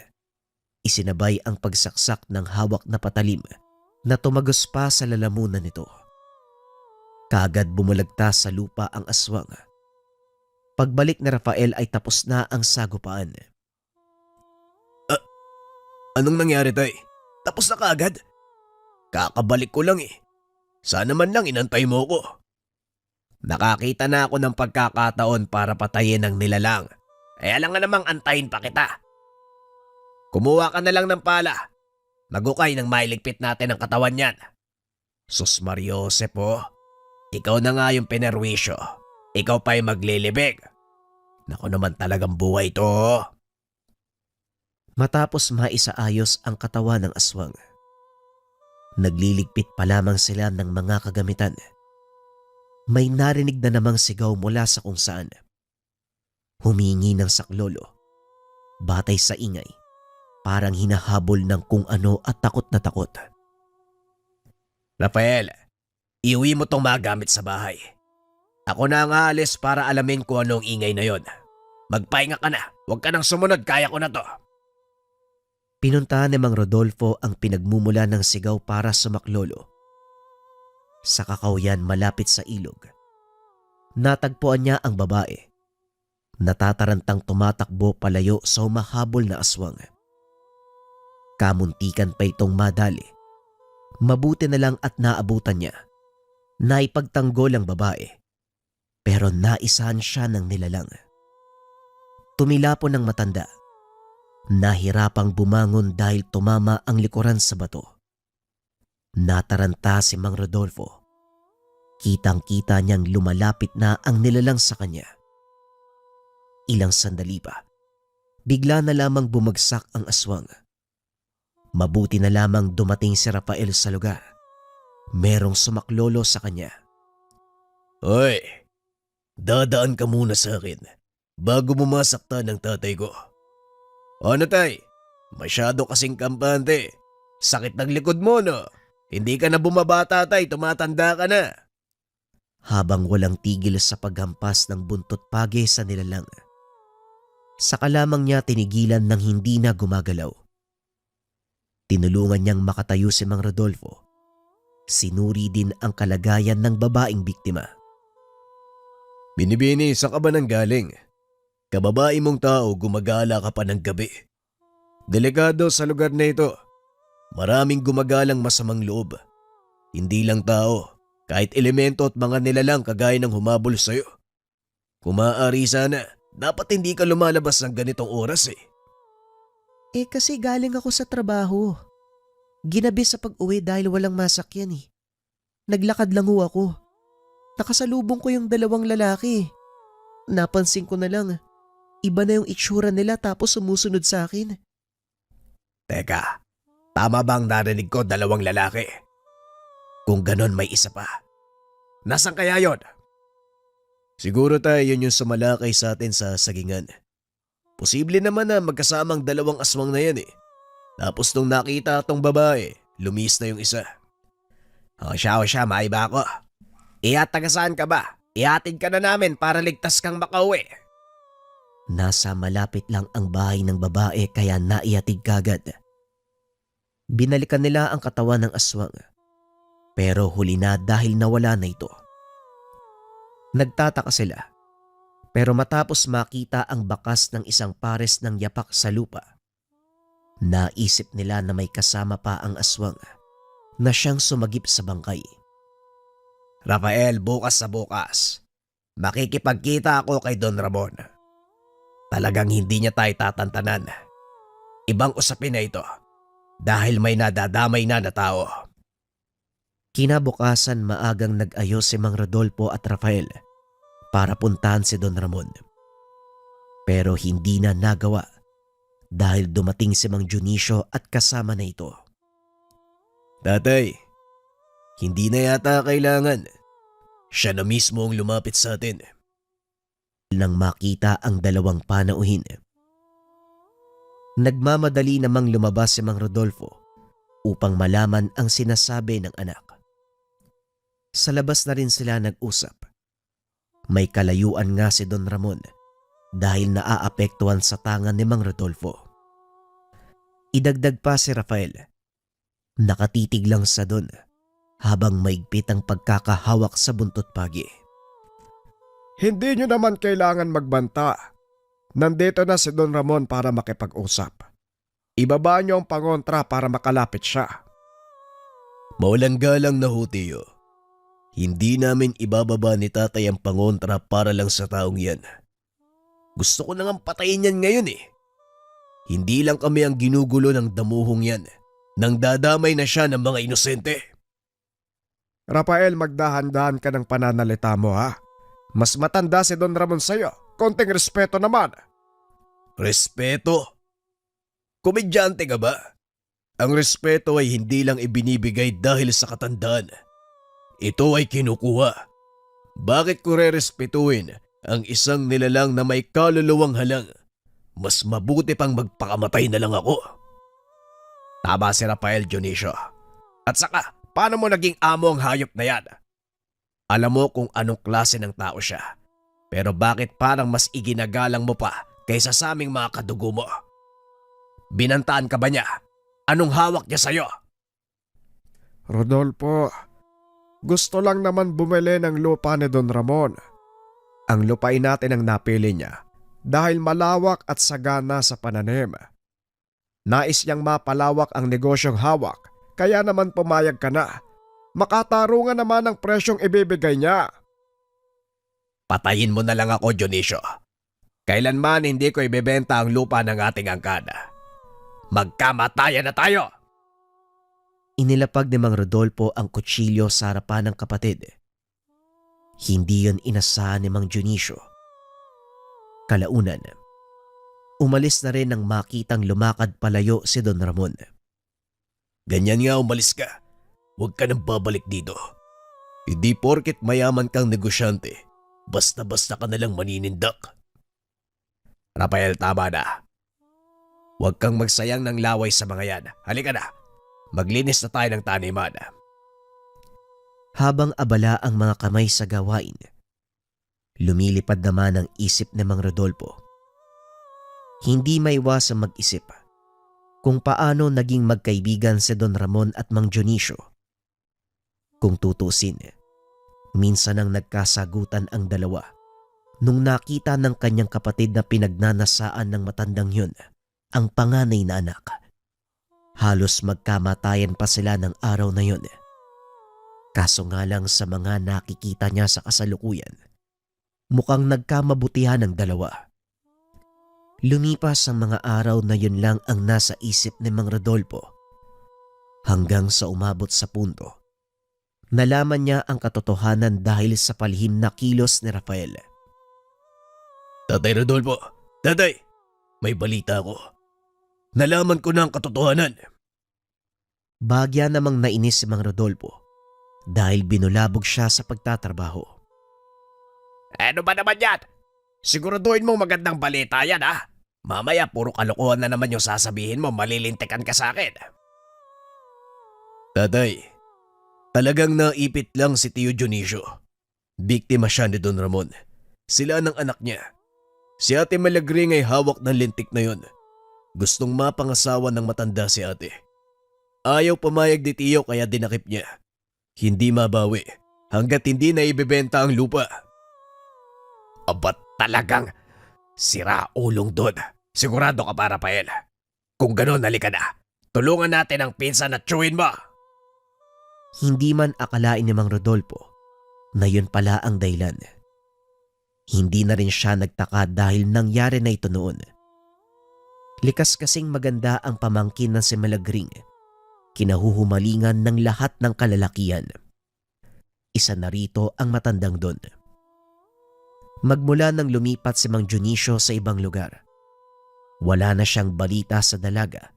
isinabay ang pagsaksak ng hawak na patalim na tumagos pa sa lalamunan nito. Kagad bumulagta sa lupa ang aswang. Pagbalik ni Rafael ay tapos na ang sagupaan. Anong nangyari, tay? Tapos na kaagad? Kakabalik ko lang eh. Sana man lang inantay mo ko. Nakakita na ako ng pagkakataon para patayin ang nilalang. Alam nga namang antayin pa kita. Kumuha ka na lang ng pala. Magukay nang mailigpit natin ang katawan niyan. Sus Mariose po. Ikaw na nga yung pinerwisyo. Ikaw pa'y maglilibig. Naku naman talagang buhay to. Matapos maisaayos ang katawan ng aswang, nagliligpit pa lamang sila ng mga kagamitan. May narinig na namang sigaw mula sa kung saan. Humingi ng saklolo. Batay sa ingay, parang hinahabol ng kung ano at takot na takot. Rafael, iuwi mo tong mga gamit sa bahay. Ako na ang aalis para alamin kung anong ingay na yon. Magpahinga ka na. Huwag ka nang sumunod. Kaya ko na to. Pinuntahan ni Mang Rodolfo ang pinagmumula ng sigaw para sa maklolo. Sa kakawyan malapit sa ilog, natagpuan niya ang babae. Natatarantang tumatakbo palayo sa humahabol na aswang. Kamuntikan pa itong madali. Mabuti na lang at naabutan niya. Naipagtanggol ang babae, pero naisahan siya ng nilalang. Tumilapon ng matanda. Nahirapang bumangon dahil tumama ang likuran sa bato. Nataranta si Mang Rodolfo. Kitang-kita niyang lumalapit na ang nilalang sa kanya. Ilang sandali pa, bigla na lamang bumagsak ang aswang. Mabuti na lamang dumating si Rafael sa lugar. Merong sumaklolo sa kanya. Hoy, dadaan ka muna sa akin bago mo masaktan ng tatay ko. Ano tay? Masyado kasing kampante. Sakit ng likod mo no? Hindi ka na bumabata tay, tumatanda ka na. Habang walang tigil sa paghampas ng buntot page sa nilalang, saka lamang niya tinigilan ng hindi na gumagalaw. Tinulungan niyang makatayo si Mang Rodolfo. Sinuri din ang kalagayan ng babaeng biktima. Binibini, saan ka ba nang galing? Kababae mong tao, gumagala ka pa ng gabi. Delikado sa lugar na ito. Maraming gumagalang masamang loob. Hindi lang tao, kahit elemento at mga nilalang kagaya ng humabol sa'yo. Kung maaari sana, dapat hindi ka lumalabas ng ganitong oras eh. Kasi galing ako sa trabaho. Ginabi sa pag-uwi dahil walang masakyan eh. Naglakad lang ho ako. Nakasalubong ko yung dalawang lalaki. Napansin ko na lang, iba na yung itsura nila tapos sumusunod sa akin. Teka, tama bang narinig ko dalawang lalaki? Kung ganon may isa pa. Nasaan kaya yon? Siguro tayo yun yung sumalakay sa atin sa sagingan. Posible naman na magkasamang dalawang aswang na yan eh. Tapos nung nakita tong babae, lumis na yung isa. O siya, maiba ako. Tagasaan ka ba? Ihatid ka na namin para ligtas kang makauwi. Nasa malapit lang ang bahay ng babae kaya naihatid kagad. Binalikan nila ang katawan ng aswang. Pero huli na dahil nawala na ito. Nagtataka sila. Pero matapos makita ang bakas ng isang pares ng yapak sa lupa, naisip nila na may kasama pa ang aswang na siyang sumagip sa bangkay. Rafael, bukas sa bukas, makikipagkita ako kay Don Ramon. Talagang hindi niya tayo tatantanan. Ibang usapin na ito dahil may nadadamay na tao. Kinabukasan maagang nag-ayos si Mang Rodolfo at Rafael para puntahan si Don Ramon. Pero hindi na nagawa dahil dumating si Mang Dionisio at kasama na ito. Tatay, hindi na yata kailangan. Siya na mismo ang lumapit sa atin. Nang makita ang dalawang panauhin, nagmamadali namang lumabas si Mang Rodolfo upang malaman ang sinasabi ng anak. Sa labas na rin sila nag-usap. May kalayuan nga si Don Ramon dahil naaapektuhan sa tangan ni Mang Rodolfo. Idagdag pa si Rafael. Nakatitig lang sa Don habang maigpit ang pagkakahawak sa buntot pagi. Hindi nyo naman kailangan magbanta. Nandito na si Don Ramon para makipag-usap. Ibaba nyo ang pangontra para makalapit siya. Mawalang galang na ho, Tiyo. Hindi namin ibababa ni tatay ang pangontra para lang sa taong yan. Gusto ko nang patayin yan ngayon eh. Hindi lang kami ang ginugulo ng damuhong yan nang dadamay na siya ng mga inosente. Rafael, magdahan-dahan ka ng pananalita mo ha. Mas matanda si Don Ramon sa'yo. Konting respeto naman. Respeto? Komedyante ka ba? Ang respeto ay hindi lang ibinibigay dahil sa katandaan. Ito ay kinukuha. Bakit ko rerespetuhin ang isang nilalang na may kaluluwang halang? Mas mabuti pang magpakamatay na lang ako. Tama si Rafael, Dionisio. At saka, paano mo naging amo ang hayop na yan? Alam mo kung anong klase ng tao siya. Pero bakit parang mas iginagalang mo pa kaysa sa aming mga kadugo mo? Binantaan ka ba niya? Anong hawak niya sa'yo? Rodolfo, gusto lang naman bumili ng lupa ni Don Ramon. Ang lupain natin ang napili niya dahil malawak at sagana sa pananim. Nais niyang mapalawak ang negosyong hawak, kaya naman pumayag ka na. Makatarungan naman ang presyong ibibigay niya. Patayin mo na lang ako, Dionisio. Kailanman hindi ko ibebenta ang lupa ng ating angkada. Magkamatayan na tayo! Inilapag ni Mang Rodolfo ang kutsilyo sa harapan ng kapatid. Hindi yon inasahan ni Mang Dionisio. Kalaunan, umalis na rin nang makitang lumakad palayo si Don Ramon. Ganyan nga, umalis ka. Huwag ka nang babalik dito. Hindi porket mayaman kang negosyante, basta-basta ka nalang maninindak. Rafael, tama na. Huwag kang magsayang ng laway sa mga yan. Halika na. Maglinis na tayo ng taniman. Habang abala ang mga kamay sa gawain, lumilipad naman ang isip ni Mang Rodolfo. Hindi maiwasang mag-isip kung paano naging magkaibigan si Don Ramon at Mang Dionisio. Kung tutusin, minsan ang nagkasagutan ang dalawa nung nakita ng kanyang kapatid na pinagnanasaan ng matandang yun ang panganay na anak. Halos magkamatayan pa sila ng araw na yun. Kaso nga lang sa mga nakikita niya sa kasalukuyan, mukhang nagkamabutihan ang dalawa. Lumipas ang mga araw na yun lang ang nasa isip ni Mang Rodolfo hanggang sa umabot sa punto. Nalaman niya ang katotohanan dahil sa palihim na kilos ni Rafael. Tatay Rodolfo, tatay, may balita ako. Nalaman ko na ang katotohanan. Bagya namang nainis si Mang Rodolfo dahil binulabog siya sa pagtatrabaho. Ano ba naman yan? Siguraduhin mong magandang balita yan ha. Mamaya puro kalokohan na naman yung sasabihin mo, malilintikan ka sa akin. Tatay, talagang naipit lang si Tio Dionisio. Biktima siya ni Don Ramon. Sila ng anak niya. Si Ate Malagring ay hawak ng lintik na yun. Gustong mapangasawa ng matanda si ate. Ayaw pumayag ni Tio kaya dinakip niya. Hindi mabawi hanggat hindi na ibebenta ang lupa. Abat talagang sira ulong doon. Sigurado ka ba, Rafael? Kung gano'n, halika na. Tulungan natin ang pinsan at tsuhin mo. Hindi man akalain ni Mang Rodolfo na yun pala ang dahilan. Hindi na rin siya nagtaka dahil nangyari na ito noon. Likas kasing maganda ang pamangkin ng si Malagring. Kinahuhumalingan ng lahat ng kalalakihan. Isa na rito ang matandang Don. Magmula nang lumipat si Mang Dionisio sa ibang lugar, wala na siyang balita sa dalaga.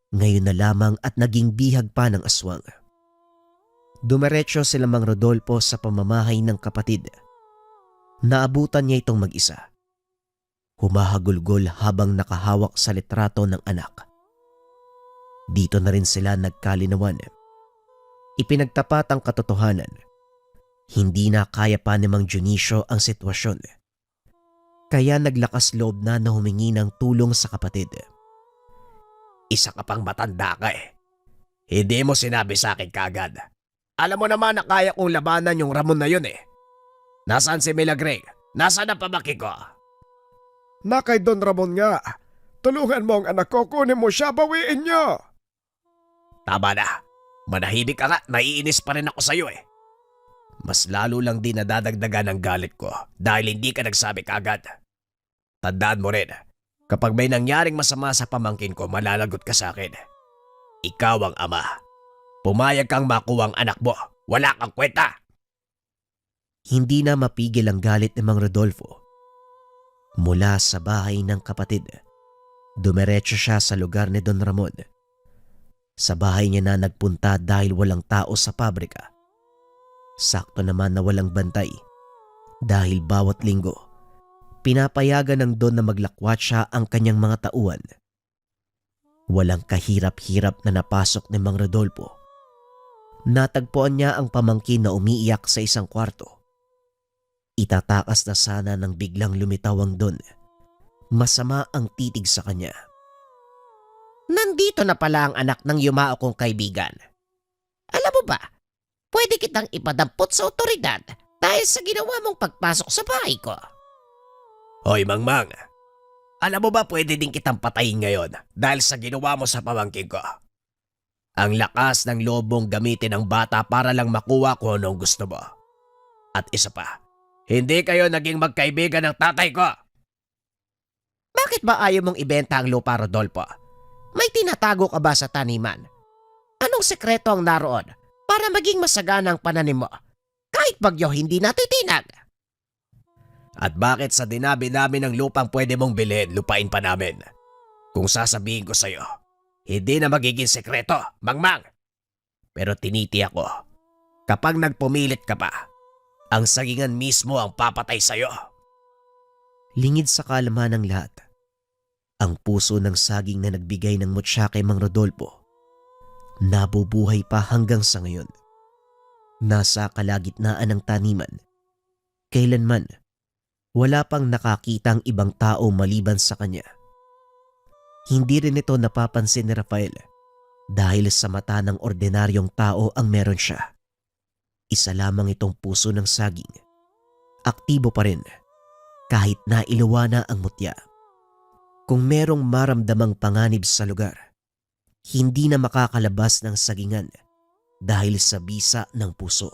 Ngayon na lamang at naging bihag pa ng aswang. Dumiretso sila Mang Rodolfo sa pamamahay ng kapatid. Naabutan niya itong mag-isa. Humahagulgol habang nakahawak sa litrato ng anak. Dito na rin sila nagkalinawan. Ipinagtapat ang katotohanan. Hindi na kaya pa ni Mang Dionisio ang sitwasyon. Kaya naglakas loob na humingi ng tulong sa kapatid. Isa ka pang matanda ka eh. Hindi mo sinabi sa akin kagad. Alam mo naman na kaya kong labanan yung Ramon na yun eh. Nasaan si Milagring? Nasaan ang pamangkin ko? Na kay Don Ramon nga. Tulungan mo ang anak ko, kunin mo siya, bawiin niyo. Tama na. Manahimik ka nga, naiinis pa rin ako sa'yo eh. Mas lalo lang din nadadagdagan ang galit ko dahil hindi ka nagsabi kaagad. Tandaan mo rin, kapag may nangyaring masama sa pamangkin ko, malalagot ka sa akin. Ikaw ang ama. Pumayag kang makuha ang anak mo. Wala kang kwenta. Hindi na mapigil ang galit ni Mang Rodolfo. Mula sa bahay ng kapatid, dumiretso siya sa lugar ni Don Ramon. Sa bahay niya na nagpunta dahil walang tao sa pabrika. Sakto naman na walang bantay dahil bawat linggo, pinapayagan ng Don na maglakwat siya ang kanyang mga tauhan. Walang kahirap-hirap na napasok ni Mang Rodolfo. Natagpuan niya ang pamangkin na umiiyak sa isang kwarto. Itatakas na sana nang biglang lumitaw ang Don. Masama ang titig sa kanya. Nandito na pala ang anak ng yumao kong kaibigan. Alam mo ba, pwede kitang ipadampot sa otoridad dahil sa ginawa mong pagpasok sa bahay ko. Hoy Mangmang, alam mo ba pwede din kitang patayin ngayon dahil sa ginawa mo sa pamangkin ko? Ang lakas ng loob mong gamitin ang bata para lang makuha kung anong gusto mo. At isa pa, hindi kayo naging magkaibigan ng tatay ko. Bakit ba ayaw mong ibenta ang lupa, Rodolfo? May tinatago ka ba sa taniman? Anong sekreto ang naroon para maging masagana ang pananim mo? Kahit bagyo hindi natitinag. At bakit sa dinabi namin ng lupang pwede mong bilhin, lupain pa namin? Kung sasabihin ko sa'yo, hindi na magiging sekreto, Mangmang. Pero tinitiyak ko, kapag nagpumilit ka pa, ang sagingan mismo ang papatay sa'yo. Lingid sa kalamahan ng lahat, ang puso ng saging na nagbigay ng mutya kay Mang Rodolfo, nabubuhay pa hanggang sa ngayon. Nasa kalagitnaan ng taniman, kailanman wala pang nakakitang ibang tao maliban sa kanya. Hindi rin ito napapansin ni Rafael dahil sa mata ng ordinaryong tao ang meron siya. Isa lamang itong puso ng saging. Aktibo pa rin kahit nailuwa na ang mutya. Kung merong maramdamang panganib sa lugar, hindi na makakalabas ng sagingan dahil sa bisa ng puso.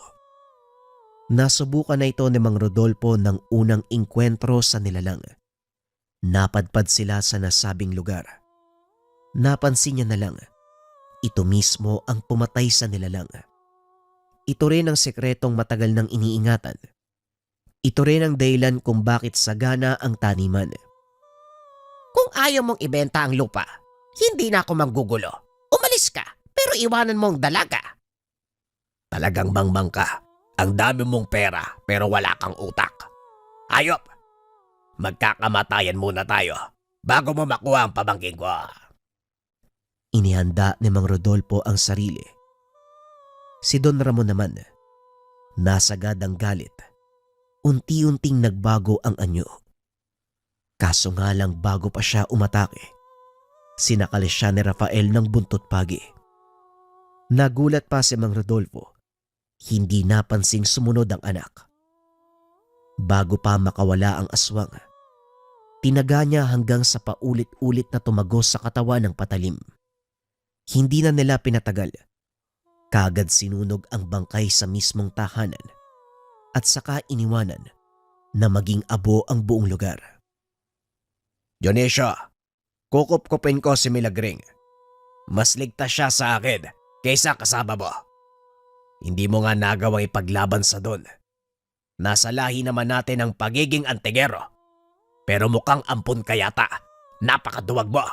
Nasubukan na ito ni Mang Rodolfo ng unang inkwentro sa nilalang. Napadpad sila sa nasabing lugar. Napansin niya na lang, ito mismo ang pumatay sa nilalang. Ito rin ang sekretong matagal nang iniingatan. Ito rin ang dahilan kung bakit sagana ang taniman. Kung ayaw mong ibenta ang lupa, hindi na ako manggugulo. Umalis ka, pero iwanan mong dalaga. Talagang mangmang ka. Ang dami mong pera pero wala kang utak. Hayop! Magkakamatayan muna tayo bago mo makuha ang pamangkin ko. Inihanda ni Mang Rodolfo ang sarili. Si Don Ramon naman, nasagad ang galit. Unti-unting nagbago ang anyo. Kaso nga lang bago pa siya umatake, sinakali siya ni Rafael ng buntot pagi. Nagulat pa si Mang Rodolfo. Hindi napansing sumunod ang anak. Bago pa makawala ang aswang, tinaga niya hanggang sa paulit-ulit na tumagos sa katawan ng patalim. Hindi na nila pinatagal. Kaagad sinunog ang bangkay sa mismong tahanan at saka iniwanan na maging abo ang buong lugar. Dionisio, kukup-kupin ko si Milagring. Mas ligtas siya sa akin kaysa kasama mo. Hindi mo nga nagawang ipaglaban sa Don. Nasa lahi naman natin ang pagiging antigero. Pero mukhang ampun ka yata. Napakaduwag mo.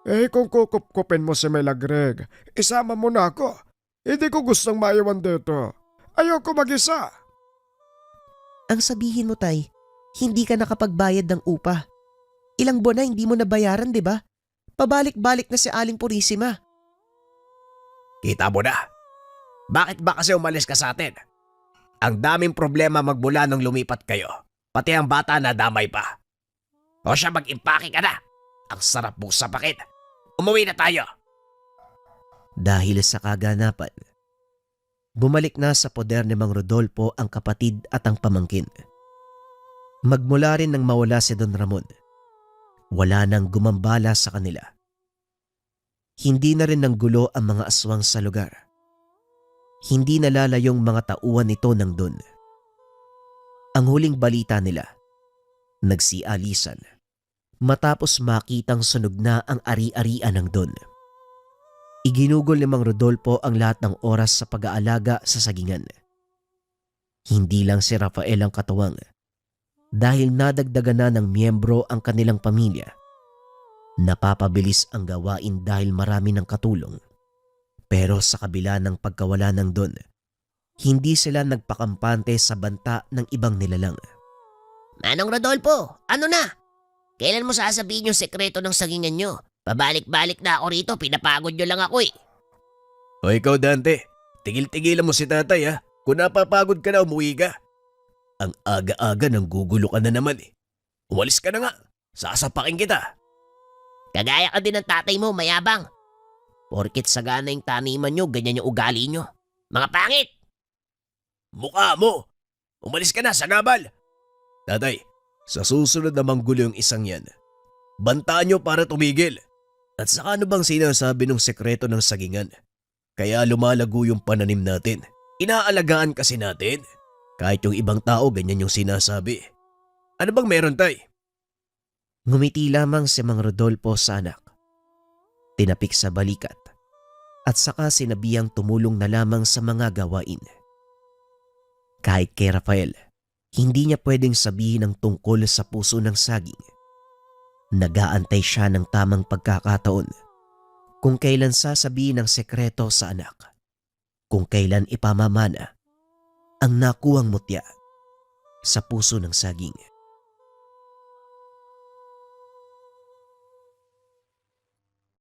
Kung kukup-kupin mo si Melagreg, isama mo na ako. Hindi ko gustong maiwan dito. Ayoko mag-isa. Ang sabihin mo, Tay, hindi ka nakapagbayad ng upa. Ilang buwan na hindi mo nabayaran, di ba? Pabalik-balik na si Aling Purisima. Kita mo na. Bakit ba kasi umalis ka sa atin? Ang daming problema magmula nung lumipat kayo. Pati ang bata na damay pa. O siya, mag-impake ka na. Ang sarap mong sapakin. Umuwi na tayo. Dahil sa kaganapan, bumalik na sa poder ni Mang Rodolfo ang kapatid at ang pamangkin. Magmula rin nang mawala si Don Ramon, wala nang gumambala sa kanila. Hindi na rin nanggulo ang mga aswang sa lugar. Hindi nalalayong mga tauhan nito ng Don. Ang huling balita nila, nagsialisan matapos makitang sunog na ang ari-arian ng Don. Iginugol ni Mang Rodolfo ang lahat ng oras sa pag-aalaga sa sagingan. Hindi lang si Rafael ang katuwang dahil nadagdagan na ng miyembro ang kanilang pamilya. Napapabilis ang gawain dahil marami ng katulong. Pero sa kabila ng pagkawala ng Don, hindi sila nagpakampante sa banta ng ibang nilalang. Manong Rodolfo, ano na? Kailan mo sasabihin yung sekreto ng sagingan nyo? Pabalik-balik na ako rito, pinapagod nyo lang ako eh. O ikaw Dante, tigil-tigilan mo si tatay ha. Kung napapagod ka na, umuwi ka. Ang aga-aga nang gugulo ka na naman eh. Umalis ka na nga, sasapakin kita. Kagaya ka din ng tatay mo, mayabang. Porkit sagana yung taniman nyo, ganyan yung ugali nyo. Mga pangit! Mukha mo! Umalis ka na, sagabal! Tatay, sa susunod na manggulo yung isang yan, bantaan nyo para tumigil. At saka ano bang sinasabi ng sekreto ng sagingan? Kaya lumalago yung pananim natin. Inaalagaan kasi natin. Kahit yung ibang tao ganyan yung sinasabi. Ano bang meron tay? Ngumiti lamang si Mang Rodolfo sa anak. Tinapik sa balikat at saka sinabihang tumulong na lamang sa mga gawain. Kahit kay Rafael, hindi niya pwedeng sabihin ang tungkol sa puso ng saging. Nagaantay siya ng tamang pagkakataon kung kailan sasabihin ang sekreto sa anak, kung kailan ipamamana ang nakuhang mutya sa puso ng saging.